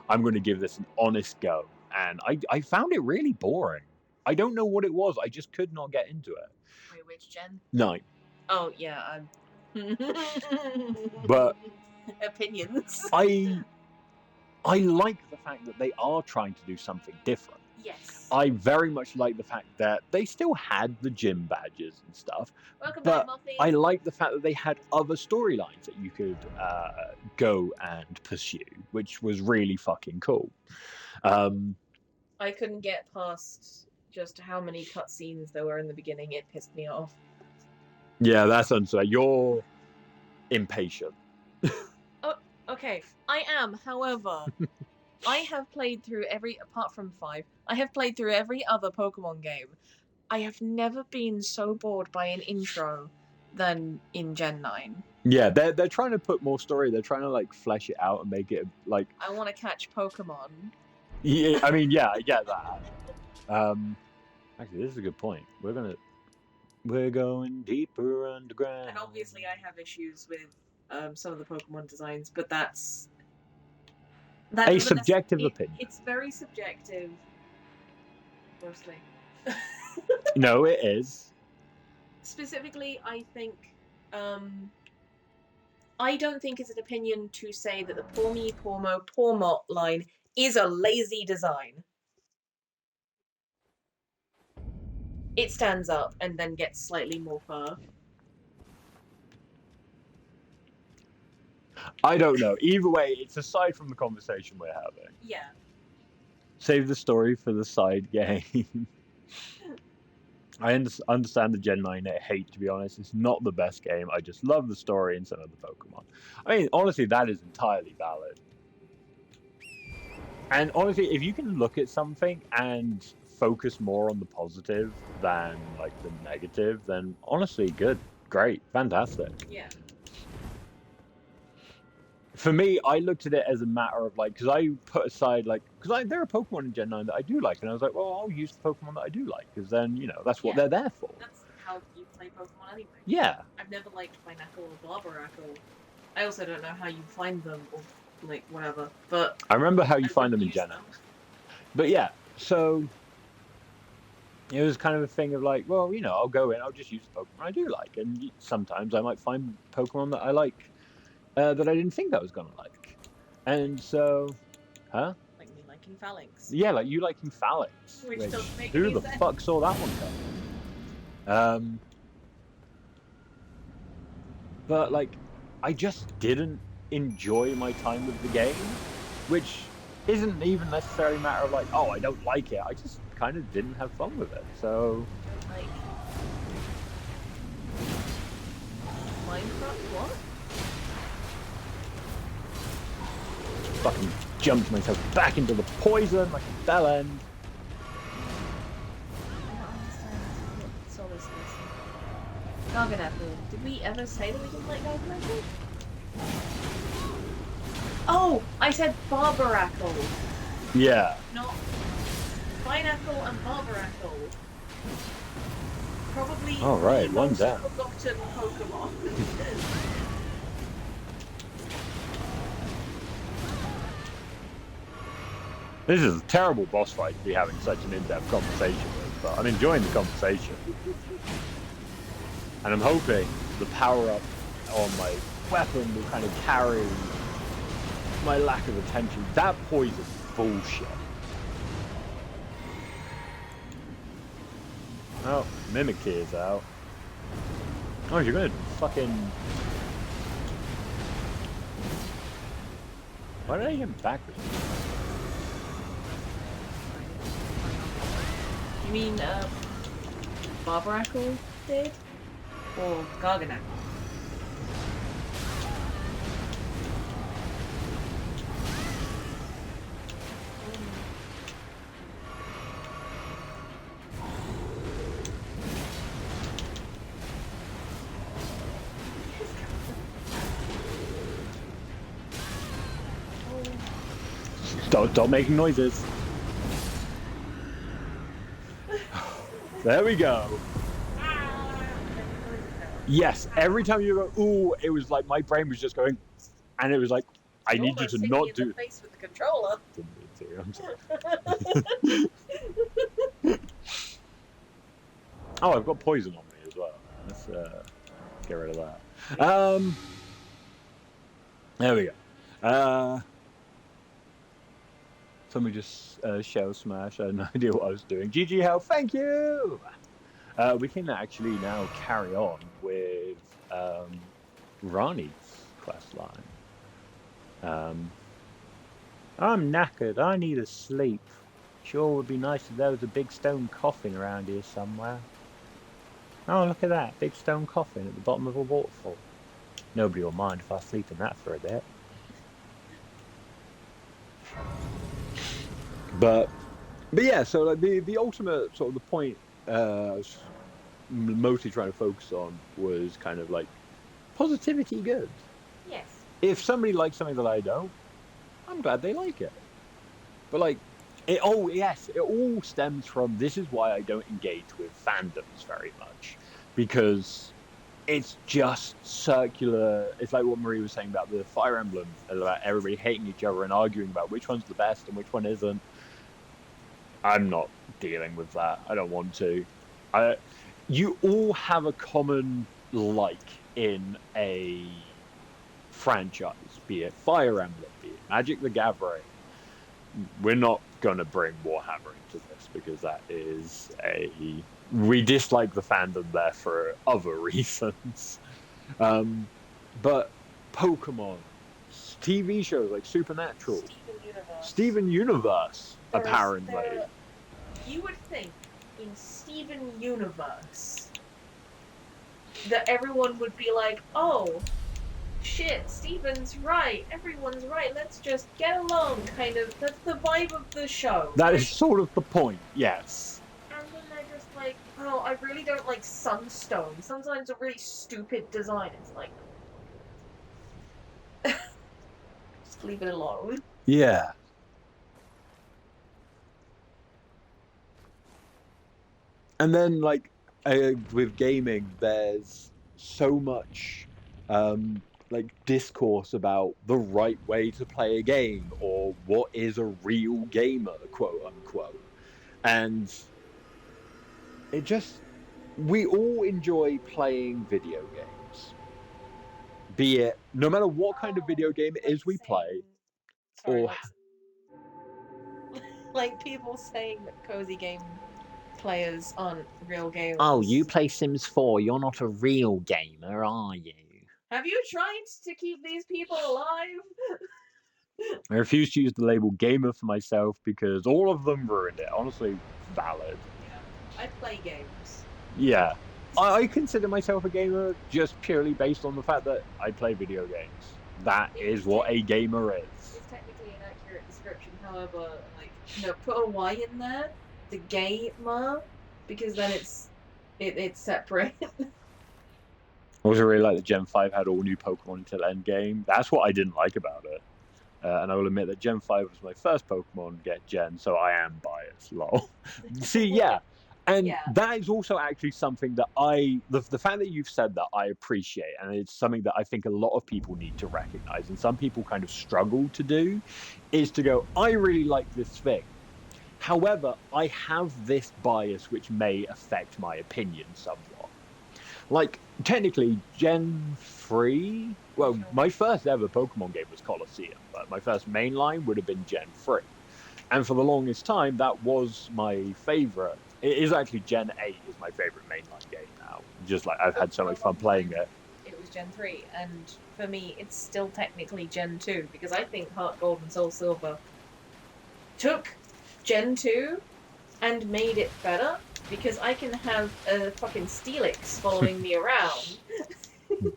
I'm going to give this an honest go. And I found it really boring. I don't know what it was. I just could not get into it. Wait, which gen? 9. Oh, yeah. But opinions. I like the fact that they are trying to do something different. Yes. I very much like the fact that they still had the gym badges and stuff. Welcome but back, Muffy. I like the fact that they had other storylines that you could go and pursue, which was really fucking cool. I couldn't get past just how many cutscenes there were in the beginning. It pissed me off. Yeah, that's unfair. You're impatient. Okay, I am. However, I have played through apart from 5, I have played through every other Pokemon game. I have never been so bored by an intro than in Gen 9. Yeah, they're trying to put more story. They're trying to like flesh it out and make it like. I want to catch Pokemon. Yeah, I mean, yeah, I get that. Actually, this is a good point. We're going deeper underground. And obviously, I have issues with some of the Pokemon designs, but that's a subjective opinion. It's very subjective, mostly. No, it is. Specifically, I think I don't think it's an opinion to say that the Poor Me, Poor Mo, Poor Mot line is a lazy design. It stands up and then gets slightly more fur. I don't know. Either way, it's aside from the conversation we're having. Yeah. Save the story for the side game. I understand the Gen 9 hate, to be honest. It's not the best game. I just love the story and some of the Pokemon. I mean, honestly, that is entirely valid. And honestly, if you can look at something and focus more on the positive than like the negative, then honestly, good, great, fantastic. Yeah. for me, I looked at it as a matter of like, because I put aside like, because there are Pokemon in Gen 9 that I do like, and I was like, well, I'll use the Pokemon that I do like, because then, you know, that's what they're there for. That's how you play Pokemon anyway. Yeah. I've never liked Pineapple or Barbaracle. I also don't know how you find them, or like, whatever, but... I remember how you find them in Gen 9. But yeah, so... It was kind of a thing of like, well, you know, I'll go in, I'll just use the Pokemon I do like, and sometimes I might find Pokemon that I like that I didn't think I was gonna like, and so, huh? Like me liking Phalanx. Yeah, like you liking Phalanx. Which doesn't make who any the sense. fuck saw that one coming? But like, I just didn't enjoy my time with the game, which isn't even necessarily a matter of like, oh, I don't like it. I just kind of didn't have fun with it. So, like, Minecraft, what? Fucking jumped myself back into the poison like a bell end. I don't understand what solace is. Garganapple. Did we ever say that we didn't like Garganapple? Oh! I said Barbaracle! Yeah. Not Pineapple and Barbaracle. Probably all right, the one most down. forgotten Pokemon. This is a terrible boss fight to be having such an in-depth conversation with, but I'm enjoying the conversation. And I'm hoping the power-up on my weapon will kind of carry my lack of attention. That poison bullshit. Oh, Mimikyu is out. Oh, you're gonna fucking... Why did I hit him backwards? You mean, Barbaracle did? Or Garganapple? Stop making noises. There we go. Yes, every time you go, ooh, it was like my brain was just going, and it was like, I need you to not do. The face with the controller. I'm sorry. Oh, I've got poison on me as well. Let's get rid of that. There we go. Somebody just shell smash. I had no idea what I was doing. GG Hell, thank you! We can actually now carry on with Rani's quest line. I'm knackered. I need a sleep. Sure would be nice if there was a big stone coffin around here somewhere. Oh, look at that. Big stone coffin at the bottom of a waterfall. Nobody will mind if I sleep in that for a bit. But yeah, so like the ultimate sort of the point I was mostly trying to focus on was kind of like positivity good. Yes. If somebody likes something that I don't, I'm glad they like it. But like, it all stems from, this is why I don't engage with fandoms very much, because it's just circular. It's like what Marie was saying about the Fire Emblem, about everybody hating each other and arguing about which one's the best and which one isn't. I'm not dealing with that. I don't want to. You all have a common like in a franchise, be it Fire Emblem, be it Magic the Gathering. We're not going to bring Warhammer into this because that is we dislike the fandom there for other reasons. But Pokemon, TV shows like Supernatural, Steven Universe, apparently. You would think in Steven Universe that everyone would be like, oh, shit, Steven's right, everyone's right, let's just get along, kind of. That's the vibe of the show. That is sort of the point, yes. And then they're just like, oh, I really don't like Sunstone. Sunstone's a really stupid design. It's like... leave it alone. Yeah. And then, like, with gaming, there's so much, like, discourse about the right way to play a game or what is a real gamer, quote unquote. And it just, we all enjoy playing video games. Be it, no matter what kind of video game it is we play, Sorry, or like people saying that cozy game players aren't real gamers. oh, you play Sims 4, you're not a real gamer, are you? Have you tried to keep these people alive? I refuse to use the label gamer for myself because all of them ruined it. Honestly, valid. Yeah, I play games. Yeah. I consider myself a gamer just purely based on the fact that I play video games. That is what a gamer is. It's technically an accurate description, however, like, put a Y in there, the gamer, because then it's separate. I also really like that Gen 5 had all new Pokemon until endgame. That's what I didn't like about it. And I will admit that Gen 5 was my first Pokemon to get Gen, so I am biased, lol. See, yeah. And that is also actually something that the fact that you've said that I appreciate, and it's something that I think a lot of people need to recognize, and some people kind of struggle to do, is to go, I really like this thing. However, I have this bias which may affect my opinion somewhat. Like, technically, Gen 3, well, my first ever Pokemon game was Colosseum, but my first mainline would have been Gen 3. And for the longest time, that was my favorite. It is actually Gen 8 is my favorite mainline game now. Just like, I've had so much fun playing it. It was Gen 3, and for me, it's still technically Gen 2, because I think Heart Gold and Soul Silver took Gen 2 and made it better, because I can have a fucking Steelix following me around.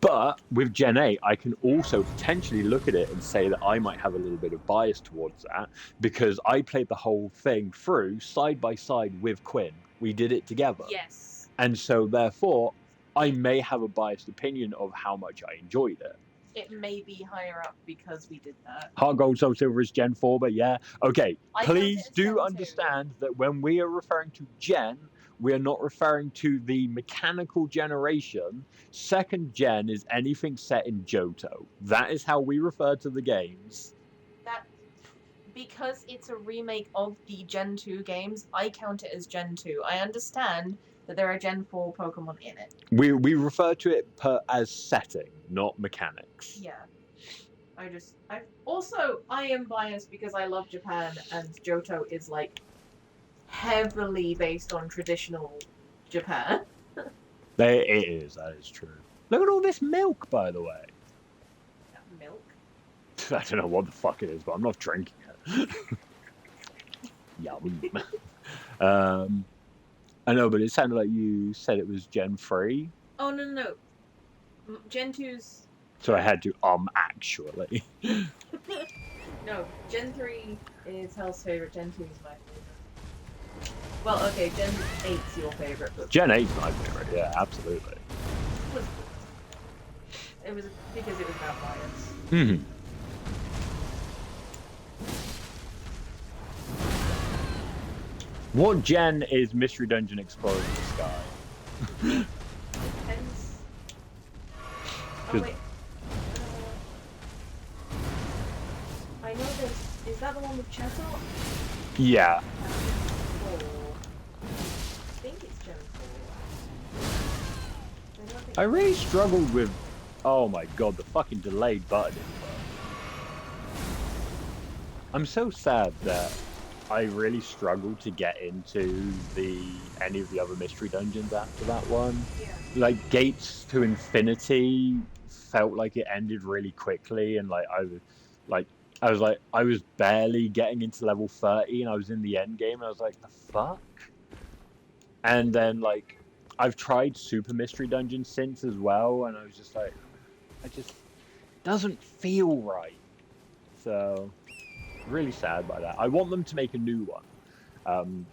But with Gen 8, I can also potentially look at it and say that I might have a little bit of bias towards that, because I played the whole thing through side by side with Quinn. We did it together. Yes. And so, therefore, I may have a biased opinion of how much I enjoyed it. It may be higher up because we did that. Heart Gold, Soul Silver is Gen 4, but yeah. Okay, please do understand that when we are referring to Gen, we are not referring to the mechanical generation. Second Gen is anything set in Johto. That is how we refer to the games. Because it's a remake of the Gen 2 games, I count it as Gen 2. I understand that there are Gen 4 Pokemon in it. We refer to it as setting, not mechanics. Yeah. I am biased because I love Japan, and Johto is, like, heavily based on traditional Japan. It is, that is true. Look at all this milk, by the way. Milk? I don't know what the fuck it is, but I'm not drinking it. Yum. I know, but it sounded like you said it was Gen 3. Oh, no. Gen 2's... So I had to, actually. No, Gen 3 is Hell's favorite, Gen 2 is my favorite. Well, okay, Gen 8's your favorite. But Gen 8's my favorite, yeah, absolutely. It was because it was about bias. Mm-hmm. What gen is Mystery Dungeon Explorer in the Sky? Depends. Oh, wait. I know there's... Is that the one with Cheto? Yeah. I think it's Gen 4. I really struggled with... Oh my god, the fucking delayed button didn't work. I'm so sad that I really struggled to get into any of the other mystery dungeons after that one. Yeah. Like, Gates to Infinity felt like it ended really quickly, and I was barely getting into level 30, and I was in the end game, and I was like, the fuck? And then, like, I've tried Super Mystery Dungeon since as well, and I was just like, doesn't feel right. So, really sad by that. I want them to make a new one.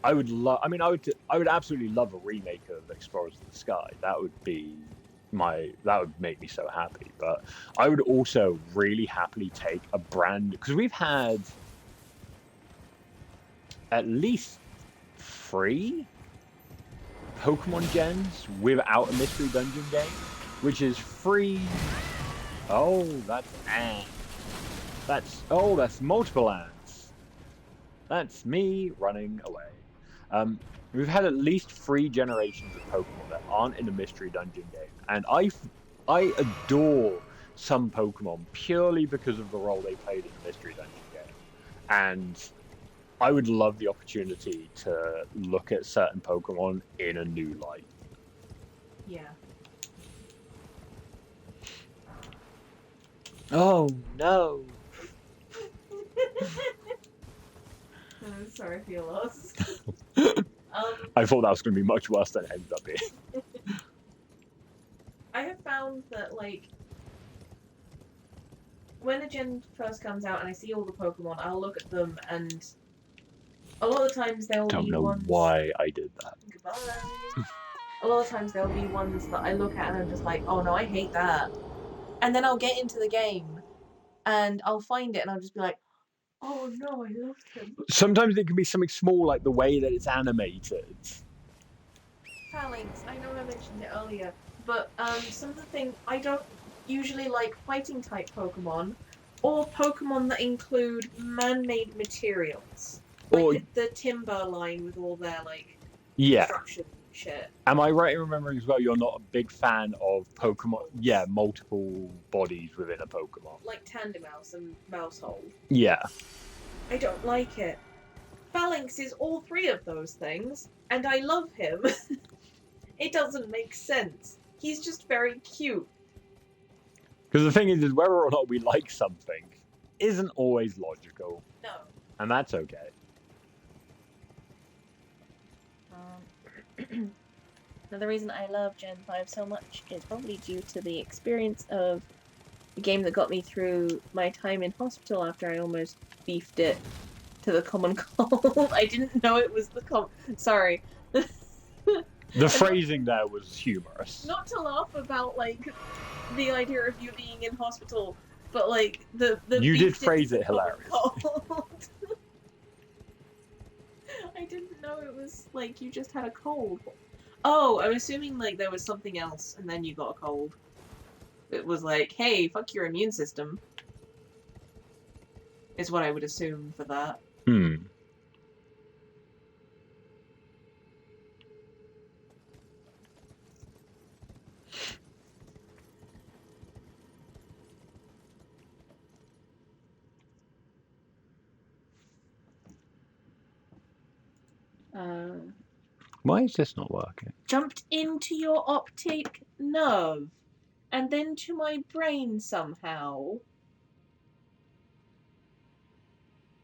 I would absolutely love a remake of Explorers of the Sky. That would be that would make me so happy. But I would also really happily take a brand, because we've had at least 3 Pokemon gens without a mystery dungeon game, which is free. Oh, that's ants. That's multiple ants. That's me running away. We've had at least 3 generations of Pokemon that aren't in a mystery dungeon game, and I adore some Pokemon purely because of the role they played in the mystery dungeon game, and I would love the opportunity to look at certain Pokemon in a new light. Yeah. Oh no! I'm sorry for your loss. I thought that was going to be much worse than it ended up being. I have found that, like, when a gen first comes out and I see all the Pokemon, I'll look at them, and a lot of the times there will Don't be know ones... why I did that. Goodbye. A lot of times there'll be ones that I look at and I'm just like, oh no, I hate that. And then I'll get into the game and I'll find it and I'll just be like, oh no, I loved him. Sometimes it can be something small, like the way that it's animated. Phalanx, I know I mentioned it earlier, but some of the things I don't usually like fighting type Pokemon or Pokemon that include man-made materials. Like Or the Timber line with all their like yeah. construction shit. Am I right in remembering as well you're not a big fan of Pokemon? Yeah, multiple bodies within a Pokemon. Like Tandemaus and Mousehold. Yeah. I don't like it. Phalanx is all 3 of those things, and I love him. It doesn't make sense. He's just very cute. Because the thing is whether or not we like something isn't always logical. No. And that's okay. Another reason I love Gen 5 so much is probably due to the experience of the game that got me through my time in hospital after I almost beefed it to the common cold. I didn't know it was the Sorry. The phrasing there was humorous. Not to laugh about, like, the idea of you being in hospital, but, like, the you did phrase it hilarious. I didn't know it was, like, you just had a cold. Oh, I'm assuming, like, there was something else, and then you got a cold. It was like, hey, fuck your immune system. Is what I would assume for that. Why is this not working? Jumped into your optic nerve, and then to my brain somehow.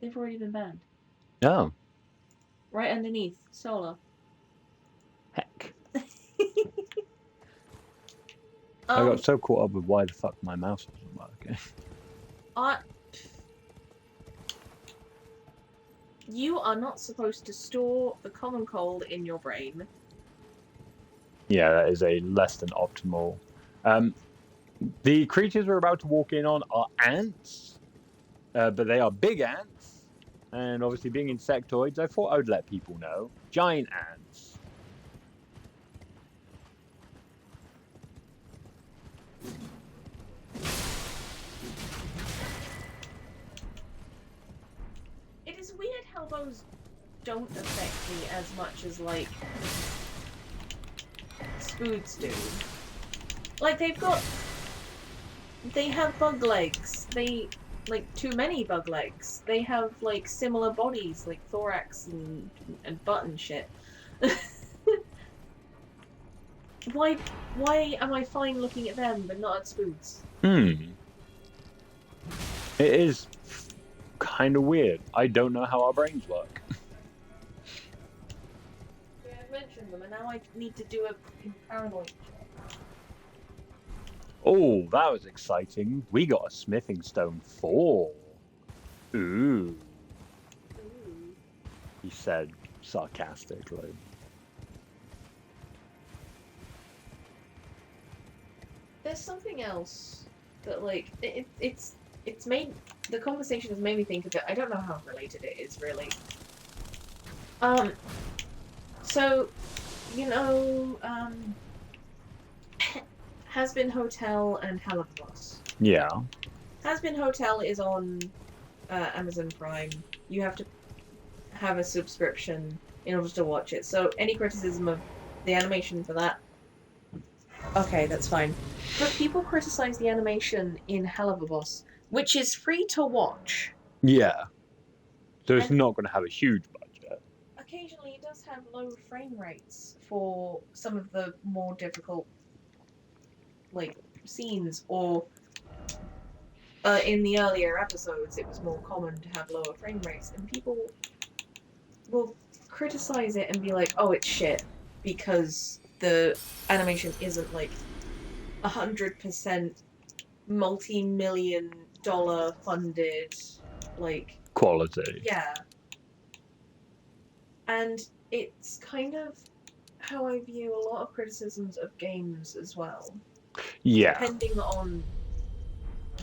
They've already been banned. Oh. Right underneath, solar. Heck. I got so caught up with why the fuck my mouse wasn't working. You are not supposed to store the common cold in your brain. Yeah, that is a less than optimal. The creatures we're about to walk in on are ants, but they are big ants. And obviously being insectoids, I thought I would let people know. Giant ants. It is weird how those don't affect me as much as, like, spoods do. Like, they have bug legs. Like, too many bug legs. They have, like, similar bodies, like thorax and butt and shit. Why am I fine looking at them, but not at spoods? It is kind of weird. I don't know how our brains work. Yeah, I've mentioned them, and now I need to do a paranoid check. Oh, that was exciting. We got a smithing stone 4. Ooh. He said sarcastically. There's something else that, like, it's made... The conversation has made me think of it. I don't know how related it is, really. So, you know, Has-Been Hotel and Hell of a Boss. Yeah. Has-Been Hotel is on Amazon Prime. You have to have a subscription in order to watch it. So any criticism of the animation for that, okay, that's fine. But people criticize the animation in Hell of a Boss, which is free to watch. Yeah. So it's And not going to have a huge budget. occasionally it does have low frame rates for some of the more difficult, like, scenes, or in the earlier episodes it was more common to have lower frame rates, and people will criticize it and be like, oh, it's shit, because the animation isn't, like, 100% multi-million-dollar funded, like... Quality. Yeah. And it's kind of how I view a lot of criticisms of games as well. Yeah. Depending on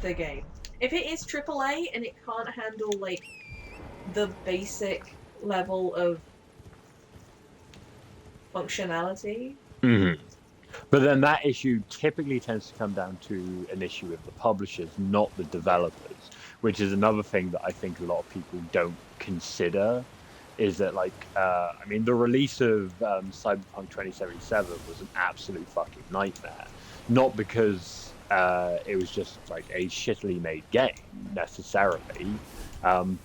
the game. If it is AAA and it can't handle, like, the basic level of functionality... Mm-hmm. But then that issue typically tends to come down to an issue with the publishers, not the developers, which is another thing that I think a lot of people don't consider, is that, like, I mean, the release of Cyberpunk 2077 was an absolute fucking nightmare. Not because it was just, like, a shittily made game, necessarily,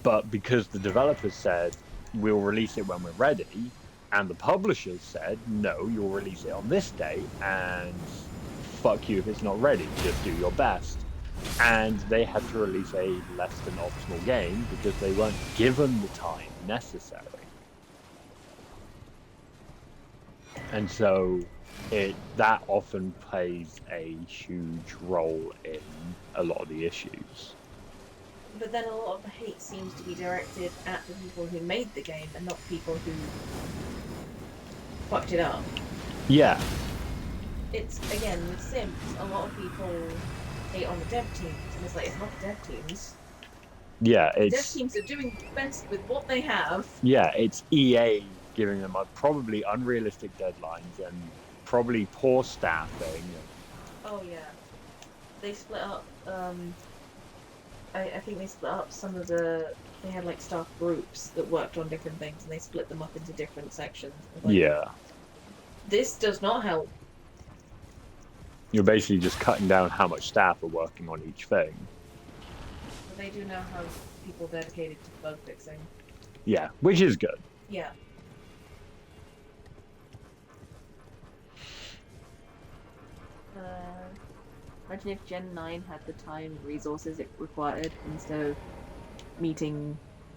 but because the developers said, we'll release it when we're ready, and the publishers said, no, you'll release it on this date, and fuck you if it's not ready, just do your best. And they had to release a less than optimal game because they weren't given the time necessary. And so that often plays a huge role in a lot of the issues. But then a lot of the hate seems to be directed at the people who made the game and not people who fucked it up. Yeah. It's, again, with Sims, a lot of people hate on the dev teams, and it's like, it's not the dev teams. Yeah, The dev teams are doing best with what they have. Yeah, it's EA giving them probably unrealistic deadlines and probably poor staffing. Oh, yeah. They split up, I think they split up some of the... They had, like, staff groups that worked on different things, and they split them up into different sections. Like, yeah. This does not help. You're basically just cutting down how much staff are working on each thing. But they do now have people dedicated to bug fixing. Yeah, which is good. Yeah. Imagine if Gen 9 had the time and resources it required instead of meeting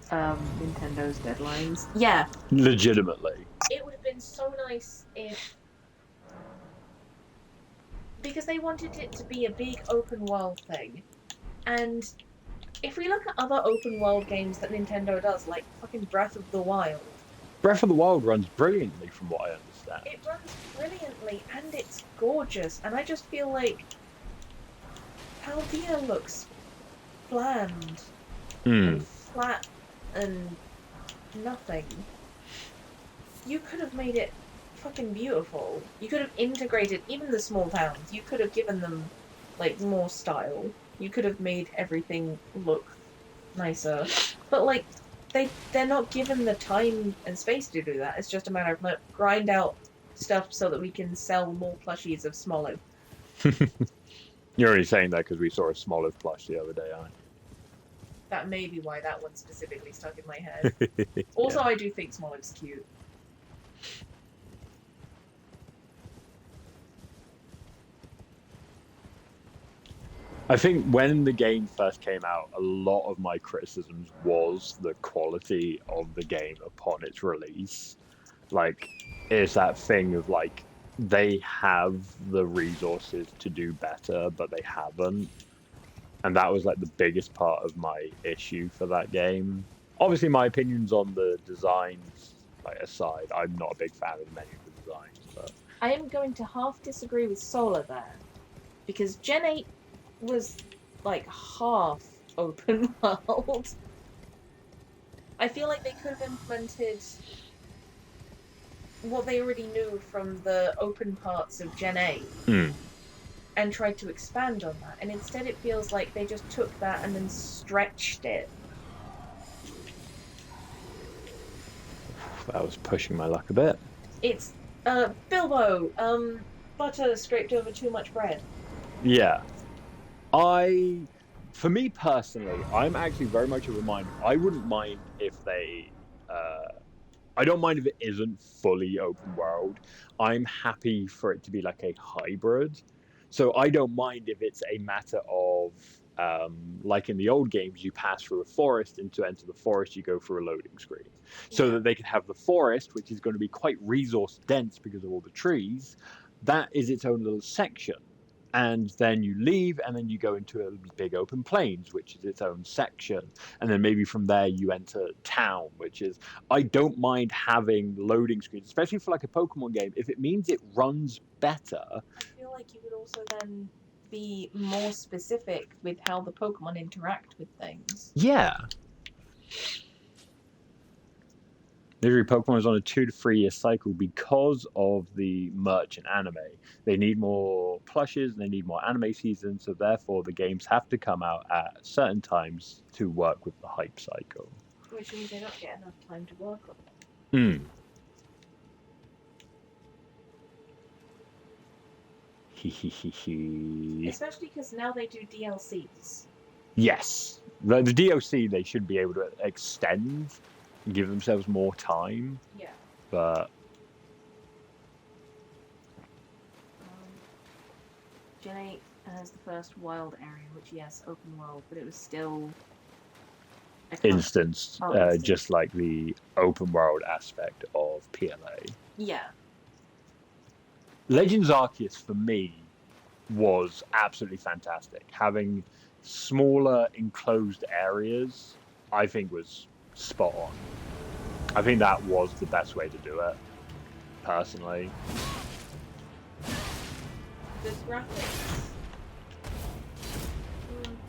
Nintendo's deadlines. Yeah. Legitimately. It would have been so nice if... Because they wanted it to be a big open world thing. And if we look at other open world games that Nintendo does, like fucking Breath of the Wild... Breath of the Wild runs brilliantly from what I understand. It runs brilliantly and it's gorgeous, and I just feel like Paldea looks bland and flat and nothing. You could have made it fucking beautiful. You could have integrated even the small towns. You could have given them, like, more style. You could have made everything look nicer. But, like, they're not given the time and space to do that. It's just a matter of, like, grind out stuff so that we can sell more plushies of Smoliv. You're only saying that because we saw a Smoliv plush the other day, aren't you? That may be why that one specifically stuck in my head. Also, I do think Smoliv's cute. I think when the game first came out, a lot of my criticisms was the quality of the game upon its release. Like, it's that thing of, like, they have the resources to do better, but they haven't. And that was, like, the biggest part of my issue for that game. Obviously, my opinions on the designs, like, aside, I'm not a big fan of many of the designs, but... I am going to half disagree with Solar there. because Gen 8 was like half open world. I feel like they could have implemented what they already knew from the open parts of Gen 8 and tried to expand on that. And instead it feels like they just took that and then stretched it. That was pushing my luck a bit. It's, Bilbo, butter scraped over too much bread. Yeah. For me personally, I'm actually very much of a mind. I wouldn't mind if they. I don't mind if it isn't fully open world. I'm happy for it to be like a hybrid. So I don't mind if it's a matter of, like in the old games, you pass through a forest, and to enter the forest, you go through a loading screen. So that they can have the forest, which is going to be quite resource dense because of all the trees. That is its own little section. And then you leave, and then you go into a big open plains, which is its own section. And then maybe from there you enter town, which is... I don't mind having loading screens, especially for like a Pokemon game, if it means it runs better. I feel like you would also then be more specific with how the Pokemon interact with things. Yeah. Literally, Pokemon is on a 2 to 3 year cycle because of the merch and anime. They need more plushes, and they need more anime seasons, so therefore the games have to come out at certain times to work with the hype cycle. Which means they don't get enough time to work on them. Especially because now they do DLCs. Yes. The DLC, they should be able to extend and give themselves more time. Yeah. But... Gen 8 has the first wild area, which, yes, open world, but it was still... Instanced, just like the open world aspect of PLA. Yeah. Legends Arceus, for me, was absolutely fantastic. Having smaller enclosed areas, I think, was spot on. I think that was the best way to do it, personally. The graphics...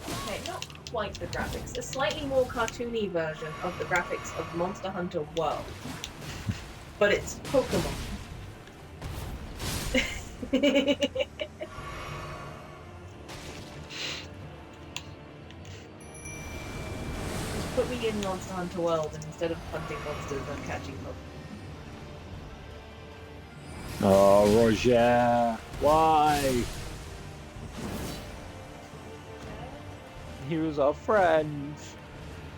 okay, not quite the graphics. A slightly more cartoony version of the graphics of Monster Hunter World. But it's Pokemon. Put me in Monster Hunter World, and instead of hunting monsters, I'm catching Pokemon. Oh, Roger, why? He was our friend.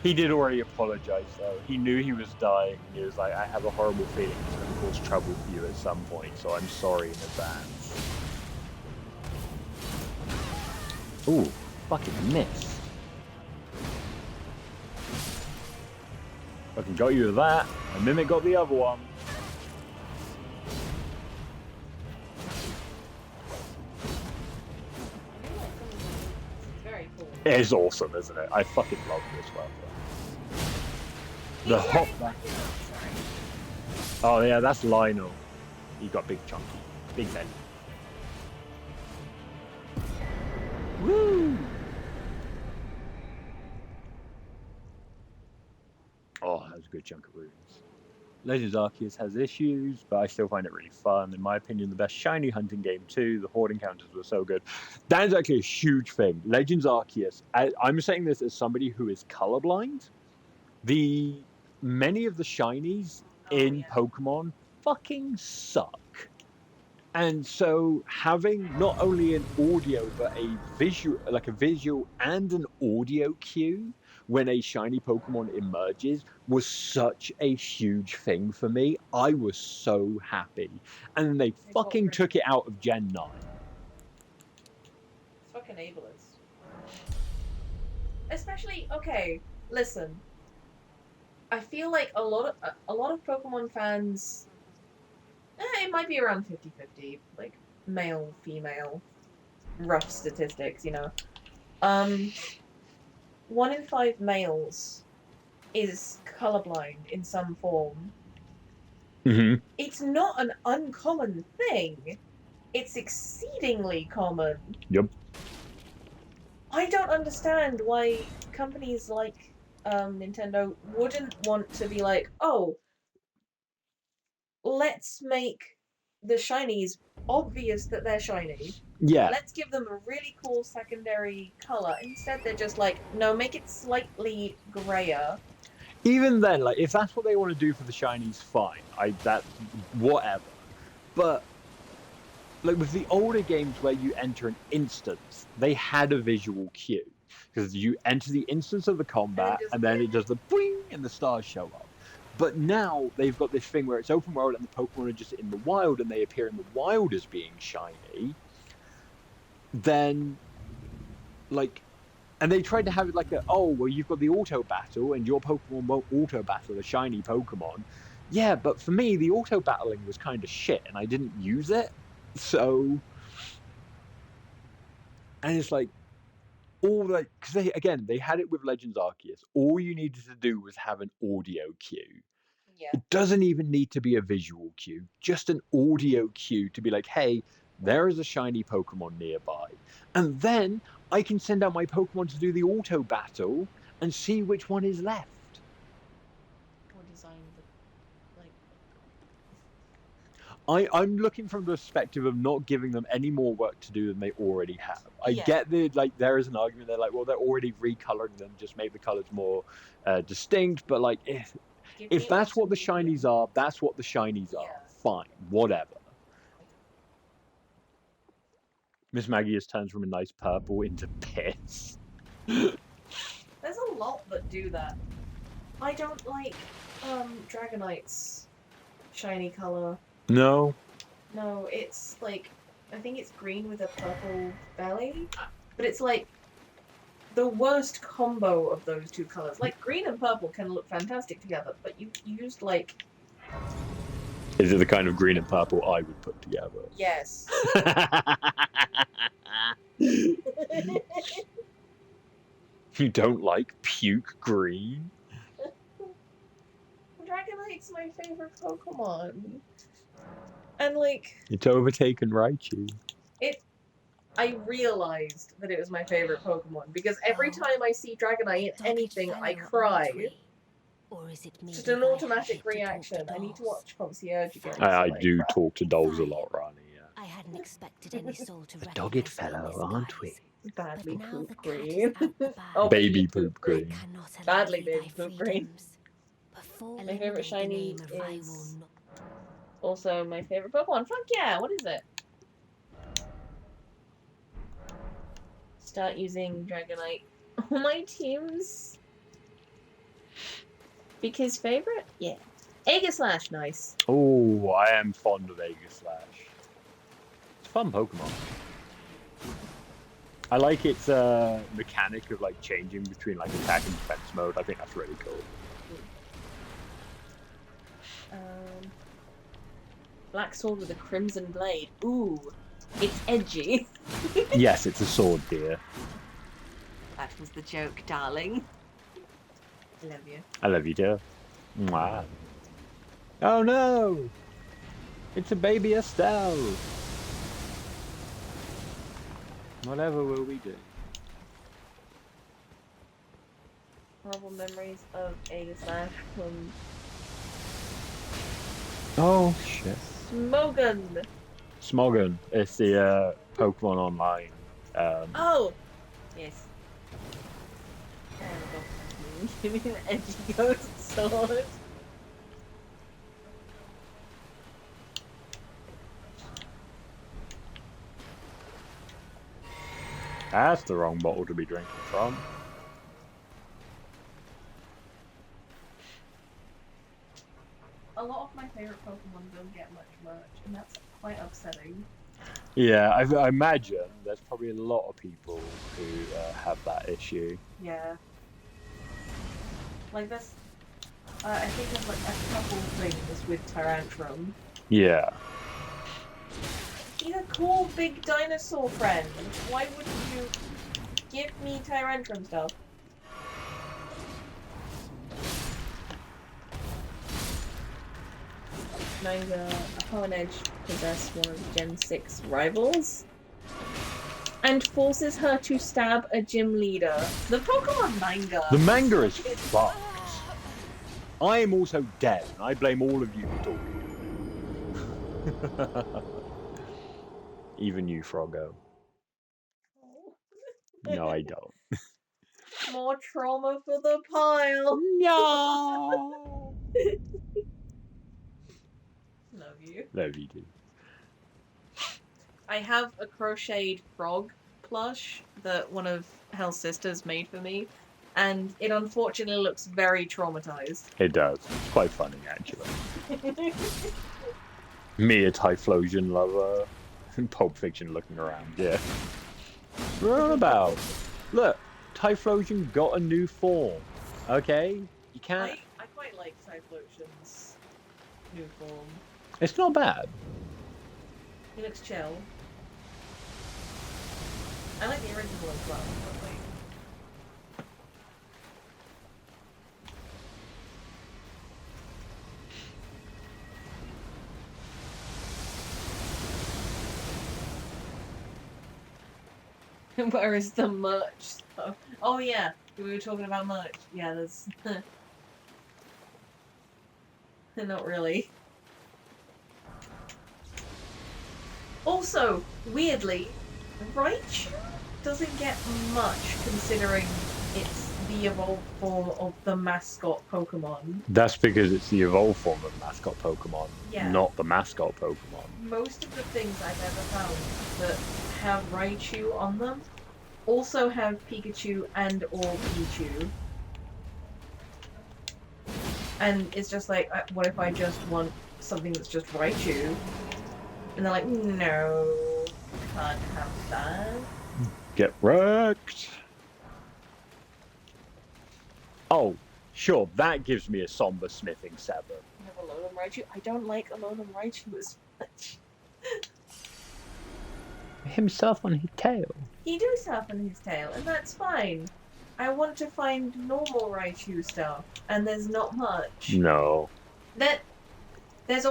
He did already apologize, though. He knew he was dying. He was like, I have a horrible feeling it's going to cause trouble for you at some point, so I'm sorry in advance. Ooh, fucking missed. Fucking got you with that. And Mimic got the other one. It's awesome, isn't it? I fucking love this weapon. The hop back. Oh yeah, that's Lionel. He got big chunky. Big belly. Woo! Oh, that was a good chunk of runes. Legends Arceus has issues, but I still find it really fun. In my opinion, the best shiny hunting game too. The horde encounters were so good. That is actually a huge thing. Legends Arceus, I'm saying this as somebody who is colorblind. Many of the shinies in Pokemon fucking suck. And so having not only an audio, but a visual and an audio cue when a shiny Pokemon emerges was such a huge thing for me. I was so happy. And then they fucking took it out of Gen 9. It's fucking ableist. Especially, okay, listen. I feel like a lot of Pokemon fans... it might be around 50-50, like, male, female, rough statistics, you know. 1 in 5 males is colorblind in some form. Mm-hmm. It's not an uncommon thing. it's exceedingly common. Yep. I don't understand why companies like Nintendo wouldn't want to be like, oh, let's make the shinies obvious that they're shiny. Yeah. Let's give them a really cool secondary color. Instead, they're just like, no, make it slightly grayer. Even then, like, if that's what they want to do for the shinies, fine. That whatever. But like with the older games where you enter an instance, they had a visual cue because you enter the instance of the combat, and then it does the boing and the stars show up. But now they've got this thing where it's open world and the Pokemon are just in the wild and they appear in the wild as being shiny. Then, like, and they tried to have it like you've got the auto battle and your Pokemon won't auto battle a shiny Pokemon. Yeah, but for me, the auto battling was kind of shit and I didn't use it. So, and it's like, all like, because they had it with Legends Arceus. All you needed to do was have an audio cue. Yeah. It doesn't even need to be a visual cue, just an audio cue to be like, hey, there is a shiny Pokemon nearby. And then I can send out my Pokemon to do the auto battle and see which one is left. Or design I'm looking from the perspective of not giving them any more work to do than they already have. I Yeah. get there is an argument. They're like, well, they're already recoloring them, just make the colors more distinct. But like, if that's what the shinies are, that's what the shinies are. Fine, whatever. Miss Maggie has turned from a nice purple into piss. There's a lot that do that. I don't like Dragonite's shiny color. No, it's like, I think it's green with a purple belly, but it's like the worst combo of those two colors. Like, green and purple can look fantastic together, but you used like... Is it the kind of green and purple I would put together? Yes. You don't like puke green? Dragonite's my favorite Pokemon. And like... It's overtaken Raichu. I realized that it was my favorite Pokemon because every time I see Dragonite in anything, I cry. Or is it Just an automatic reaction. I need to watch Concierge again. I do talk to dolls a lot, Rani. Yeah. I hadn't expected any soul to Dogged fellow, aren't we? Badly But now poop the cat green. is out the bag. Oh, Baby poop green. Cannot allow Badly thee thy baby poop green. freedoms. Before My favorite the shiny name of I is will not. also my favorite Pokemon. Fuck yeah, what is it? Start using Dragonite. All my teams. Pick his favorite? Yeah. Aegislash, nice. Oh, I am fond of Aegislash. It's a fun Pokemon. I like its mechanic of like changing between like attack and defense mode. I think that's really cool. Black sword with a crimson blade. Ooh, it's edgy. Yes, it's a sword, dear. That was the joke, darling. I love you. I love you, dear. Mwah. Oh no! It's a baby Estelle. Whatever will we do? Horrible memories of Aegislash from Oh shit. Smogon. Smogon. It's the Pokemon Online. Oh! Yes. There we go. Give me an edgy ghost sword. That's the wrong bottle to be drinking from. A lot of my favorite Pokemon don't get much merch, and that's quite upsetting. Yeah, I imagine there's probably a lot of people who have that issue. Yeah. Like this, I think there's like a couple things with Tyrantrum. Yeah. He's a cool big dinosaur friend. Why wouldn't you give me Tyrantrum stuff? Now he's a Hoenn Edge possess one of Gen 6 rivals and forces her to stab a gym leader. The Pokemon manga. The manga is fucked. I am also dead, and I blame all of you for talking. Even you, Froggo. No, I don't. More trauma for the pile. No. Love you. Love you too. I have a crocheted frog plush that one of Hell's sisters made for me, and it unfortunately looks very traumatized. It does. It's quite funny, actually. Me, a Typhlosion lover. Pulp Fiction looking around, yeah. We're on about. Look, Typhlosion got a new form. Okay? You can't. I quite like Typhlosion's new form. It's not bad. He looks chill. I like the original as well, probably. Where is the merch stuff? Oh yeah, we were talking about merch. Yeah, there's... Not really. Also, weirdly, Raichu doesn't get much considering it's the evolved form of the mascot Pokemon. That's because it's the evolved form of mascot Pokemon, not the mascot Pokemon. Most of the things I've ever found that have Raichu on them also have Pikachu and or Pichu. And it's just like, what if I just want something that's just Raichu? And they're like, no, can't have that. Get wrecked. Oh, sure, that gives me a somber smithing 7. I have Alolan Raichu. I don't like Alolan Raichu as much. Himself on his tail. He do stuff on his tail, and that's fine. I want to find normal Raichu stuff, and there's not much. No. There's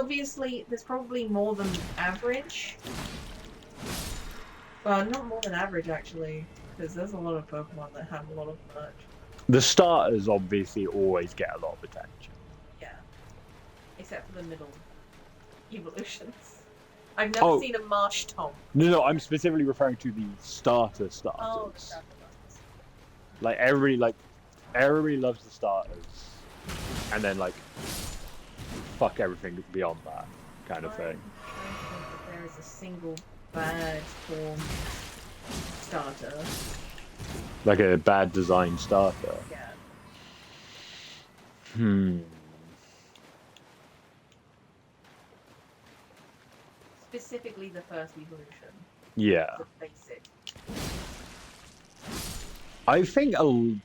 probably more than average. Well, not more than average, actually, because there's a lot of Pokemon that have a lot of merch. The starters obviously always get a lot of attention. Yeah. Except for the middle evolutions. I've never seen a Marsh Tom. No, I'm specifically referring to the starters. Oh, the starter ones. Like, everybody loves the starters. And then, like, fuck everything beyond that kind of thing. I don't think that there is a single bad form starter. Like a bad design starter. Yeah. Specifically the first evolution. Yeah. The basic. I think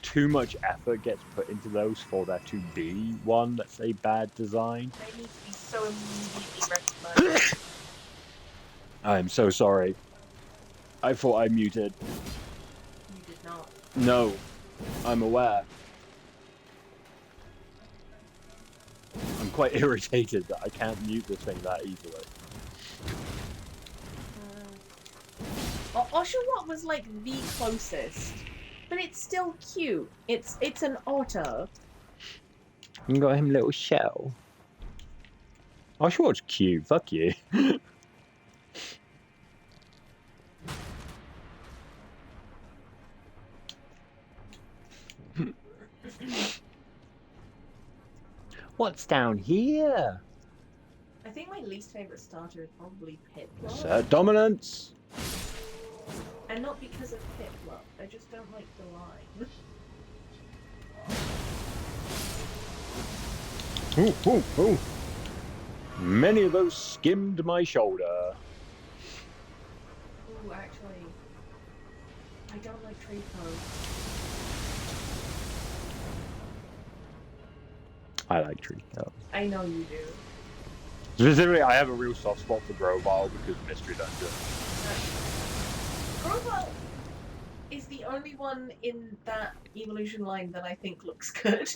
too much effort gets put into those for there to be one that's a bad design. They need to be so immediately recognized. I'm so sorry. I thought I muted. You did not. No, I'm aware. I'm quite irritated that I can't mute this thing that easily. Oshawott was like the closest, but it's still cute. It's an otter. You got him little shell. Oshawott's cute. Fuck you. What's down here? I think my least favorite starter is probably Piplup. Assert dominance. And not because of Piplup. I just don't like the line. Ooh, ooh, ooh. Many of those skimmed my shoulder. Ooh, actually, I don't like Treecko. I like Treecko. I know you do. Specifically, I have a real soft spot for Grovyle because of Mystery Dungeon. Grovyle is the only one in that evolution line that I think looks good.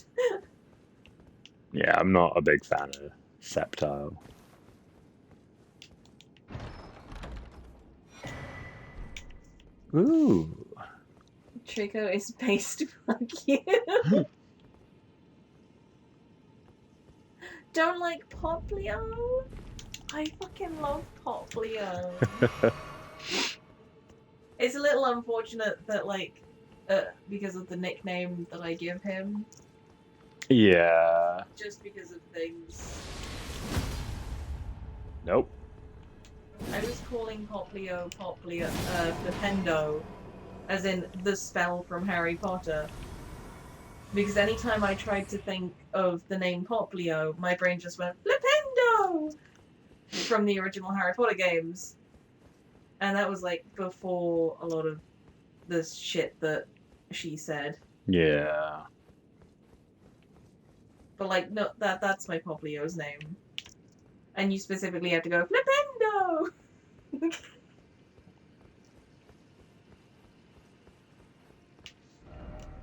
Yeah, I'm not a big fan of Sceptile. Ooh. Trico is based. Fuck you. Don't like Poplio? I fucking love Poplio. It's a little unfortunate that, like, because of the nickname that I give him. Yeah. Just because of things. Nope. I was calling Poplio Flipendo, as in the spell from Harry Potter. Because anytime I tried to think of the name Poplio, my brain just went, Flipendo! From the original Harry Potter games. And that was, like, before a lot of the shit that she said. Yeah. But, like, no, that's my Poplio's name. And you specifically have to go, Flipendo!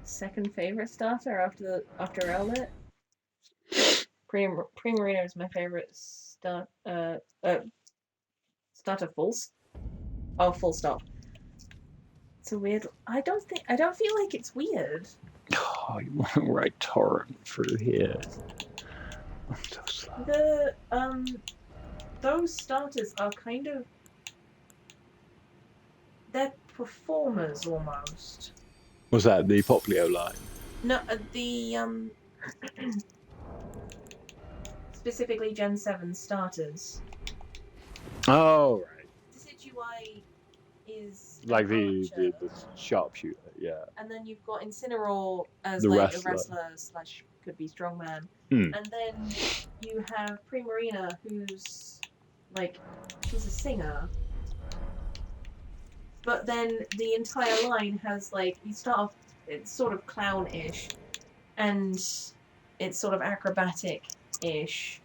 Second favorite starter after Elnet? Primarina is my favorite starter fulls. Oh, full stop. It's a weird. I don't feel like it's weird. Oh, you want to write torrent through here? I'm so slow. Those starters are kind of. They're performers almost. Was that the Poplio line? No, the specifically Gen 7 starters. Oh, right. Decidueye is like the sharpshooter, yeah. And then you've got Incineroar as The like wrestler. a wrestler / could be strongman. Hmm. And then you have Primarina, who's like she's a singer. But then the entire line has like you start off it's sort of clown-ish and it's sort of acrobatic-ish.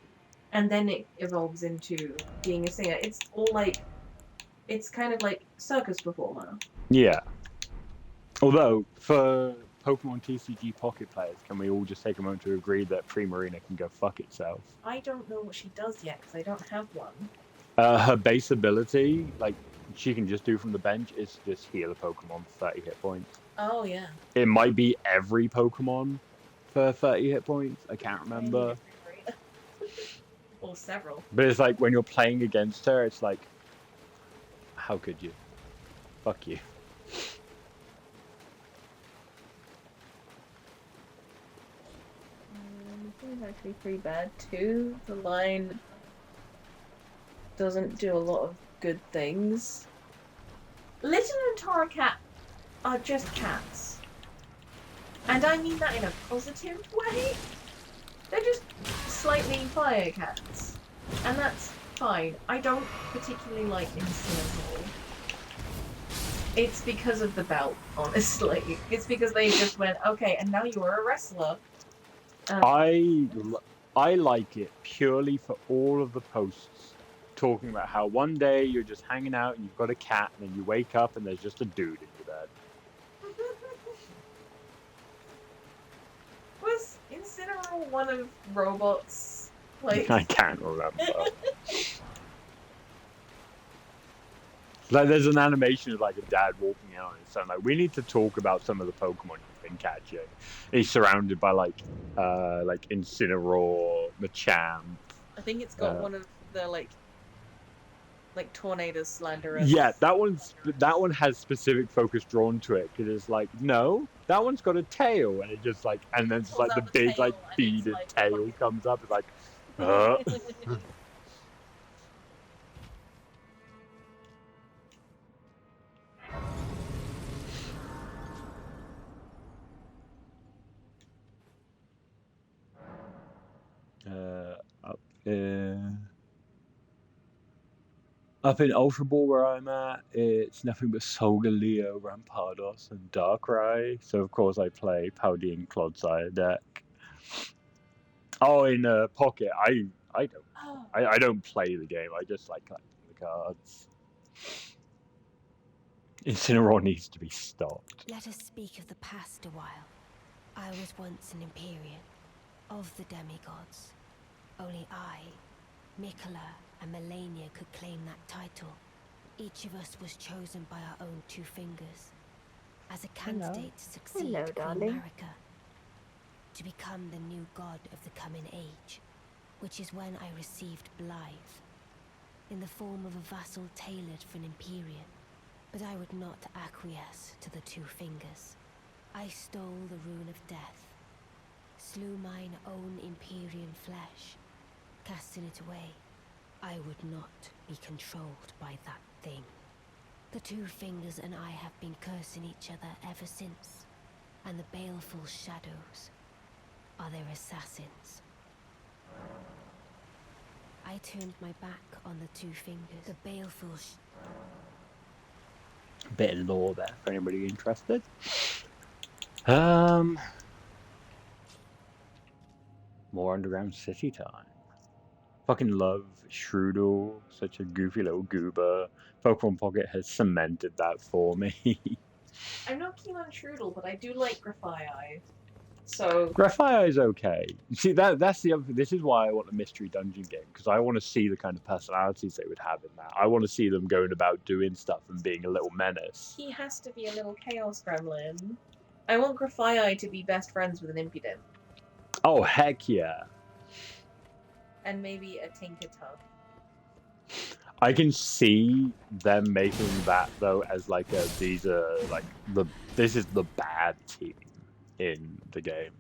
And then it evolves into being a singer. It's all like it's kind of like circus performer. Yeah. Although, for Pokemon TCG Pocket players, can we all just take a moment to agree that Primarina can go fuck itself? I don't know what she does yet, because I don't have one. Her base ability, like, she can just do from the bench, is just heal a Pokemon for 30 hit points. Oh, yeah. It might be every Pokemon for 30 hit points. I can't remember. Or several. But it's like, when you're playing against her, it's like, how could you? Fuck you. This is actually pretty bad too. The line doesn't do a lot of good things. Litten and Torracat are just cats. And I mean that in a positive way. They're just slightly fire cats. And that's fine. I don't particularly like Incineroar. It's because of the belt, honestly. It's because they just went, okay, and now you're a wrestler. I like it purely for all of the posts talking about how one day you're just hanging out and you've got a cat and then you wake up and there's just a dude in your bed. Was Incineroar one of robots? Like I can't remember. Like there's an animation of like a dad walking out and his son like, we need to talk about some of the Pokemon you've been catching. And he's surrounded by like Incineroar, Machamp. I think it's got one of the like Tornado Slanderers. Yeah, that one has specific focus drawn to it because it's like, no, that one's got a tail, and it just like, and then it's like the big like beaded tail comes up. It's like, up in Ultra Ball where I'm at, it's nothing but Solgaleo, Rampardos, and Darkrai. So of course I play Paldean Clodsire deck. Oh, in Pocket, I don't play the game. I just like collecting the cards. Incineroar needs to be stopped. Let us speak of the past a while. I was once an Empyrean, of the demigods. Only I, Mikola, and Melania could claim that title. Each of us was chosen by our own two fingers as a candidate to succeed Hello, Queen darling. Marika, to become the new god of the coming age, which is when I received Blythe, in the form of a vassal tailored for an Empyrean. But I would not acquiesce to the two fingers. I stole the rune of death, slew mine own Empyrean flesh, casting it away. I would not be controlled by that thing. The two fingers and I have been cursing each other ever since, and the baleful shadows are their assassins. I turned my back on the two fingers. The baleful Bit of lore there for anybody interested. More Underground City time. Fucking love Shrudel, such a goofy little goober. Pokemon Pocket has cemented that for me. I'm not keen on Trudel, but I do like Grafii. So Grafia is okay. See, that's the other. This is why I want a mystery dungeon game, because I want to see the kind of personalities they would have in that. I want to see them going about doing stuff and being a little menace. he has to be a little chaos gremlin. I want Grafii to be best friends with an Impudent. Oh heck yeah! And maybe a Tinkertuff. I can see them making that though as like a these are like this is the bad team in the game.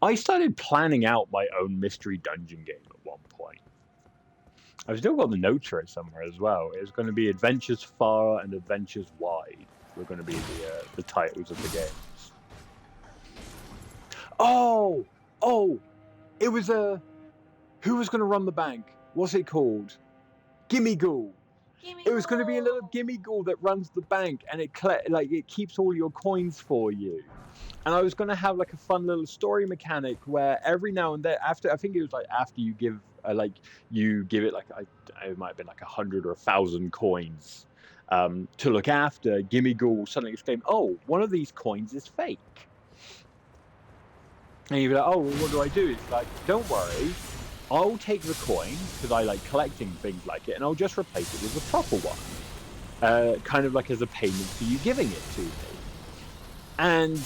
I started planning out my own mystery dungeon game at one point. I've still got the notes for it somewhere as well. It's going to be Adventures Far and Adventures Wide. We're going to be the titles of the games. Oh, it was who was going to run the bank? What's it called? Gimme Ghoul. It was going to be a little Gimme Ghoul that runs the bank, and it keeps all your coins for you. And I was going to have like a fun little story mechanic where every now and then, after you give you give it like it might have been like 100 or 1,000 coins to look after. Gimme Ghoul suddenly exclaim, "Oh, one of these coins is fake." And you'd be like, "Oh, well, what do I do?" It's like, "Don't worry, I'll take the coin because I like collecting things like it, and I'll just replace it with the proper one, kind of like as a payment for you giving it to me." And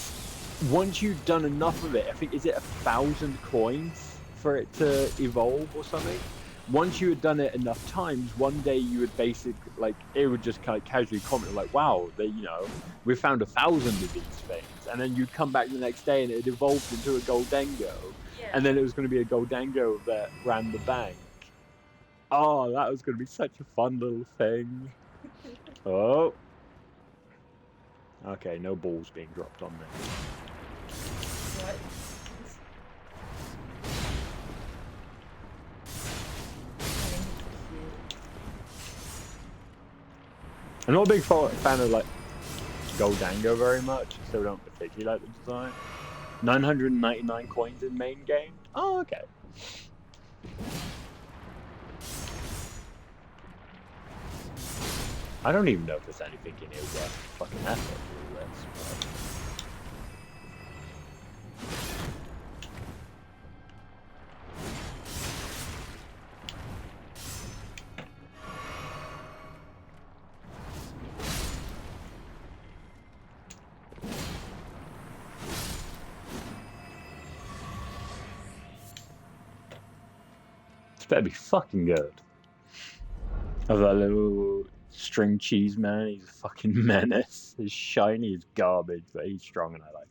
once you've done enough of it, I think, is it 1,000 coins for it to evolve or something? Once you had done it enough times, one day you would it would just kind of casually comment like, "Wow, we found 1,000 of these things." And then you'd come back the next day and it had evolved into a Goldango. Yeah. And then it was going to be a Goldango that ran the bank. Oh, that was going to be such a fun little thing. Oh. Okay, no balls being dropped on me. What? I'm not a big fan of like Goldango very much, so I don't particularly like the design. 999 coins in main game? Oh, okay. I don't even know if there's anything in here worth fucking effort for this. But... This better be fucking good. Of that little string cheese man, he's a fucking menace. He's shiny as garbage, but he's strong and I like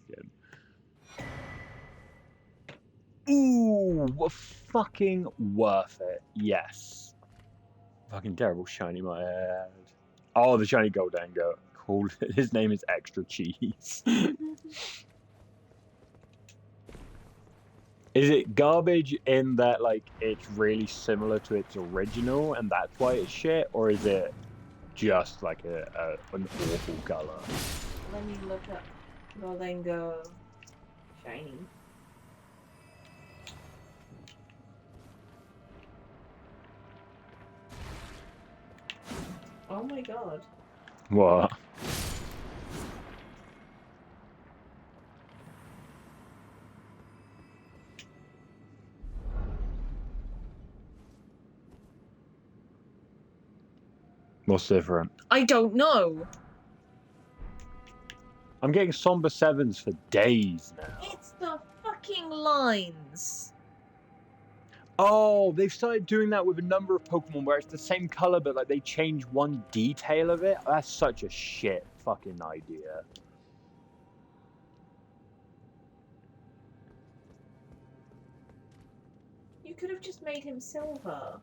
him. Ooh, fucking worth it. Yes. Fucking terrible shiny my head. Oh, the shiny Goldango. Cool. His name is Extra Cheese. Is it garbage in that, like, it's really similar to its original and that's why it's shit? Or is it just, like, an awful color? Let me look up Goldango shiny. Oh my god. What? What's different? I don't know. I'm getting somber 7s for days now. It's the fucking lines. Oh, they've started doing that with a number of Pokemon where it's the same color, but like they change one detail of it. That's such a shit fucking idea. You could have just made him silver.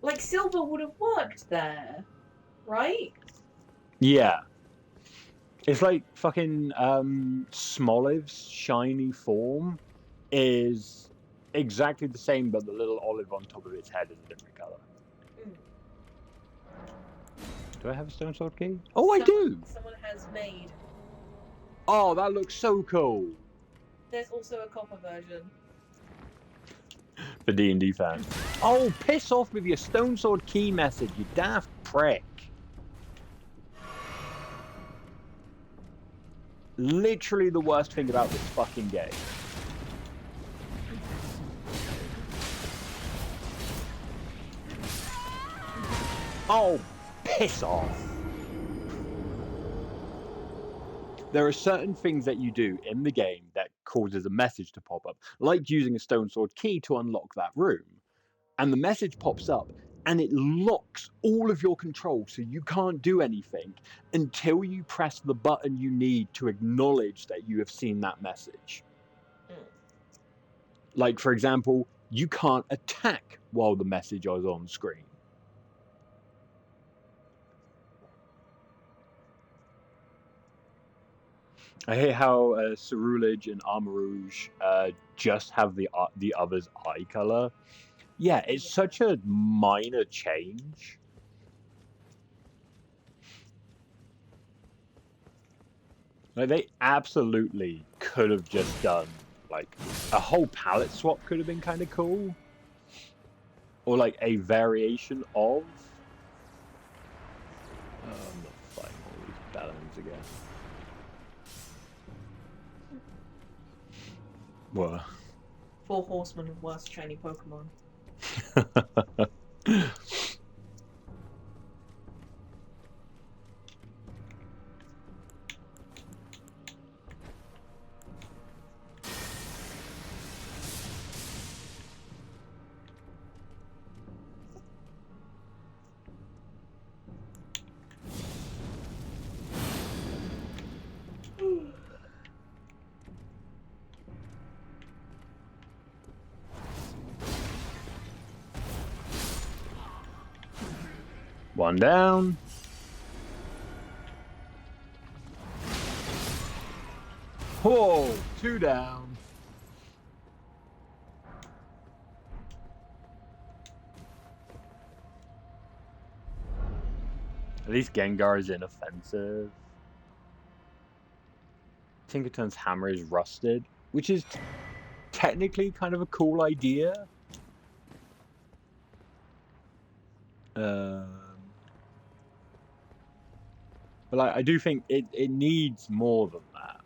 Like, silver would have worked there, right? Yeah. It's like fucking Smoliv's shiny form is exactly the same, but the little olive on top of its head is a different color. Mm. Do I have a stone sword key? Oh, I do! Someone has made. Oh, that looks so cool! There's also a copper version. For D&D fans. Oh, piss off with your stone sword key message, you daft prick. Literally the worst thing about this fucking game. Oh, piss off. There are certain things that you do in the game that causes a message to pop up, like using a stone sword key to unlock that room. And the message pops up, and it locks all of your control, so you can't do anything until you press the button you need to acknowledge that you have seen that message. Like, for example, you can't attack while the message is on screen. I hate how Cerulege and Armarouge just have the other's eye color. Yeah, it's such a minor change. Like, they absolutely could have just done, like, a whole palette swap could have been kind of cool. Or, like, a variation of... I'm not fighting all these balance again. What? 4 horsemen of worst shiny Pokemon. One down. Whoa, 2 down. At least Gengar is inoffensive. Tinkaton's hammer is rusted, which is technically kind of a cool idea. But like, I do think it needs more than that.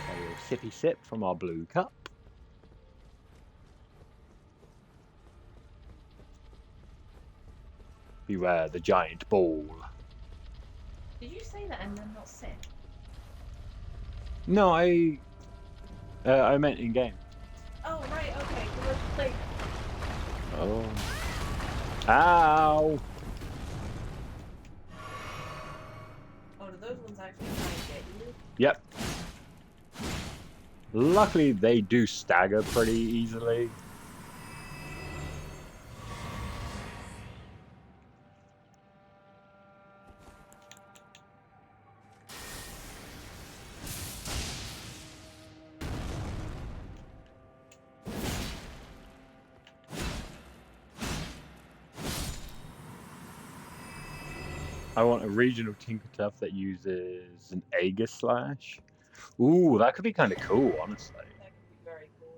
A little sippy sip from our blue cup. Beware the giant ball. Did you say that and then not sip? No, I meant in game. Oh, right, okay. Like... Oh. Ow! Oh, do those ones actually try and get you? Yep. Luckily, they do stagger pretty easily. I want a regional Tinkertuff that uses an Aegislash. Ooh, that could be kind of cool, honestly. That could be very cool.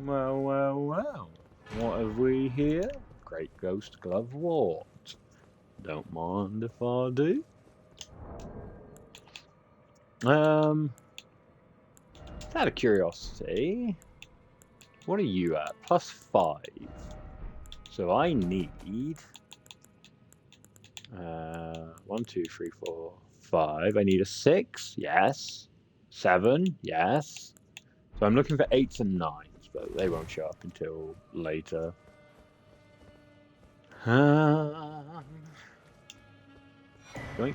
Well. What have we here? Great Ghost Glove Wart. Don't mind if I do. Out of curiosity, what are you at? +5. So I need 1, 2, 3, 4, 5. I need a 6. Yes. 7. Yes. So I'm looking for 8s and 9s, but they won't show up until later. Yoink.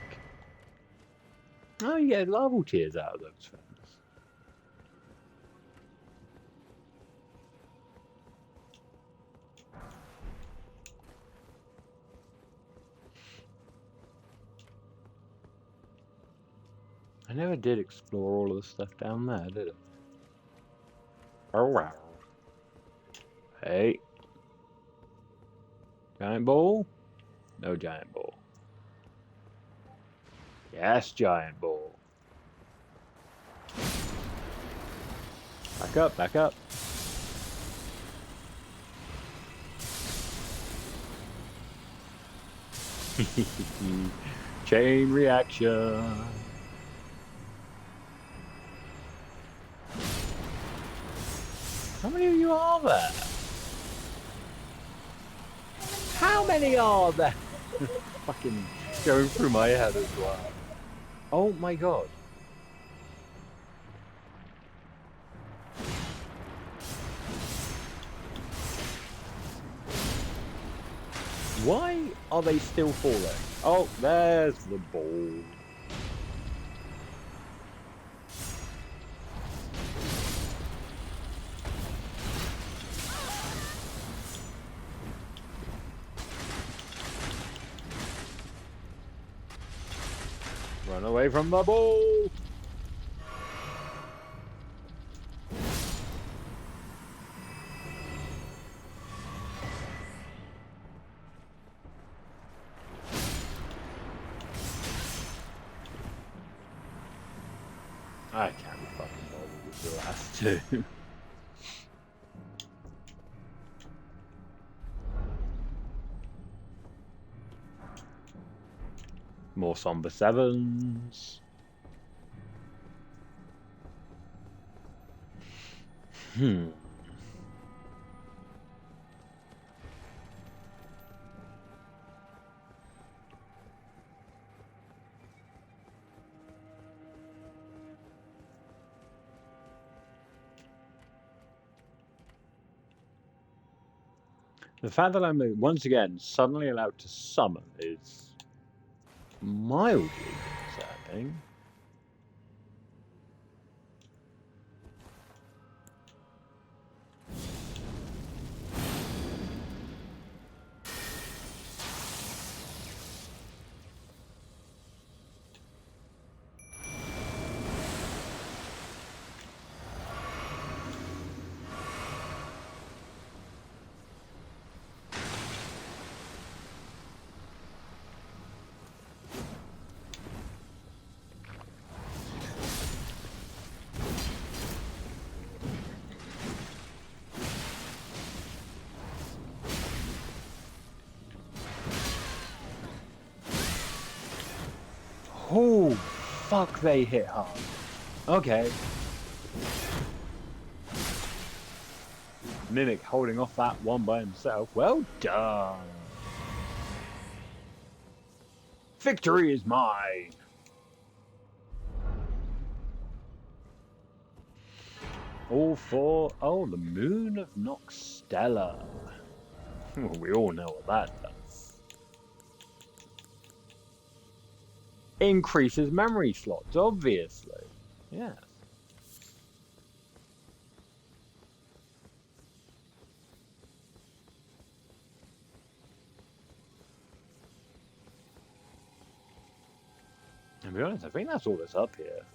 Oh, you get level tiers out of those things. I never did explore all of the stuff down there, did I? Oh wow. Hey. Giant ball? No giant ball. Yes, giant ball. Back up, back up. Chain reaction. How many of you are there? How many are there? Fucking going through my head as well. Oh my god. Why are they still falling? Oh, there's the ball. Run away from the ball! I can't be fucking bothered with the last two. More somber 7s. The fact that I'm once again suddenly allowed to summon is mildly concerning. Oh, fuck, they hit hard. Okay. Mimic holding off that one by himself. Well done. Victory is mine. All for, oh, the Moon of Noxtella. We all know what that does. Increases memory slots, obviously. Yes. To be honest, I think that's all that's up here.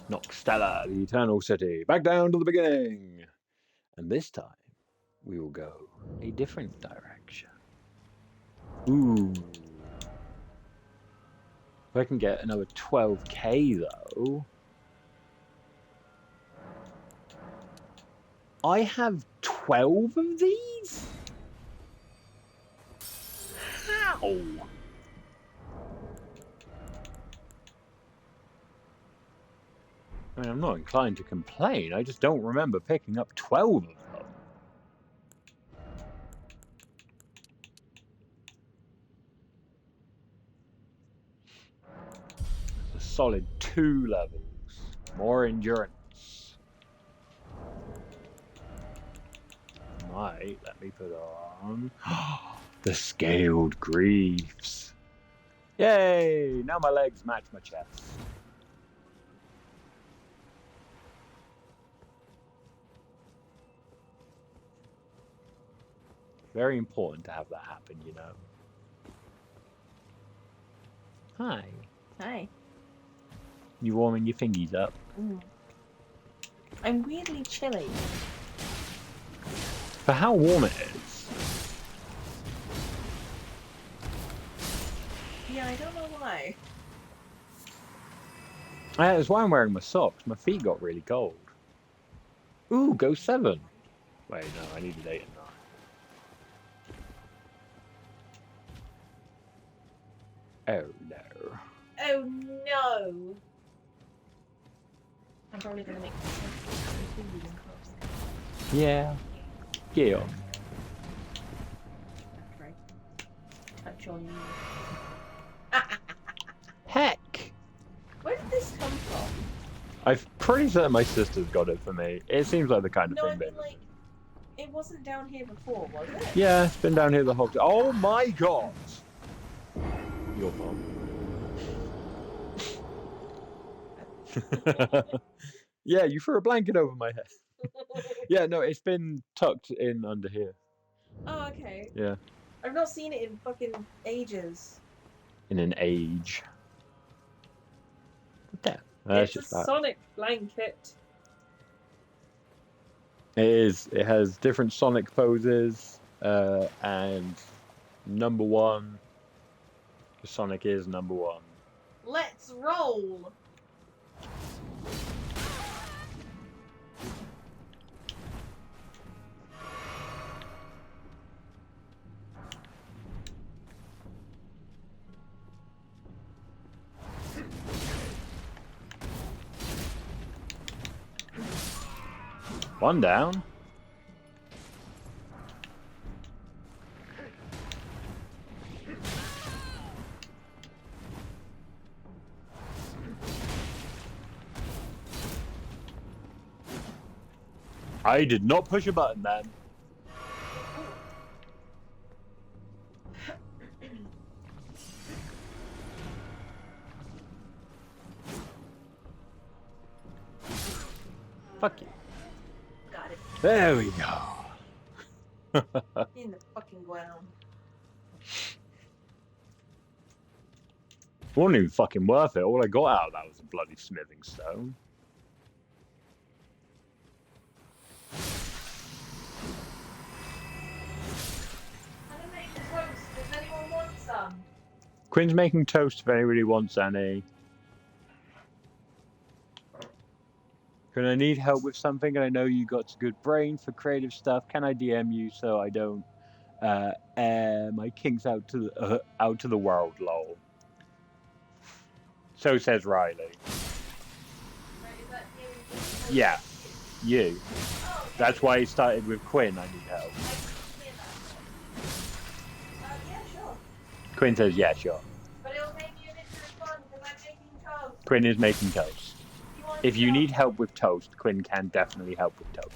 Noxtella, the Eternal City. Back down to the beginning. And this time, we will go a different direction. Ooh. If I can get another 12k though. I have 12 of these? How? I mean, I'm not inclined to complain. I just don't remember picking up 12 of them. A solid 2 levels. More endurance. Might let me put on the scaled greaves. Yay! Now my legs match my chest. Very important to have that happen, you know. Hi. Hi. You warming your fingies up? I'm weirdly chilly. For how warm it is. Yeah, I don't know why. That's why I'm wearing my socks. My feet got really cold. Ooh, go 7. Wait, no, I needed 8 and 9. Oh no. Oh no! I'm probably gonna make food and clothes. Yeah. Get on. Right. Touch on you. Heck! Where did this come from? I'm pretty certain my sister's got it for me. It seems like the kind of No, I thing mean that... like, it wasn't down here before, was it? Yeah, it's been down here the whole time. Oh my god! Your mom. Yeah, you threw a blanket over my head. Yeah, no, it's been tucked in under here. Oh, okay. Yeah. I've not seen it in fucking ages. In an age. What the? It's a Just that. Sonic blanket. It is. It has different Sonic poses, and number 1. Sonic is number 1. Let's roll! One down. I did not push a button then. Fuck you. Got it. There we go. In the fucking ground. It wasn't even fucking worth it. All I got out of that was a bloody smithing stone. I'm making toast. Does anyone want some? Quinn's making toast if anybody wants any. Can I need help with something? And I know you got a good brain for creative stuff. Can I DM you so I don't air my kinks out to the world, lol. So says Riley. Right, is that you? Yeah, you. Oh, That's why he started with Quinn. I need help. Yeah, sure. Quinn says, yeah, sure. But it'll make me a bit more fun because I'm making toast. Quinn is making toast. If you need help with toast, Quinn can definitely help with toast.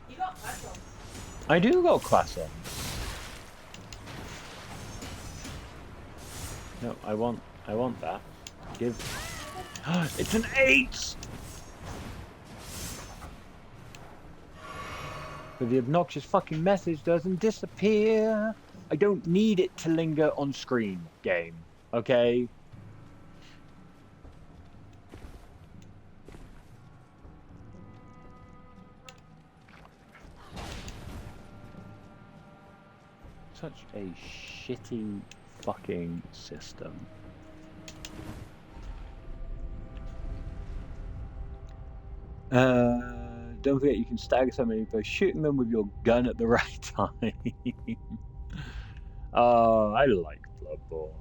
You got class on. I do got class on. No, I want that. Give. It's an 8! But the obnoxious fucking message doesn't disappear. I don't need it to linger on screen, game. Okay? Such a shitty fucking system. Don't forget you can stagger somebody by shooting them with your gun at the right time. I like Bloodborne.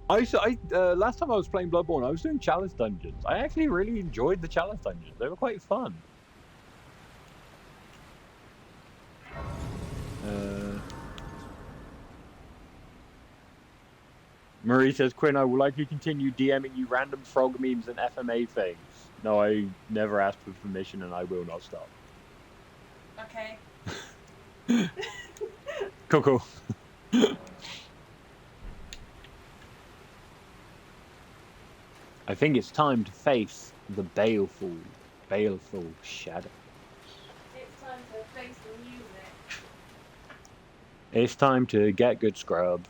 Last time I was playing Bloodborne, I was doing challenge dungeons. I actually really enjoyed the challenge dungeons. They were quite fun. Marie says, Quinn, I will likely continue DMing you random frog memes and FMA things. No, I never asked for permission and I will not stop. Okay. Cool. I think it's time to face the baleful shadow. It's time to face the music. It's time to get good scrub.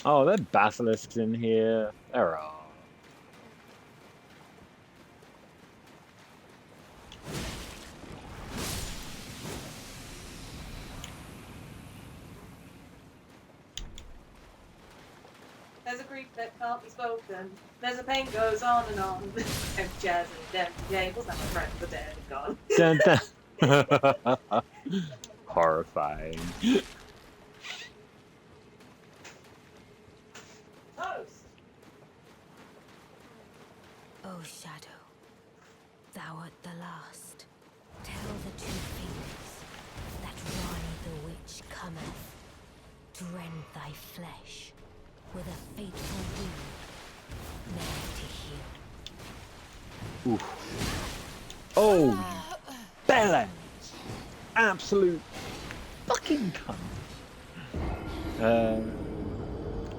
Oh, there are basilisks in here. There are. There's a grief that can't be spoken. There's a pain goes on and on. I'm jazzing empty tables. Now my friends are dead and gone. Dun, dun. Horrifying. Toast. O Shadow, thou art the last. Tell the two fingers that Rani the witch cometh to rend thy flesh with a fateful wound, ne'er to heal. Oof. Oh, Bellends! Absolute fucking cunt.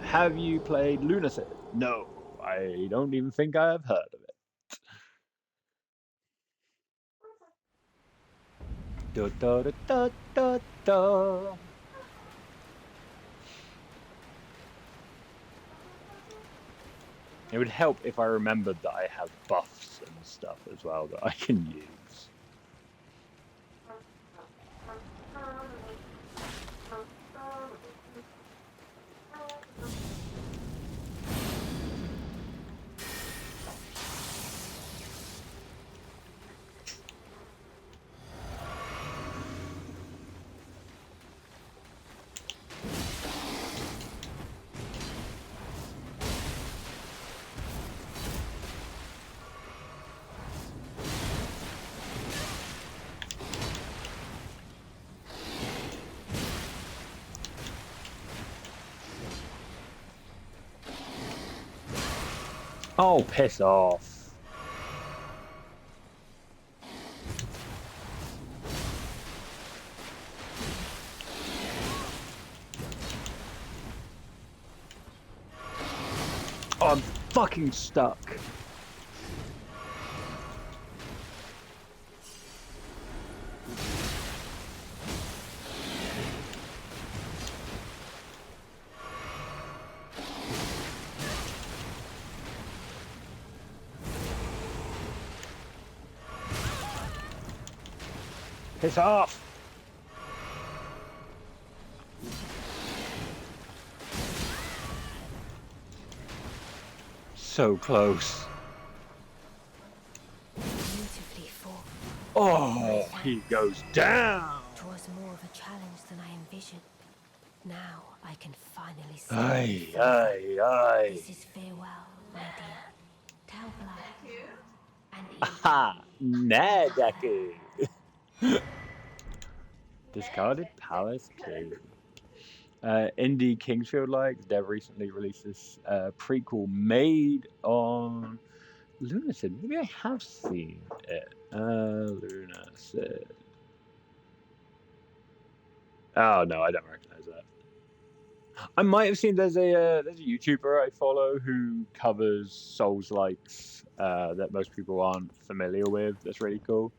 Have you played Lunacy? No, I don't even think I have heard of it. Da, da, da, da, da. It would help if I remembered that I have buffs and stuff as well that I can use. Oh, piss off. Oh, I'm fucking stuck. Piss off! So close. Beautifully fought. Oh, he goes down! It was more of a challenge than I envisioned. Now I can finally see. Aye, aye, aye. This is farewell, my dear. Tell Blythe and Aha! Nadaku! Discarded Palace 2. Indie Kingsfield likes. Dev recently released this prequel made on Lunacid. Maybe I have seen it. Lunacid. Oh no, I don't recognize that. I might have seen there's a YouTuber I follow who covers Souls-likes that most people aren't familiar with. That's really cool.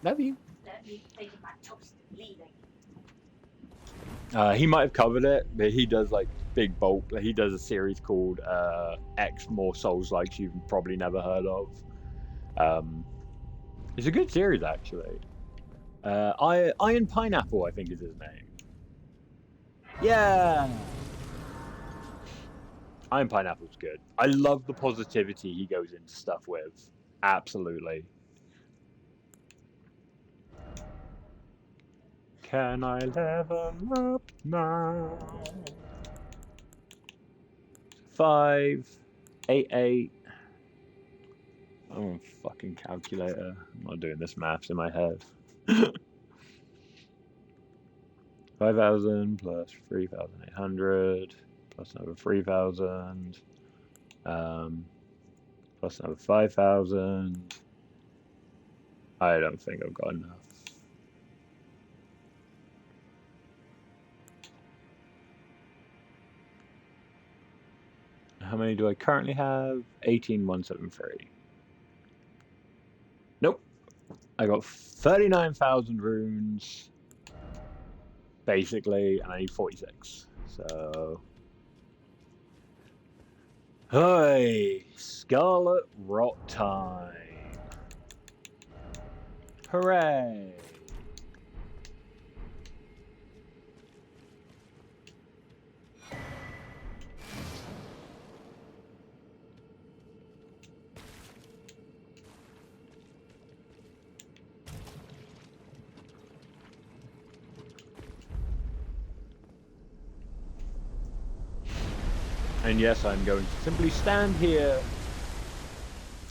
Love you. Let me take my toast and leaving. He might have covered it, but he does like big bulk. He does a series called X More Souls-likes you've probably never heard of. It's a good series actually. Iron Pineapple, I think is his name. Yeah. Iron Pineapple's good. I love the positivity he goes into stuff with. Absolutely. Can I level up now? 5, 8, 8. Oh, fucking calculator. I'm not doing this maths in my head. 5,000 plus 3,800 plus another 3,000 plus another 5,000. I don't think I've got enough. How many do I currently have? 18,173. Nope. I got 39,000 runes, basically, and I need 46. So, hey, Scarlet Rot time! Hooray! And yes, I'm going to simply stand here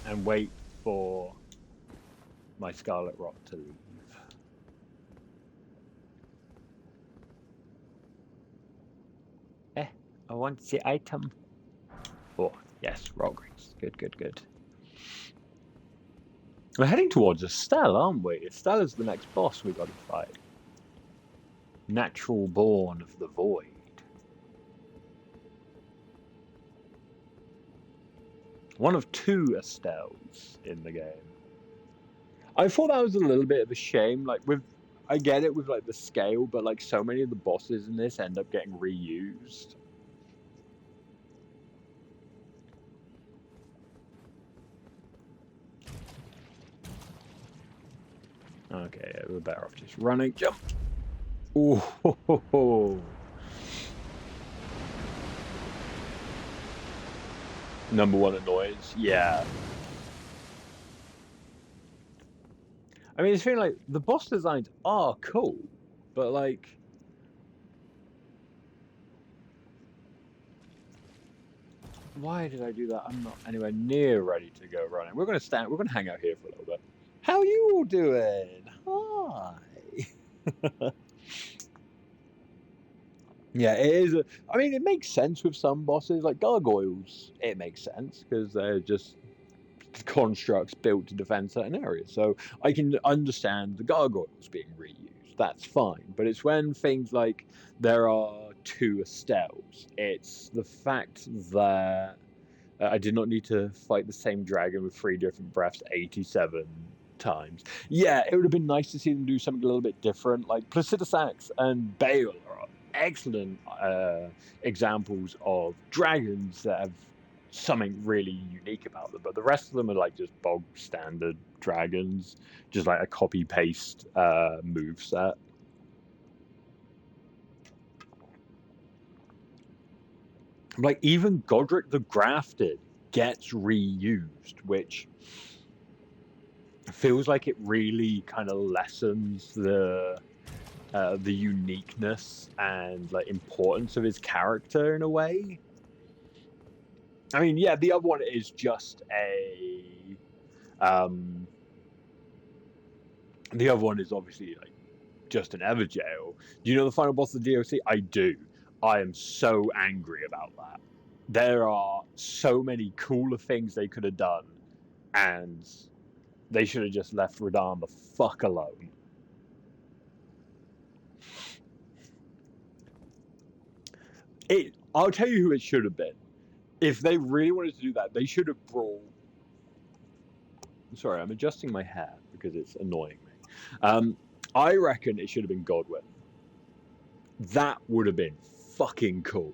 and wait for my Scarlet Rot to leave. I want the item. Oh, yes, Rot Grace. Good, good, good. We're heading towards Estelle, aren't we? Estelle is the next boss we got to fight. Natural Born of the Void. One of 2 Estelles in the game. I thought that was a little bit of a shame. Like, I get it with like the scale, but like so many of the bosses in this end up getting reused. Okay, yeah, we're better off just running. Jump! Ooh, ho, ho, ho. Number 1 annoys. Yeah. I mean, it's feeling like the boss designs are cool, but like, why did I do that? I'm not anywhere near ready to go running. We're gonna hang out here for a little bit. How are you all doing? Hi. Yeah, it is. I mean, it makes sense with some bosses, like gargoyles. It makes sense because they're just constructs built to defend certain areas. So I can understand the gargoyles being reused. That's fine. But it's when things like there are 2 Estelles. It's the fact that I did not need to fight the same dragon with 3 different breaths 87 times. Yeah, it would have been nice to see them do something a little bit different. Like Placidusax and Bale are excellent examples of dragons that have something really unique about them, but the rest of them are like just bog standard dragons, just like a copy paste move set. Like even Godric the Grafted gets reused, which feels like it really kind of lessens the uniqueness and like importance of his character in a way. I mean, yeah, the other one is just a the other one is obviously like just an Everjail. Do you know the final boss of the DLC? I do. I am so angry about that. There are so many cooler things they could have done, and they should have just left Radahn the fuck alone. I'll tell you who it should have been. If they really wanted to do that, they should have brought... Sorry, I'm adjusting my hair because it's annoying me. I reckon it should have been Godwin. That would have been fucking cool.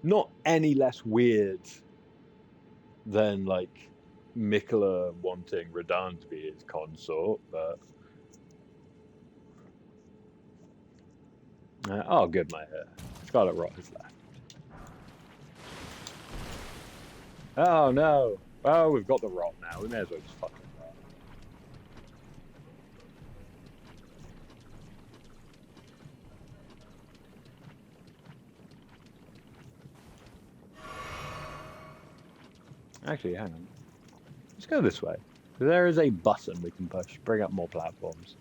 Not any less weird than like Mikola wanting Radahn to be his consort, but oh, good, my Scarlet Rot has left. Oh no! Oh, we've got the Rot now. We may as well just fuck it up. Actually, hang on. Let's go this way. There is a button we can push. Bring up more platforms.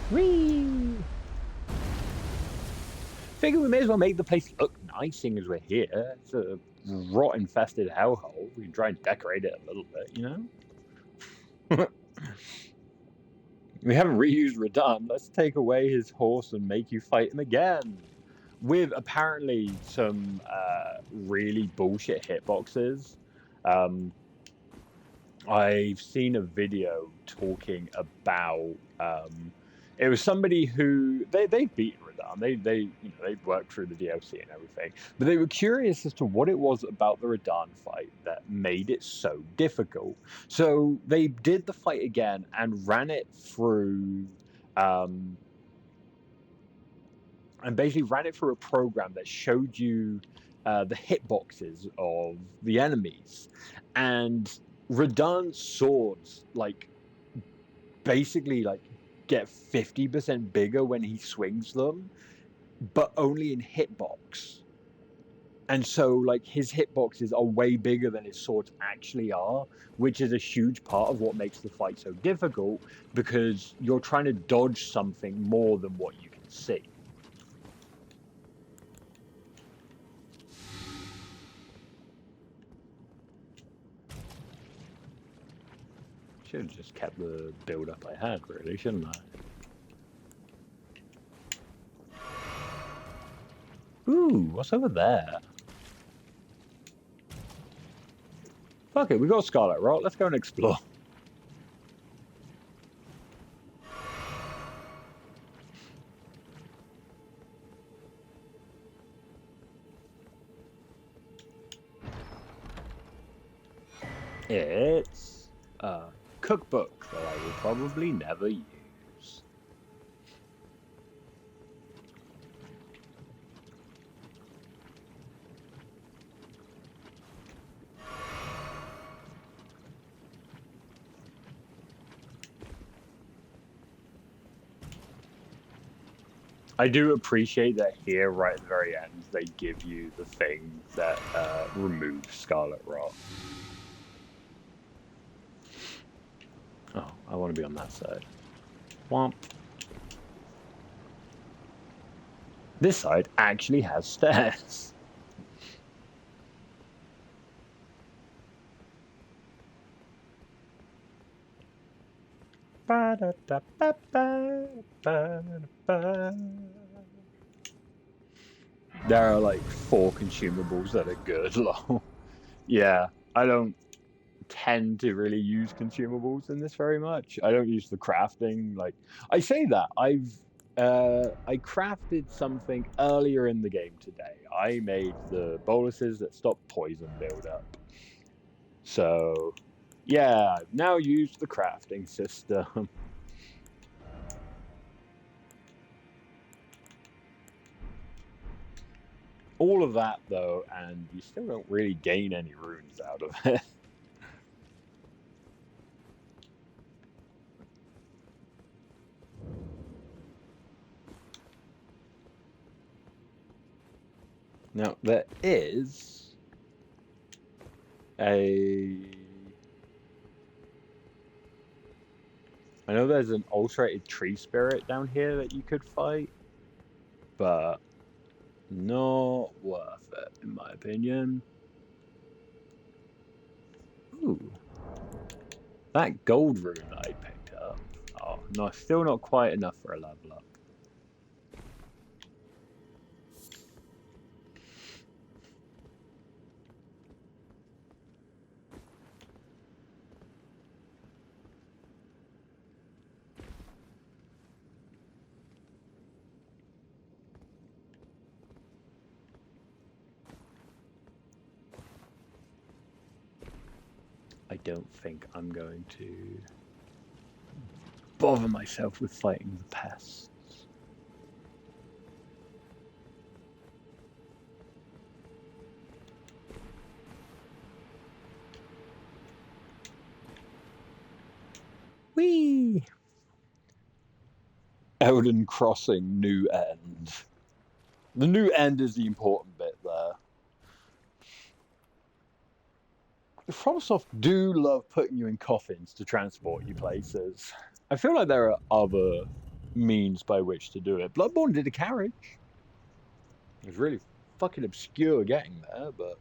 Whee! Figure we may as well make the place look nice, seeing as we're here. It's a rot-infested hellhole. We can try and decorate it a little bit, you know? We haven't reused Radahn. Let's take away his horse and make you fight him again. With apparently some really bullshit hitboxes. I've seen a video talking about it was somebody who they've beaten Radahn. They've worked through the DLC and everything, but they were curious as to what it was about the Radahn fight that made it so difficult. So they did the fight again and ran it through and basically ran it through a program that showed you the hitboxes of the enemies, and Radahn's swords basically get 50% bigger when he swings them, but only in hitbox. And so his hitboxes are way bigger than his swords actually are, which is a huge part of what makes the fight so difficult, because you're trying to dodge something more than what you can see. Should have just kept the build up I had, really, shouldn't I? Ooh, what's over there? Fuck it, we got Scarlet Rot. Let's go and explore. It's a cookbook that I will probably never use. I do appreciate that here, right at the very end, they give you the thing that removes Scarlet Rot. Oh, I want to be on that side. Womp. This side actually has stairs. There are 4 consumables that are good. Yeah, I don't tend to really use consumables in this very much. I don't use the crafting. I say that I crafted something earlier in the game today. I made the boluses that stop poison buildup. So yeah, I've now used the crafting system. All of that though, and you still don't really gain any runes out of it. Now, there is I know there's an alterated tree spirit down here that you could fight, but not worth it, in my opinion. Ooh. That gold rune that I picked up. Oh, no, still not quite enough for a level up. I don't think I'm going to bother myself with fighting the pests. Whee! Elden Crossing New End. The new end is the important bit there. FromSoft do love putting you in coffins to transport you places. I feel like there are other means by which to do it. Bloodborne did a carriage. It was really fucking obscure getting there, but...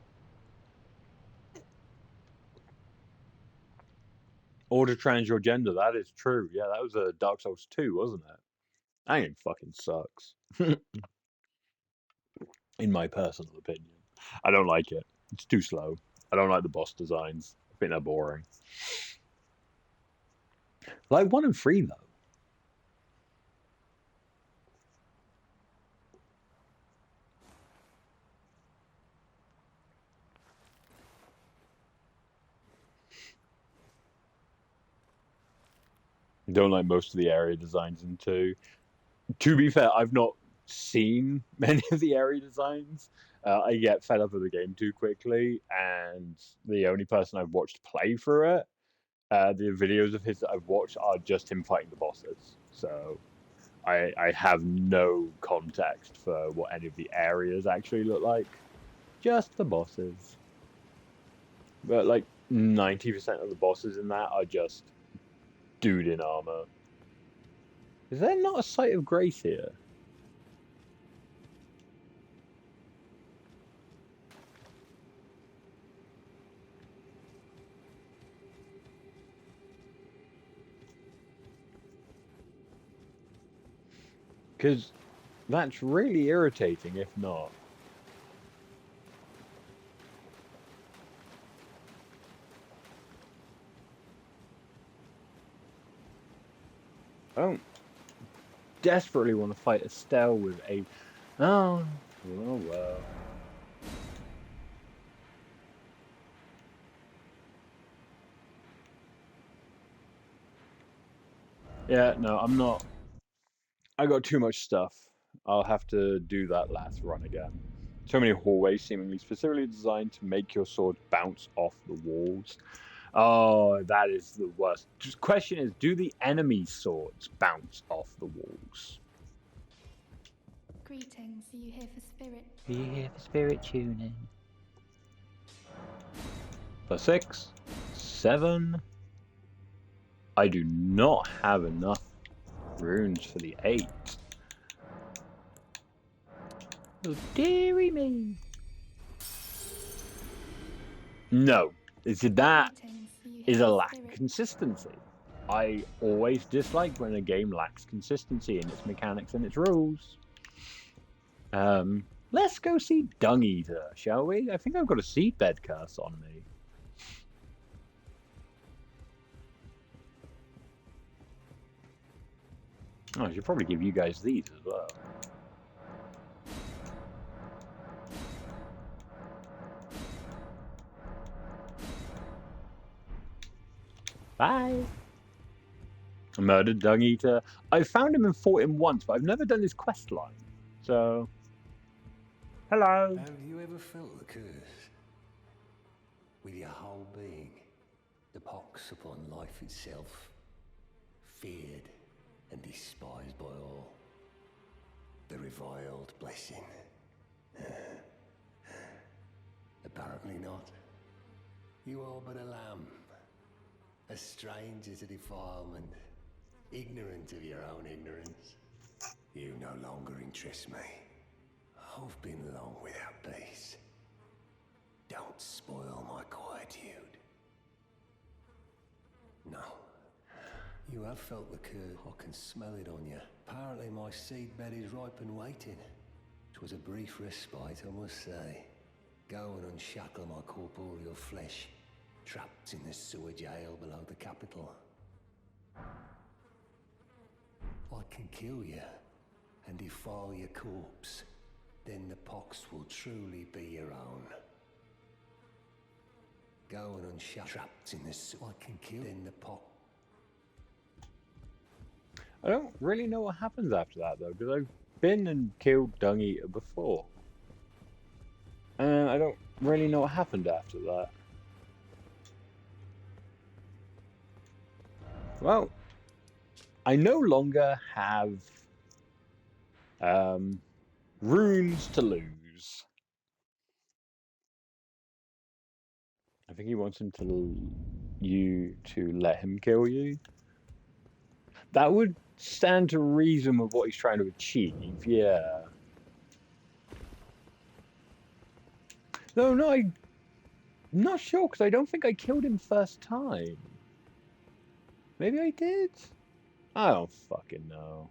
Or to trans your gender, that is true. Yeah, that was a Dark Souls 2, wasn't it? That game fucking sucks. In my personal opinion. I don't like it. It's too slow. I don't like the boss designs. I think they're boring. Like 1 and 3, though. Don't like most of the area designs in 2. To be fair, I've not seen many of the area designs. I get fed up of the game too quickly, and the only person I've watched play through it, the videos of his that I've watched are just him fighting the bosses. So I have no context for what any of the areas actually look like. Just the bosses. But like 90% of the bosses in that are just dude in armor. Is there not a Site of Grace here? Because that's really irritating if not. I don't desperately want to fight Estelle with a... Oh well. Yeah, no, I'm not... I got too much stuff. I'll have to do that last run again. So many hallways seemingly specifically designed to make your sword bounce off the walls. Oh, that is the worst. The question is, do the enemy swords bounce off the walls? Greetings, are you here for spirit? Are you here for spirit tuning? For 6, 7. I do not have enough runes for the 8. Oh, dearie me. No, that is a lack of consistency. I always dislike when a game lacks consistency in its mechanics and its rules. Let's go see Dung Eater, shall we? I think I've got a seedbed curse on me. Oh, I should probably give you guys these as well. Bye. Murdered Dung Eater. I found him and fought him once, but I've never done his quest line. So, hello. Have you ever felt the curse? With your whole being, the pox upon life itself, feared and despised by all. The reviled blessing. Apparently not. You are but a lamb, a stranger to defilement, ignorant of your own ignorance. You no longer interest me. I've been long without peace. Don't spoil my quietude. No. You have felt the curse. I can smell it on you. Apparently my seedbed is ripe and waiting. 'Twas a brief respite, I must say. Go and unshackle my corporeal flesh, trapped in the sewer jail below the capital. I can kill you and defile your corpse. Then the pox will truly be your own. Go and unshut. Trapped in this. I can kill in the pot. I don't really know what happens after that though, because I've been and killed Dung Eater before. And I don't really know what happened after that. Well, I no longer have runes to lose. I think he wants you to let him kill you. That would stand to reason with what he's trying to achieve, yeah. No, I'm not sure, because I don't think I killed him first time. Maybe I did? I don't fucking know.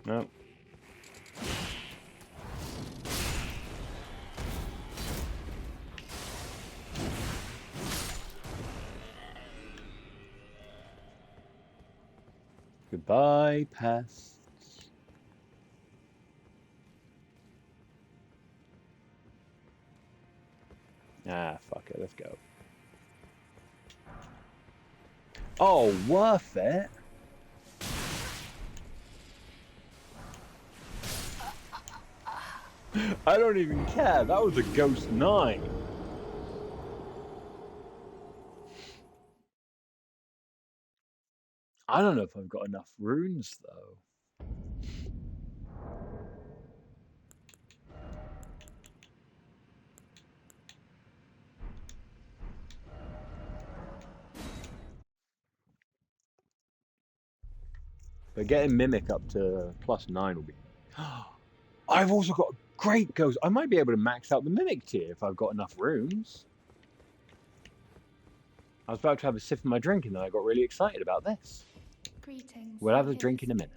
No. Goodbye, pests. Ah, fuck it, let's go. Oh, worth it? I don't even care, that was a Ghost 9. I don't know if I've got enough runes, though. But getting Mimic up to +9 will be... I've also got a great Ghost. I might be able to max out the Mimic tier if I've got enough runes. I was about to have a sip of my drink and then I got really excited about this. Greetings. We'll have a drink in a minute.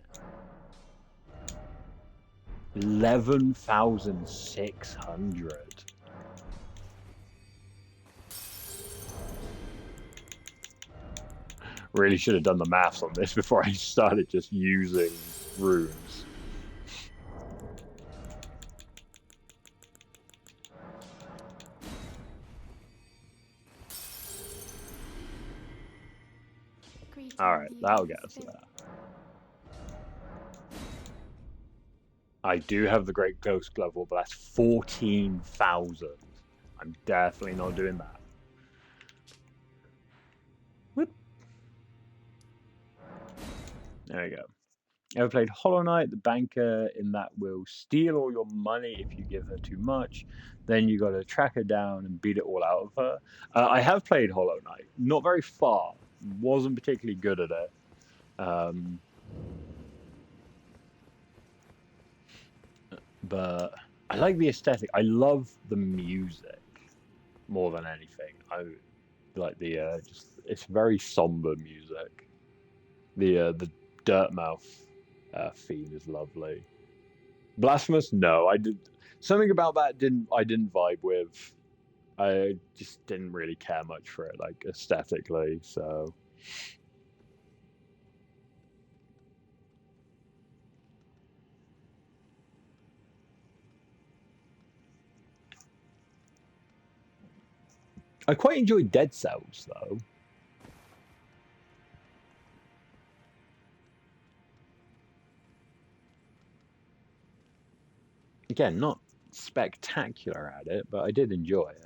11,600. Really should have done the maths on this before I started just using runes. Alright, that'll get us there. I do have the Great Ghost Glove, but that's 14,000. I'm definitely not doing that. Whoop. There we go. Ever played Hollow Knight? The banker in that will steal all your money if you give her too much. Then you got to track her down and beat it all out of her. I have played Hollow Knight. Not very far. Wasn't particularly good at it. But I like the aesthetic. I love the music more than anything. I like the it's very somber music. The Dirtmouth theme is lovely. Blasphemous? No, I did something about that I didn't vibe with. I just didn't really care much for it, like aesthetically. So. I quite enjoyed Dead Cells, though. Again, not spectacular at it, but I did enjoy it.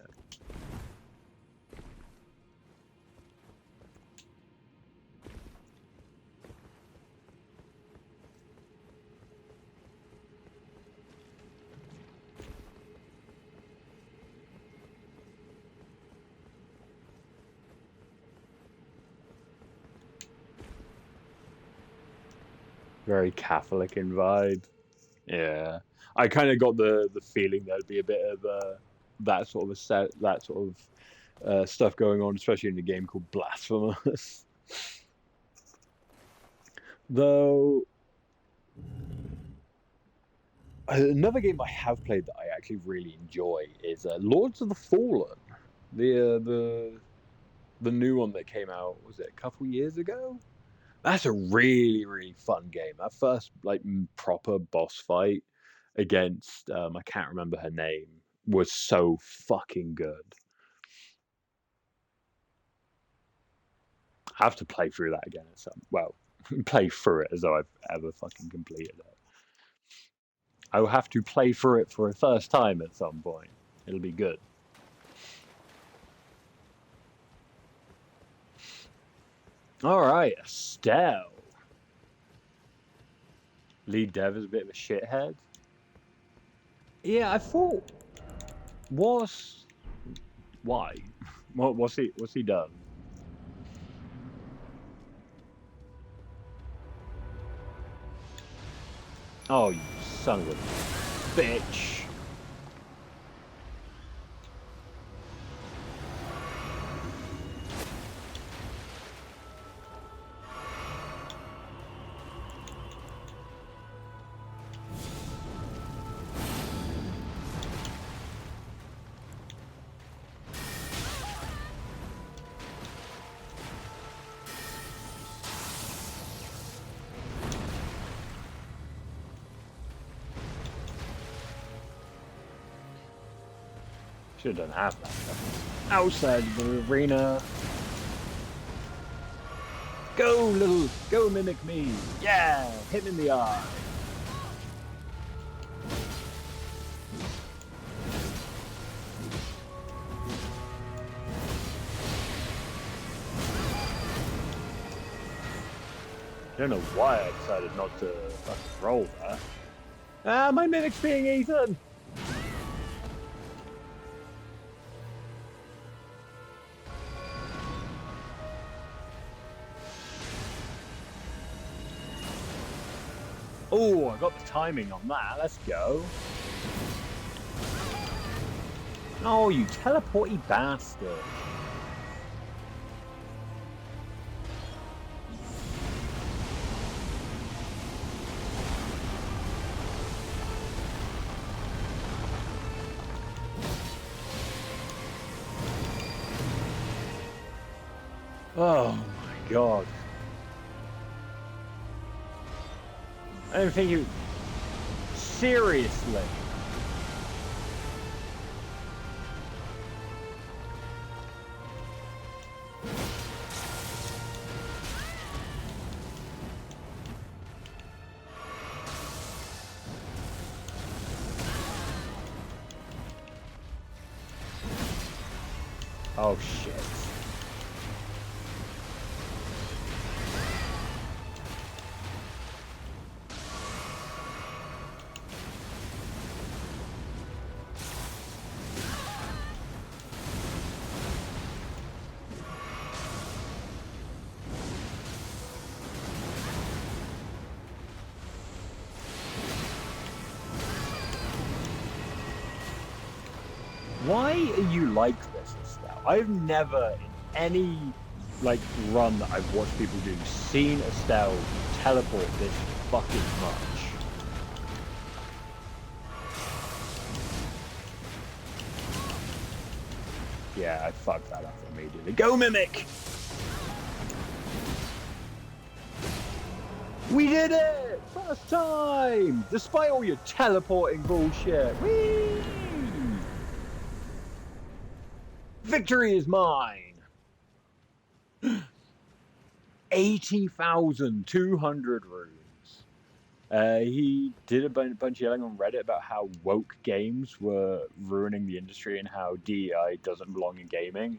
Very Catholic in vibe. Yeah, I kind of got the feeling there'd be a bit of that sort of stuff going on, especially in a game called Blasphemous. Though another game I have played that I actually really enjoy is Lords of the Fallen, the new one that came out, was it a couple years ago? That's a really, really fun game. That first, like, proper boss fight against, I can't remember her name, was so fucking good. I have to play through that again at some, well, play through it as though I've ever fucking completed it. I will have to play through it for a first time at some point. It'll be good. Alright, Estelle. Lead dev is a bit of a shithead. Yeah, I thought. Why? What's he done? Oh, you son of a bitch. Should have done half that stuff. Outside the arena. Go mimic me. Yeah, hit him in the eye. I don't know why I decided not to fucking roll that. Ah, my mimic's being eaten! Oh, I got the timing on that. Let's go. Oh, you teleporty bastard. Oh my god. I don't think you... Seriously? Oh shit. Why are you like this, Estelle? I've never, in any, like, run that I've watched people do, seen Estelle teleport this fucking much. Yeah, I fucked that up immediately. Go, Mimic! We did it! First time! Despite all your teleporting bullshit. Whee! Victory is mine! 80,200 runes. He did a bunch of yelling on Reddit about how woke games were ruining the industry and how DEI doesn't belong in gaming.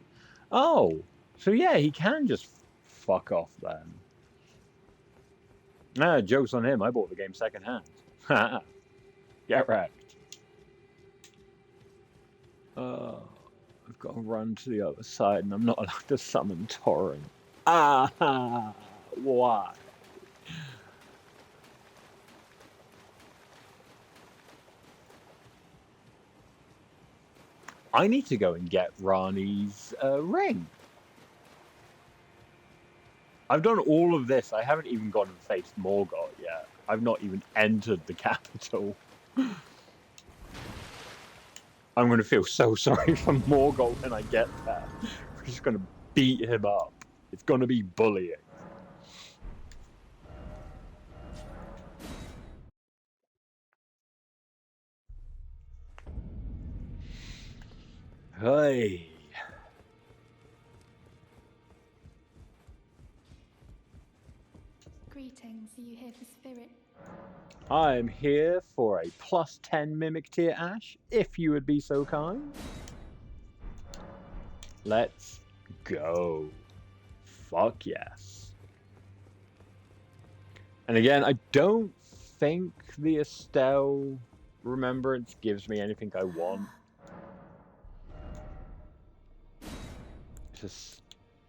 Oh, so yeah, he can just fuck off then. Ah, joke's on him, I bought the game secondhand. Haha. Get wrecked. I've got to run to the other side and I'm not allowed to summon Torrent. Ah, why? I need to go and get Rani's ring. I've done all of this. I haven't even gone and faced Morgoth yet. I've not even entered the capital. I'm going to feel so sorry for Morgoth when I get there. We're just going to beat him up. It's going to be bullying. Hey. Greetings, are you here for spirit? I'm here for a +10 Mimic Tier Ash, if you would be so kind. Let's go. Fuck yes. And again, I don't think the Estelle Remembrance gives me anything I want.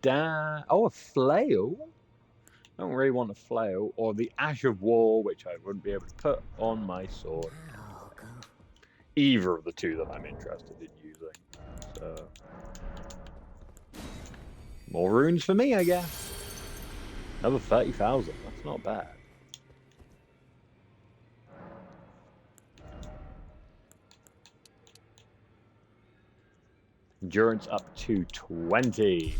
Oh, a flail? I don't really want a flail. Or the Ash of War, which I wouldn't be able to put on my sword. Either of the two that I'm interested in using. So, more runes for me, I guess. Another 30,000. That's not bad. Endurance up to 20.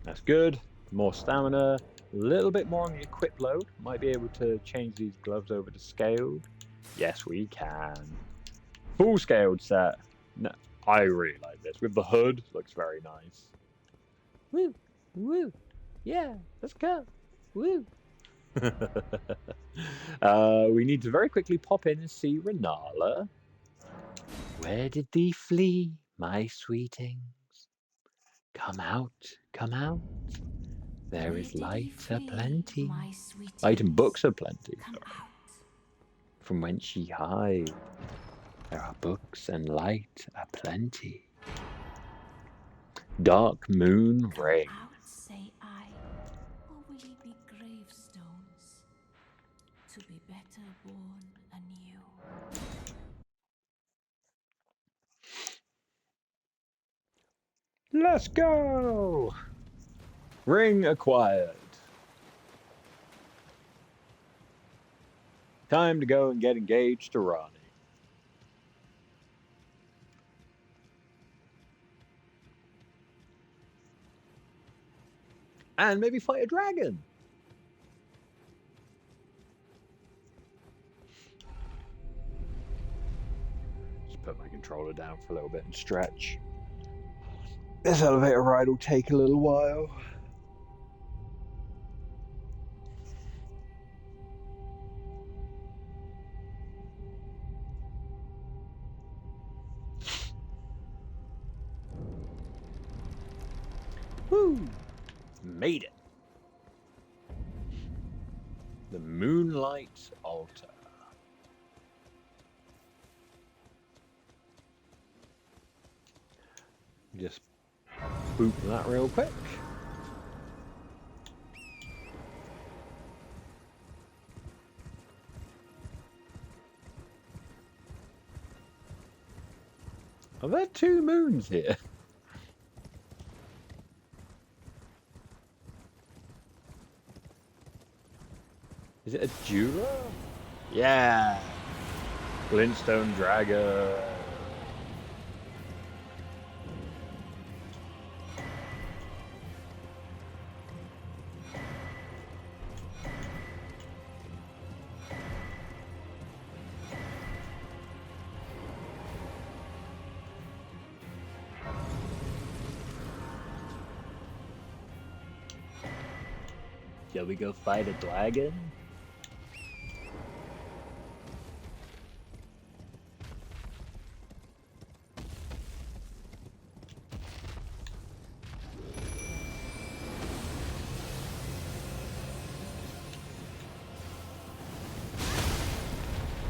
That's good. More stamina. A little bit more on the equip load. Might be able to change these gloves over to scaled. Yes, we can. Full scaled set. No, I really like this. With the hood, looks very nice. Woo! Woo! Yeah, let's go! Woo! We need to very quickly pop in and see Renala. Where did thee flee, my sweetings? Come out, come out. There is light aplenty. Light and books aplenty. From whence ye hide, there are books and light aplenty. Dark Moon Ring. Out, say I, or will ye be gravestones, to be better born anew? Let's go! Ring acquired. Time to go and get engaged to Ronnie. And maybe fight a dragon. Just put my controller down for a little bit and stretch. This elevator ride will take a little while. Woo! Made it. The Moonlight Altar. Just boop that real quick. Are there two moons here? Is it a jeweler? Yeah. Glintstone Dragon. Shall we go fight a dragon?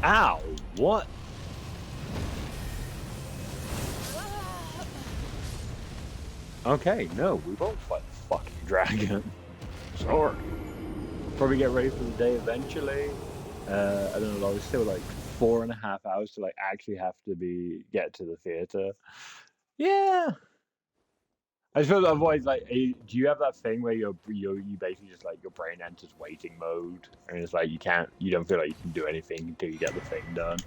Ow! What? Okay, no, we won't fight the fucking dragon. Sorry. Probably get ready for the day eventually. I don't know, there's still like 4.5 hours to like actually have to get to the theater. Yeah. I suppose otherwise, like, do you have that thing where you basically just like your brain enters waiting mode, and it's like you don't feel like you can do anything until you get the thing done.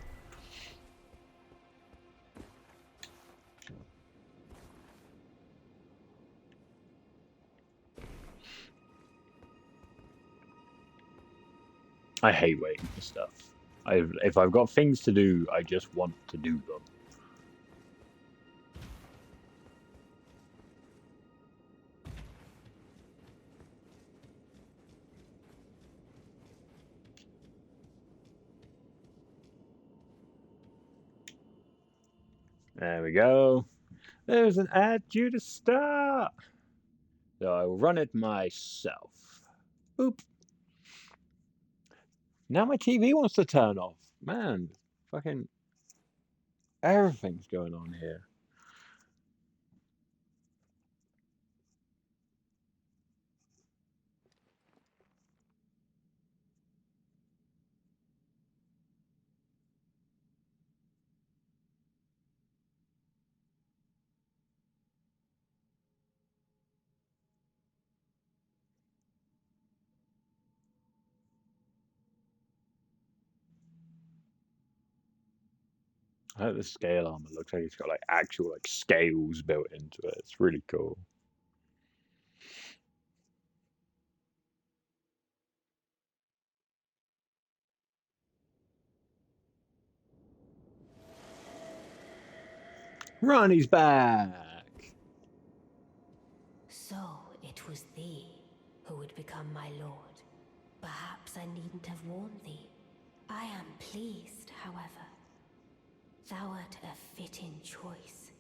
I hate waiting for stuff. If I've got things to do, I just want to do them. There we go. There's an ad due to start. So I will run it myself. Boop. Now my TV wants to turn off. Man, fucking everything's going on here. I like the scale armor. It looks like it's got like actual like scales built into it. It's really cool. Ronnie's back. So it was thee who would become my lord. Perhaps I needn't have warned thee. I am pleased, however. Thou art a fitting choice.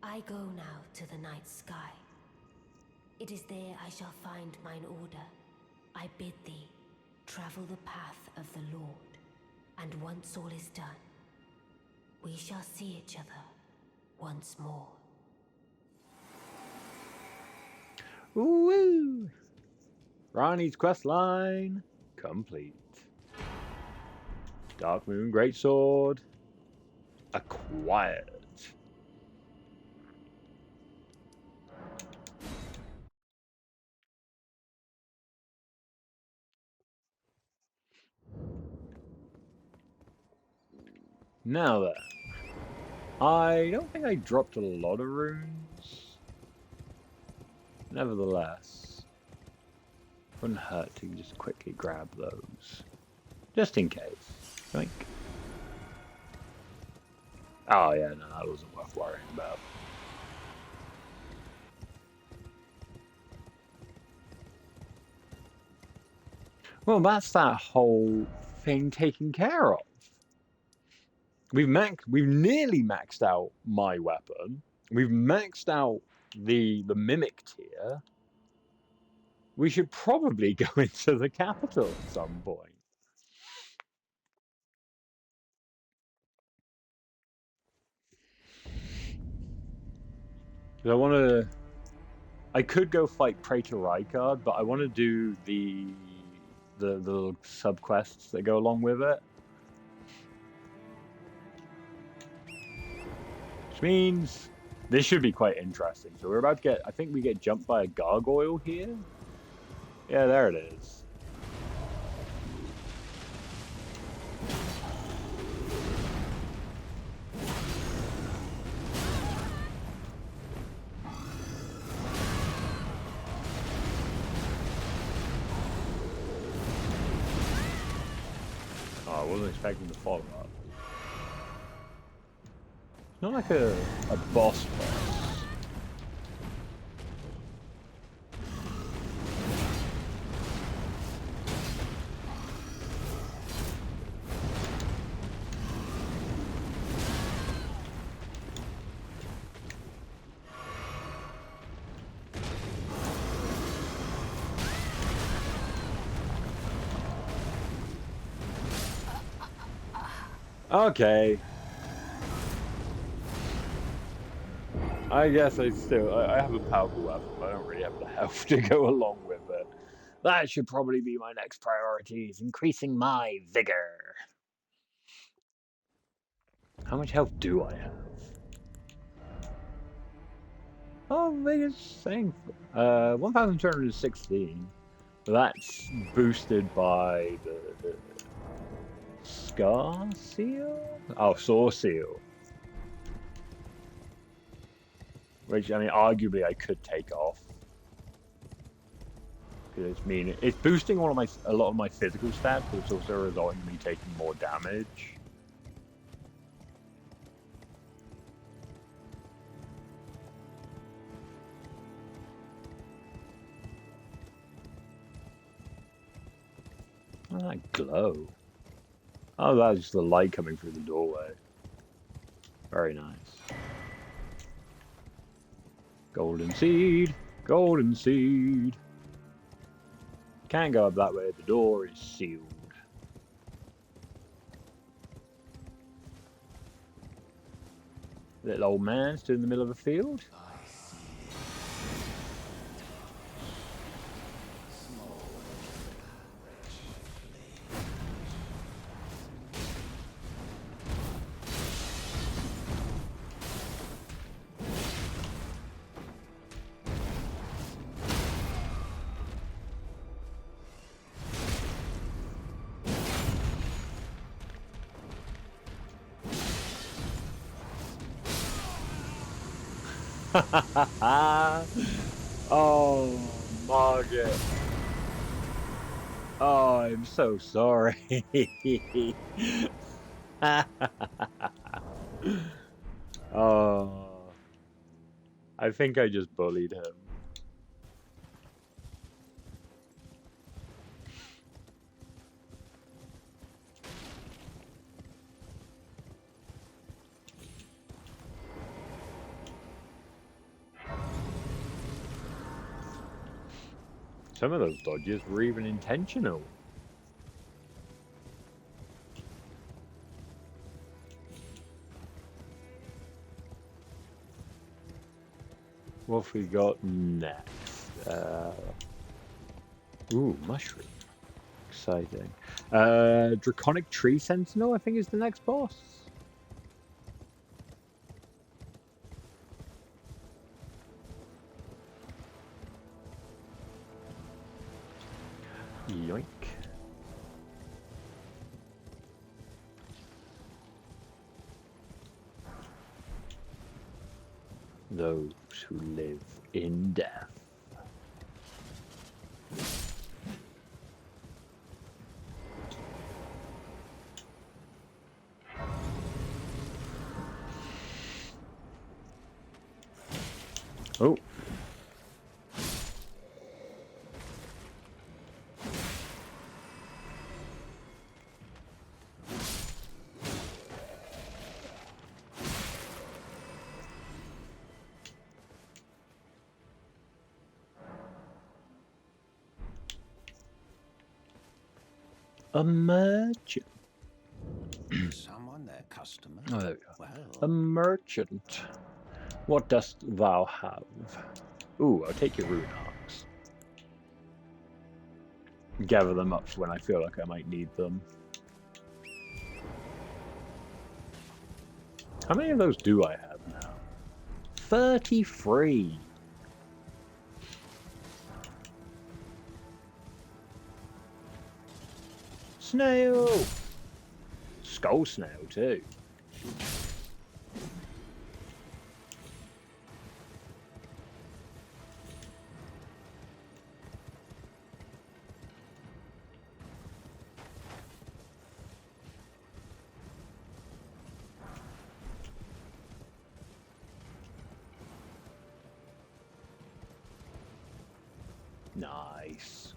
I go now to the night sky. It is there I shall find mine order. I bid thee travel the path of the Lord, and once all is done, we shall see each other once more. Woo! Ronnie's quest line complete. Dark Moon Greatsword acquired. Now then, I don't think I dropped a lot of runes. Nevertheless, wouldn't hurt to just quickly grab those. Just in case. Think. Oh yeah, no, that wasn't worth worrying about. Well, that's that whole thing taken care of. We've nearly maxed out my weapon. We've maxed out the mimic tier. We should probably go into the capital at some point. I want to. I could go fight Praetor Rykard, but I want to do the little sub quests that go along with it. Which means this should be quite interesting. So we're about to get. I think we get jumped by a gargoyle here. Yeah, there it is. Oh, I wasn't expecting to follow up. It's not like a boss boss. Okay. I guess I have a powerful weapon, but I don't really have the health to go along with it. That should probably be my next priority, is increasing my vigor. How much health do I have? Oh, vigor's saying 1,216. That's boosted by the Scar Seal? Oh, Saw Seal. Which, I mean, arguably I could take off. Because it's boosting a lot of my physical stats, but it's also resulting in me taking more damage. Oh, that glow. Oh, that's the light coming through the doorway. Very nice. Golden seed. Golden seed. Can't go up that way. The door is sealed. Little old man stood in the middle of a field. Oh, Margaret. Oh, I'm so sorry. Oh, I think I just bullied him. Some of those dodges were even intentional. What have we got next? Ooh, mushroom. Exciting. Draconic Tree Sentinel, I think, is the next boss. Yoink. Those who live in death. Oh. A merchant. Someone their customer. Oh, there we go. Well, A merchant. What dost thou have? Ooh, I'll take your rune arcs. Gather them up for when I feel like I might need them. How many of those do I have now? 33. Snail! Skull snail, too. Nice.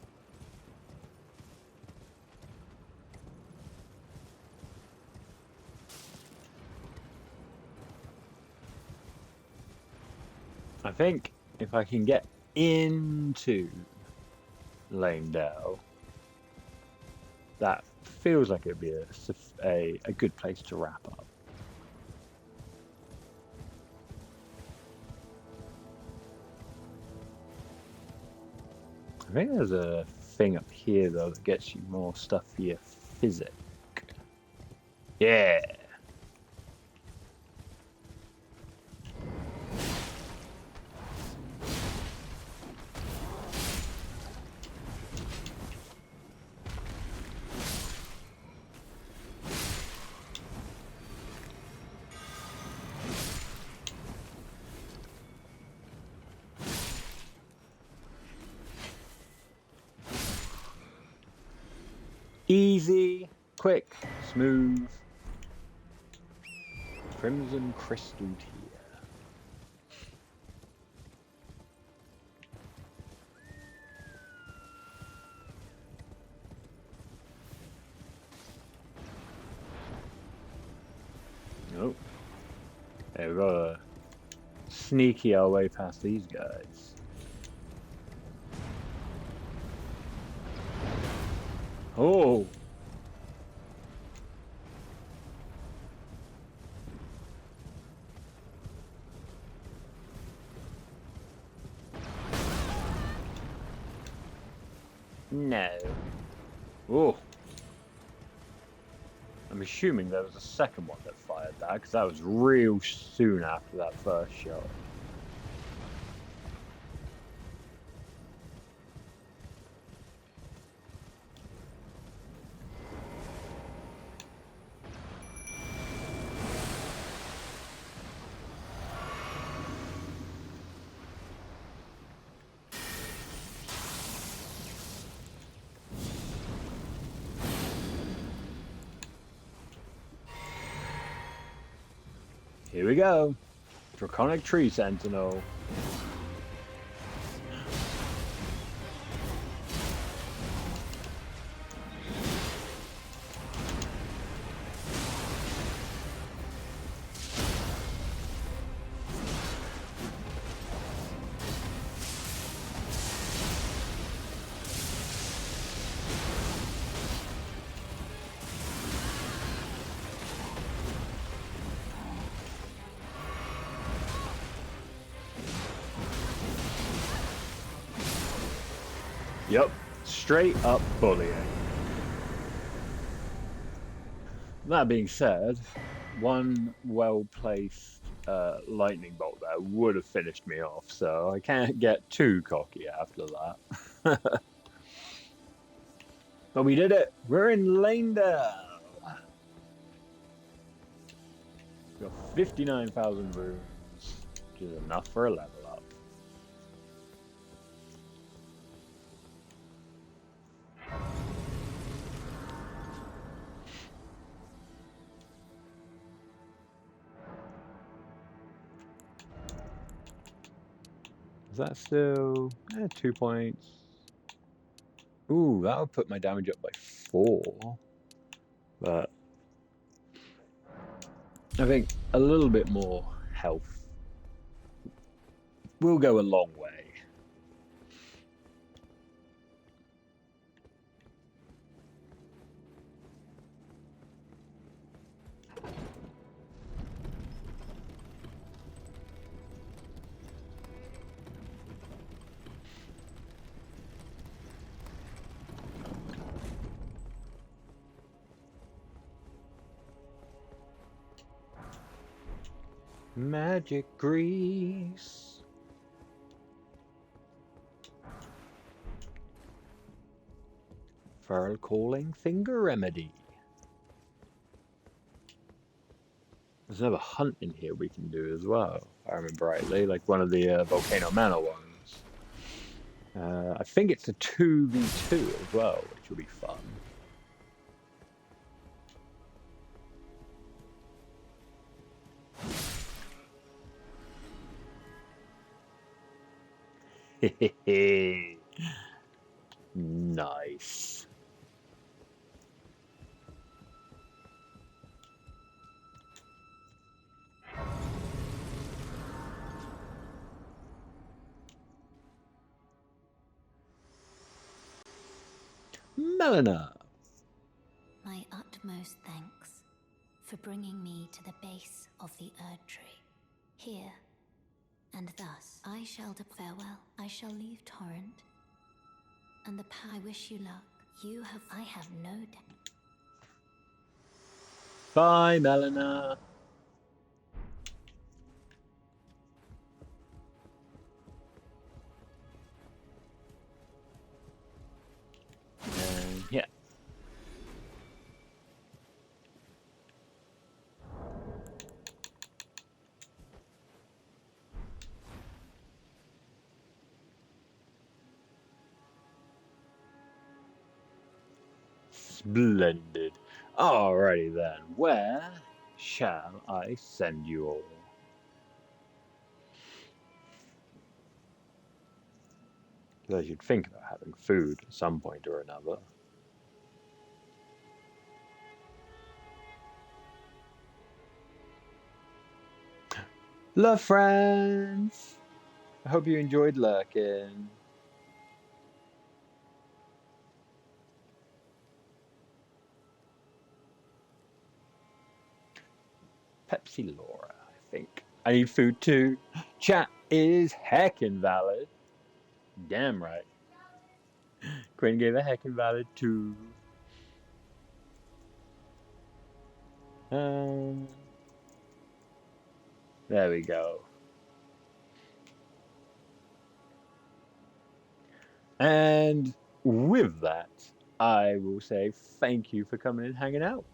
I think if I can get into Lanedale, that feels like it'd be a good place to wrap up. I think there's a thing up here, though, that gets you more stuff for your physic. Yeah! Easy, quick, smooth. Crimson crystal tier. Nope. Hey, we've got a sneaky our way past these guys. Oh! No. Oh! I'm assuming there was a second one that fired that, because that was real soon after that first shot. Here we go. Draconic Tree Sentinel. Yep, straight up bullying. That being said, one well-placed lightning bolt there would have finished me off, so I can't get too cocky after that. But we did it! We're in Lanedale! We've got 59,000 runes, which is enough for a level up. Is that still 2 points? Ooh, that would put my damage up by 4. But I think a little bit more health will go a long way. Magic grease. Feral calling finger remedy. There's another hunt in here we can do as well, if I remember rightly, like one of the Volcano Manor ones. I think it's a 2v2 as well, which will be fun. Nice. Melina. My utmost thanks for bringing me to the base of the Erd Tree. Here, and thus, I shall farewell. I shall leave Torrent, and I wish you luck. I have no doubt. Bye, Melina. And yeah. Splendid. Alrighty then, where shall I send you all? Because I should think about having food at some point or another. Love, friends. I hope you enjoyed lurking. Pepsi Laura, I think. I need food too. Chat is heckin' valid. Damn right. Quinn gave a heckin' valid too. There we go. And with that, I will say thank you for coming and hanging out.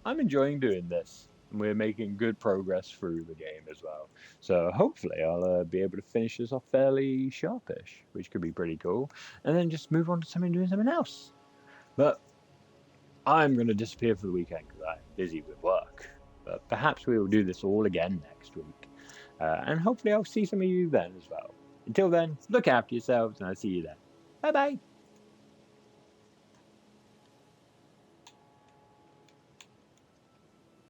I'm enjoying doing this. We're making good progress through the game as well. So hopefully I'll be able to finish this off fairly sharpish, which could be pretty cool. And then just move on to doing something else. But I'm going to disappear for the weekend because I'm busy with work. But perhaps we will do this all again next week. And hopefully I'll see some of you then as well. Until then, look after yourselves and I'll see you then. Bye bye.